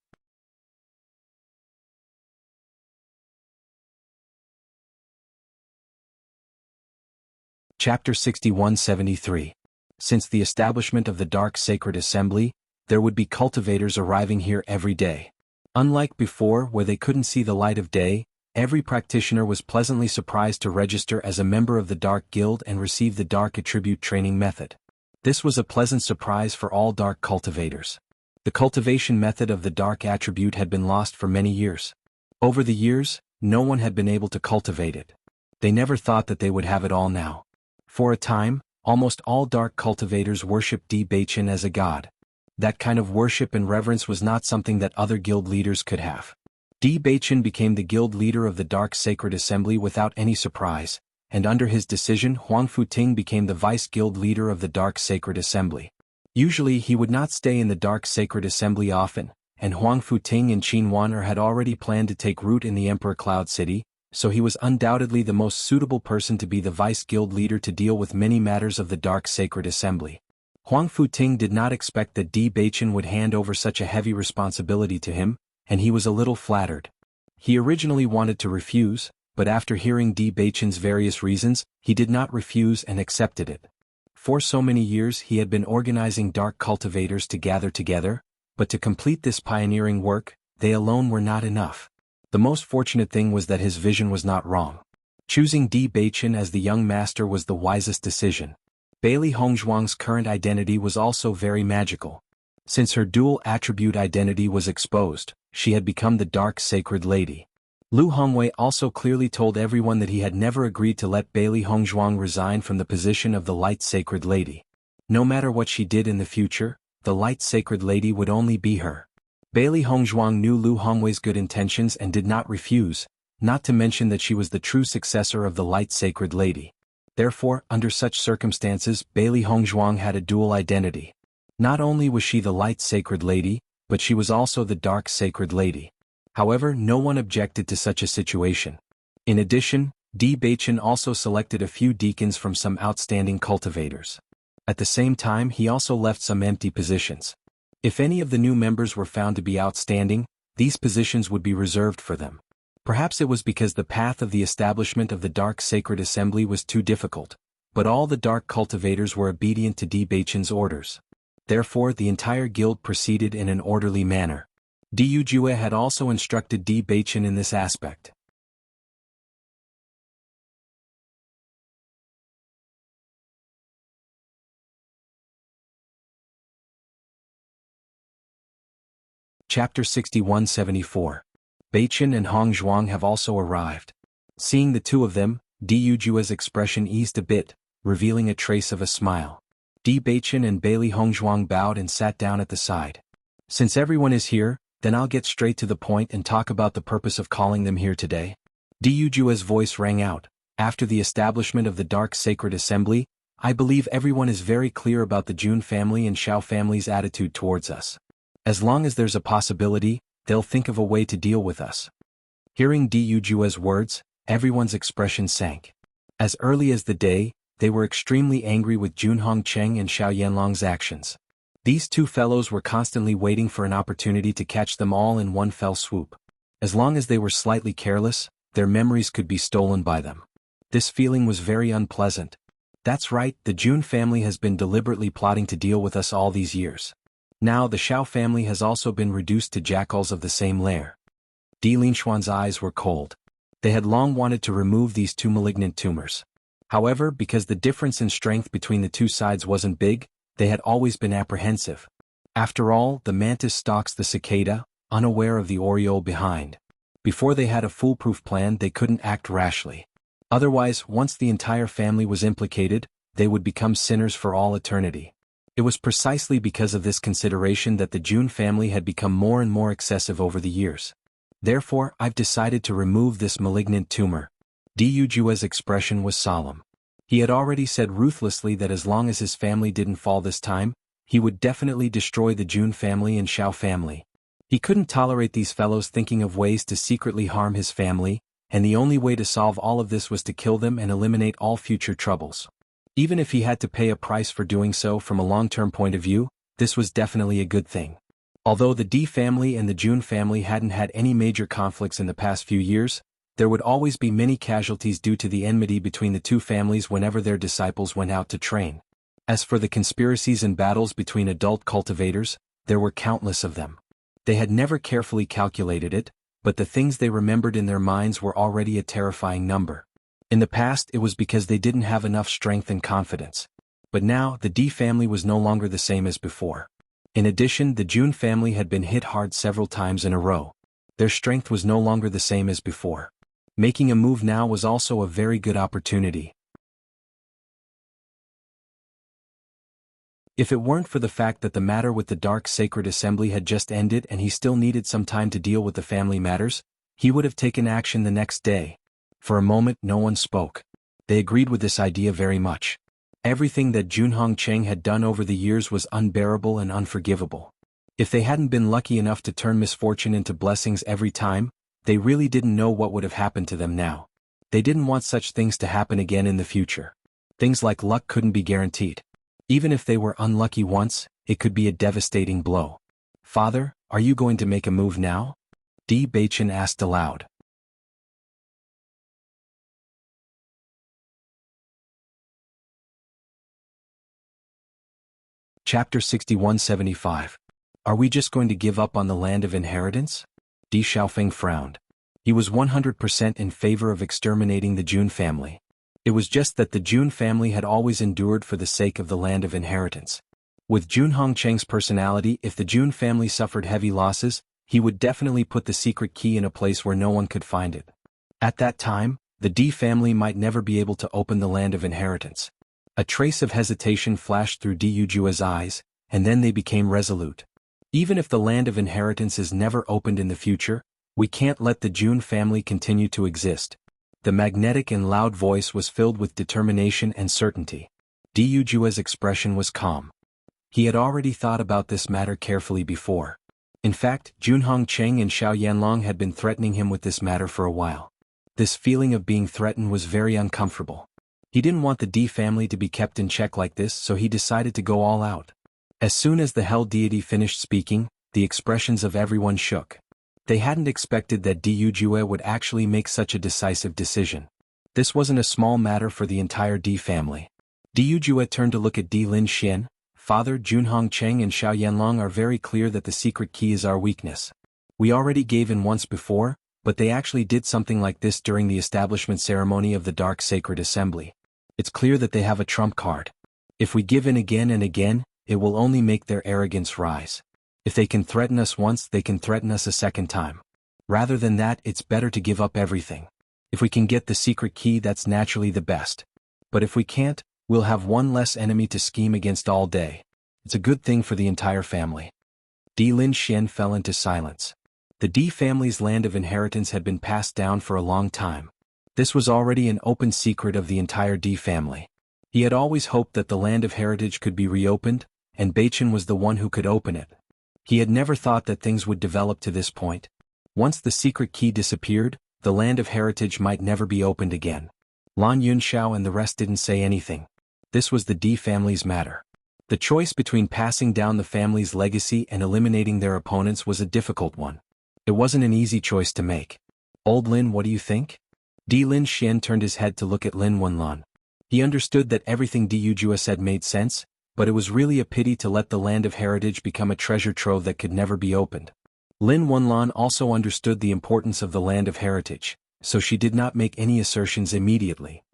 Chapter 6173. Since the establishment of the Dark Sacred Assembly, there would be cultivators arriving here every day. Unlike before, where they couldn't see the light of day, every practitioner was pleasantly surprised to register as a member of the Dark Guild and receive the Dark Attribute training method. This was a pleasant surprise for all dark cultivators. The cultivation method of the dark attribute had been lost for many years. Over the years, no one had been able to cultivate it. They never thought that they would have it all now. For a time, almost all dark cultivators worshipped Di Baichen as a god. That kind of worship and reverence was not something that other guild leaders could have. Di Baichen became the guild leader of the Dark Sacred Assembly without any surprise, and under his decision Huang Futing became the vice guild leader of the Dark Sacred Assembly. Usually he would not stay in the Dark Sacred Assembly often, and Huang Futing and Qin Wan'er had already planned to take root in the Emperor Cloud City, so he was undoubtedly the most suitable person to be the vice guild leader to deal with many matters of the Dark Sacred Assembly. Huang Futing did not expect that Di Baichen would hand over such a heavy responsibility to him, and he was a little flattered. He originally wanted to refuse, but after hearing Di Baichen's various reasons, he did not refuse and accepted it. For so many years he had been organizing dark cultivators to gather together, but to complete this pioneering work, they alone were not enough. The most fortunate thing was that his vision was not wrong. Choosing Di Baichen as the young master was the wisest decision. Bailey Hongzhuang's current identity was also very magical. Since her dual attribute identity was exposed, she had become the Dark Sacred Lady. Lu Hongwei also clearly told everyone that he had never agreed to let Bailey Hongzhuang resign from the position of the Light Sacred Lady. No matter what she did in the future, the Light Sacred Lady would only be her. Bailey Hongzhuang knew Lu Hongwei's good intentions and did not refuse, not to mention that she was the true successor of the Light Sacred Lady. Therefore, under such circumstances, Bailey Hongzhuang had a dual identity. Not only was she the Light Sacred Lady, but she was also the Dark Sacred Lady. However, no one objected to such a situation. In addition, Di Baichen also selected a few deacons from some outstanding cultivators. At the same time he also left some empty positions. If any of the new members were found to be outstanding, these positions would be reserved for them. Perhaps it was because the path of the establishment of the Dark Sacred Assembly was too difficult, but all the dark cultivators were obedient to Di Baichen's orders. Therefore the entire guild proceeded in an orderly manner. Diyu Jue had also instructed Di Baichen in this aspect. Chapter 6174. Baichen and Hongzhuang have also arrived. Seeing the two of them, Diyu Jue's expression eased a bit, revealing a trace of a smile. Di Baichen and Bailey Hongzhuang bowed and sat down at the side. Since everyone is here, then I'll get straight to the point and talk about the purpose of calling them here today. Diyu Jue's voice rang out. After the establishment of the Dark Sacred Assembly, I believe everyone is very clear about the Jun family and Xiao family's attitude towards us. As long as there's a possibility, they'll think of a way to deal with us. Hearing Diyu Jue's words, everyone's expression sank. As early as the day, they were extremely angry with Jun Hongcheng and Xiao Yanlong's actions. These two fellows were constantly waiting for an opportunity to catch them all in one fell swoop. As long as they were slightly careless, their memories could be stolen by them. This feeling was very unpleasant. That's right, the Jun family has been deliberately plotting to deal with us all these years. Now the Xiao family has also been reduced to jackals of the same lair. Di Linxuan's eyes were cold. They had long wanted to remove these two malignant tumors. However, because the difference in strength between the two sides wasn't big, they had always been apprehensive. After all, the mantis stalks the cicada, unaware of the oriole behind. Before they had a foolproof plan, they couldn't act rashly. Otherwise, once the entire family was implicated, they would become sinners for all eternity. It was precisely because of this consideration that the Jun family had become more and more excessive over the years. Therefore, I've decided to remove this malignant tumor. Diyu Jue's expression was solemn. He had already said ruthlessly that as long as his family didn't fall this time, he would definitely destroy the Jun family and Xiao family. He couldn't tolerate these fellows thinking of ways to secretly harm his family, and the only way to solve all of this was to kill them and eliminate all future troubles. Even if he had to pay a price for doing so from a long-term point of view, this was definitely a good thing. Although the Di family and the Jun family hadn't had any major conflicts in the past few years, there would always be many casualties due to the enmity between the two families whenever their disciples went out to train. As for the conspiracies and battles between adult cultivators, there were countless of them. They had never carefully calculated it, but the things they remembered in their minds were already a terrifying number. In the past it was because they didn't have enough strength and confidence. But now, the D family was no longer the same as before. In addition, the Jun family had been hit hard several times in a row. Their strength was no longer the same as before. Making a move now was also a very good opportunity. If it weren't for the fact that the matter with the Dark Sacred Assembly had just ended and he still needed some time to deal with the family matters, he would have taken action the next day. For a moment, no one spoke. They agreed with this idea very much. Everything that Junhong Cheng had done over the years was unbearable and unforgivable. If they hadn't been lucky enough to turn misfortune into blessings every time, they really didn't know what would have happened to them now. They didn't want such things to happen again in the future. Things like luck couldn't be guaranteed. Even if they were unlucky once, it could be a devastating blow. "Father, are you going to make a move now?" Di Baichen asked aloud. Chapter 6175. Are we just going to give up on the land of inheritance? Di Xiaofeng frowned. He was 100% in favor of exterminating the Jun family. It was just that the Jun family had always endured for the sake of the land of inheritance. With Junhong Cheng's personality, if the Jun family suffered heavy losses, he would definitely put the secret key in a place where no one could find it. At that time, the Di family might never be able to open the land of inheritance. A trace of hesitation flashed through Di Yujua's eyes, and then they became resolute. Even if the land of inheritance is never opened in the future, we can't let the Jun family continue to exist. The magnetic and loud voice was filled with determination and certainty. Di Yujua's expression was calm. He had already thought about this matter carefully before. In fact, Junhong Cheng and Xiao Yanlong had been threatening him with this matter for a while. This feeling of being threatened was very uncomfortable. He didn't want the Di family to be kept in check like this, so he decided to go all out. As soon as the Hell deity finished speaking, the expressions of everyone shook. They hadn't expected that Di Yujue would actually make such a decisive decision. This wasn't a small matter for the entire Di family. Di Yujue turned to look at Di Lin Xian. "Father, Junhong Cheng and Xiao Yanlong are very clear that the secret key is our weakness. We already gave in once before, but they actually did something like this during the establishment ceremony of the Dark Sacred Assembly. It's clear that they have a trump card. If we give in again and again, it will only make their arrogance rise. If they can threaten us once, they can threaten us a second time. Rather than that, it's better to give up everything. If we can get the secret key, that's naturally the best. But if we can't, we'll have one less enemy to scheme against all day. It's a good thing for the entire family." Di Lin Xian fell into silence. The Di family's land of inheritance had been passed down for a long time. This was already an open secret of the entire Di family. He had always hoped that the land of heritage could be reopened, and Baichen was the one who could open it. He had never thought that things would develop to this point. Once the secret key disappeared, the land of heritage might never be opened again. Lan Yunxiao and the rest didn't say anything. This was the Di family's matter. The choice between passing down the family's legacy and eliminating their opponents was a difficult one. It wasn't an easy choice to make. "Old Lin, what do you think?" Di Lin Xian turned his head to look at Lin Wenlan. He understood that everything Di Yujue said made sense, but it was really a pity to let the land of heritage become a treasure trove that could never be opened. Lin Wenlan also understood the importance of the land of heritage, so she did not make any assertions immediately.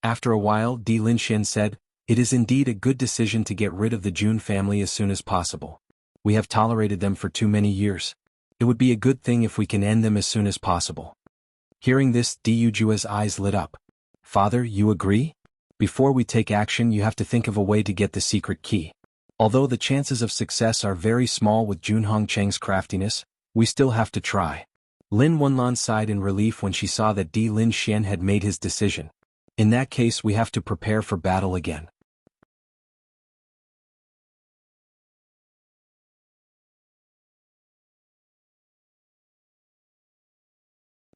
After a while, Di Lin Xian said, "It is indeed a good decision to get rid of the Jun family as soon as possible. We have tolerated them for too many years. It would be a good thing if we can end them as soon as possible." Hearing this, Di Yujue's eyes lit up. "Father, you agree? Before we take action, you have to think of a way to get the secret key. Although the chances of success are very small with Junhong Cheng's craftiness, we still have to try." Lin Wenlan sighed in relief when she saw that Di Lin Xian had made his decision. "In that case, we have to prepare for battle again."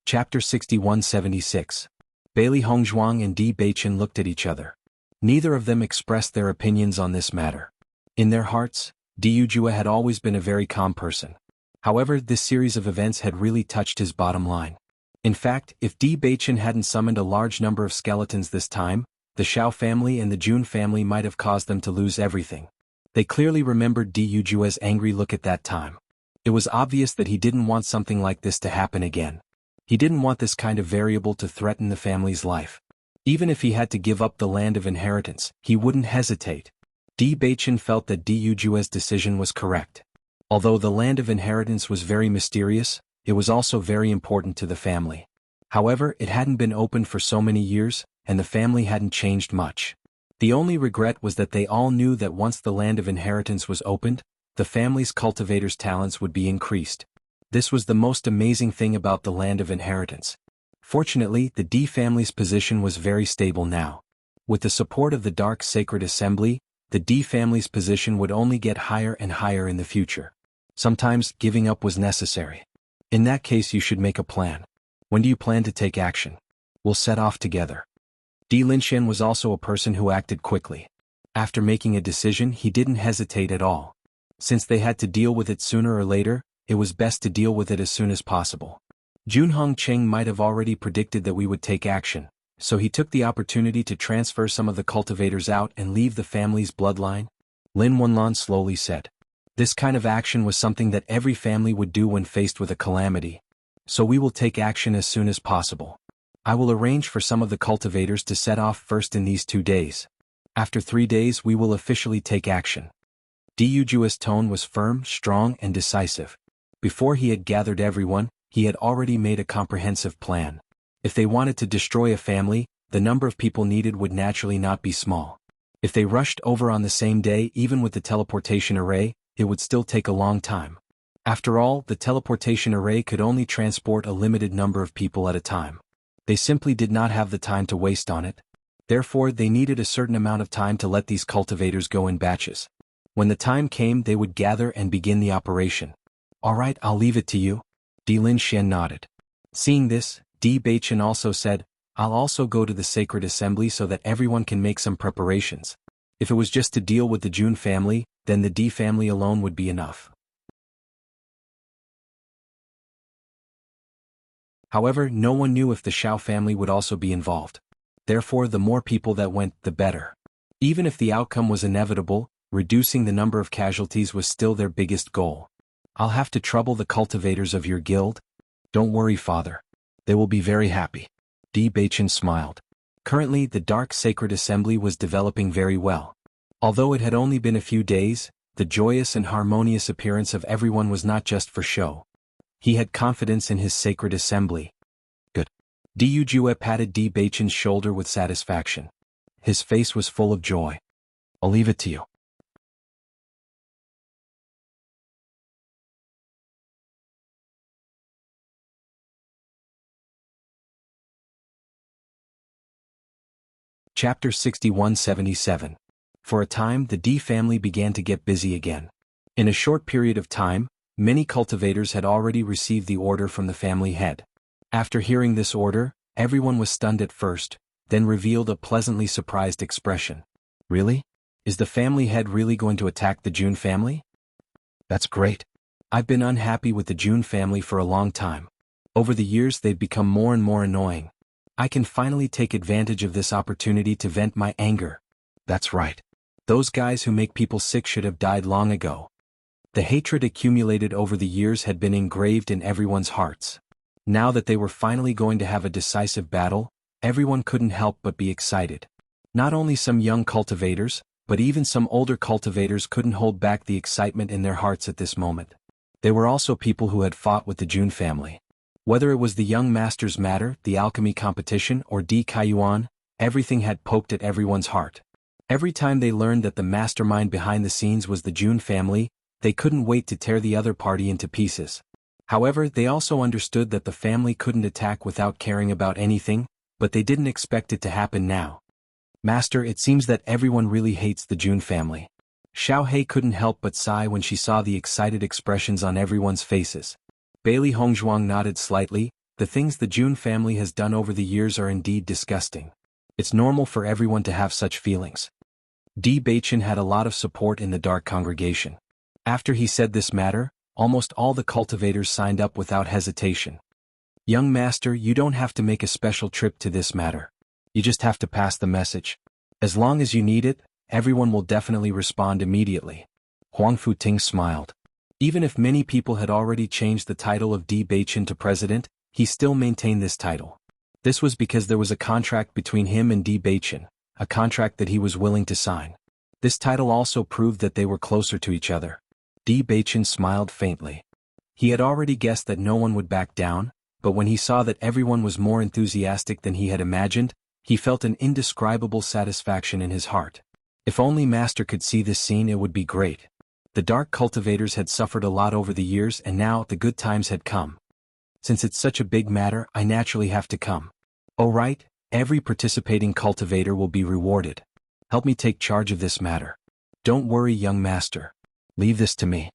Chapter 6176. Bailey Hongzhuang and Di Baichen looked at each other. Neither of them expressed their opinions on this matter. In their hearts, Di Yujue had always been a very calm person. However, this series of events had really touched his bottom line. In fact, if Di Baichen hadn't summoned a large number of skeletons this time, the Xiao family and the Jun family might have caused them to lose everything. They clearly remembered Di Yujue's angry look at that time. It was obvious that he didn't want something like this to happen again. He didn't want this kind of variable to threaten the family's life. Even if he had to give up the land of inheritance, he wouldn't hesitate. Di Baichen felt that Di Yujue's decision was correct. Although the land of inheritance was very mysterious, it was also very important to the family. However, it hadn't been opened for so many years, and the family hadn't changed much. The only regret was that they all knew that once the land of inheritance was opened, the family's cultivators' talents would be increased. This was the most amazing thing about the land of inheritance. Fortunately, the Di family's position was very stable now. With the support of the Dark Sacred Assembly, the Di family's position would only get higher and higher in the future. Sometimes, giving up was necessary. In that case, you should make a plan. When do you plan to take action? We'll set off together. Di Linxian was also a person who acted quickly. After making a decision, he didn't hesitate at all. Since they had to deal with it sooner or later, it was best to deal with it as soon as possible. Junhong Cheng might have already predicted that we would take action, so he took the opportunity to transfer some of the cultivators out and leave the family's bloodline. Lin Wenlan slowly said. This kind of action was something that every family would do when faced with a calamity. So we will take action as soon as possible. I will arrange for some of the cultivators to set off first in these 2 days. After 3 days we will officially take action. Di Yujue's tone was firm, strong, and decisive. Before he had gathered everyone, he had already made a comprehensive plan. If they wanted to destroy a family, the number of people needed would naturally not be small. If they rushed over on the same day, even with the teleportation array, it would still take a long time. After all, the teleportation array could only transport a limited number of people at a time. They simply did not have the time to waste on it. Therefore, they needed a certain amount of time to let these cultivators go in batches. When the time came, they would gather and begin the operation. All right, I'll leave it to you. Di Linxian nodded. Seeing this, Di Baichen also said, I'll also go to the Sacred Assembly so that everyone can make some preparations. If it was just to deal with the Jun family, then the Di family alone would be enough. However, no one knew if the Shao family would also be involved. Therefore, the more people that went, the better. Even if the outcome was inevitable, reducing the number of casualties was still their biggest goal. I'll have to trouble the cultivators of your guild? Don't worry, father. They will be very happy. Di Baichen smiled. Currently, the Dark Sacred Assembly was developing very well. Although it had only been a few days, the joyous and harmonious appearance of everyone was not just for show. He had confidence in his sacred assembly. Good. Di Yujue patted Di Baichen's shoulder with satisfaction. His face was full of joy. I'll leave it to you. Chapter 6177. For a time, the Di family began to get busy again. In a short period of time, many cultivators had already received the order from the family head. After hearing this order, everyone was stunned at first, then revealed a pleasantly surprised expression. Really? Is the family head really going to attack the Jun family? That's great. I've been unhappy with the Jun family for a long time. Over the years they've become more and more annoying. I can finally take advantage of this opportunity to vent my anger. That's right. Those guys who make people sick should have died long ago. The hatred accumulated over the years had been engraved in everyone's hearts. Now that they were finally going to have a decisive battle, everyone couldn't help but be excited. Not only some young cultivators, but even some older cultivators couldn't hold back the excitement in their hearts at this moment. There were also people who had fought with the Jun family. Whether it was the young master's matter, the alchemy competition, or Di Kaiyuan, everything had poked at everyone's heart. Every time they learned that the mastermind behind the scenes was the Jun family, they couldn't wait to tear the other party into pieces. However, they also understood that the family couldn't attack without caring about anything, but they didn't expect it to happen now. Master, it seems that everyone really hates the Jun family. Xiaohei couldn't help but sigh when she saw the excited expressions on everyone's faces. Bailey Hongzhuang nodded slightly. The things the Jun family has done over the years are indeed disgusting. It's normal for everyone to have such feelings. Di Baichen had a lot of support in the dark congregation. After he said this matter, almost all the cultivators signed up without hesitation. Young master, you don't have to make a special trip to this matter. You just have to pass the message. As long as you need it, everyone will definitely respond immediately. Huang Futing smiled. Even if many people had already changed the title of Di Baichen to president, he still maintained this title. This was because there was a contract between him and Di Baichen, a contract that he was willing to sign. This title also proved that they were closer to each other. Di Baichen smiled faintly. He had already guessed that no one would back down, but when he saw that everyone was more enthusiastic than he had imagined, he felt an indescribable satisfaction in his heart. If only Master could see this scene, it would be great. The dark cultivators had suffered a lot over the years, and now the good times had come. Since it's such a big matter, I naturally have to come. Oh right, every participating cultivator will be rewarded. Help me take charge of this matter. Don't worry, young master. Leave this to me.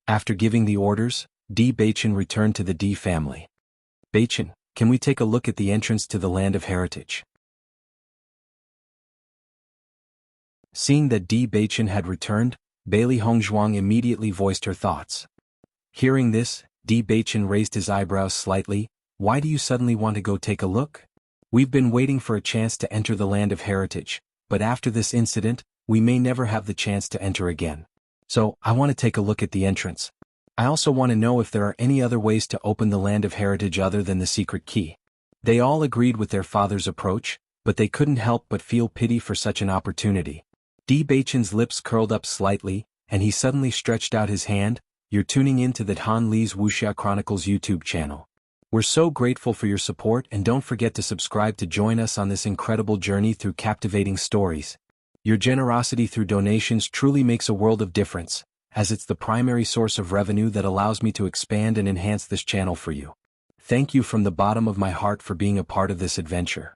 After giving the orders, Di Baichen returned to the Di family. Baichen, can we take a look at the entrance to the Land of Heritage? Seeing that Di Baichen had returned, Bailey Hongzhuang immediately voiced her thoughts. Hearing this, Di Baichen raised his eyebrows slightly. Why do you suddenly want to go take a look? We've been waiting for a chance to enter the Land of Heritage, but after this incident, we may never have the chance to enter again. So, I want to take a look at the entrance. I also want to know if there are any other ways to open the Land of Heritage other than the secret key. They all agreed with their father's approach, but they couldn't help but feel pity for such an opportunity. Di Baichen's lips curled up slightly, and he suddenly stretched out his hand. You're tuning in to the Han Li's Wuxia Chronicles YouTube channel. We're so grateful for your support, and don't forget to subscribe to join us on this incredible journey through captivating stories. Your generosity through donations truly makes a world of difference, as it's the primary source of revenue that allows me to expand and enhance this channel for you. Thank you from the bottom of my heart for being a part of this adventure.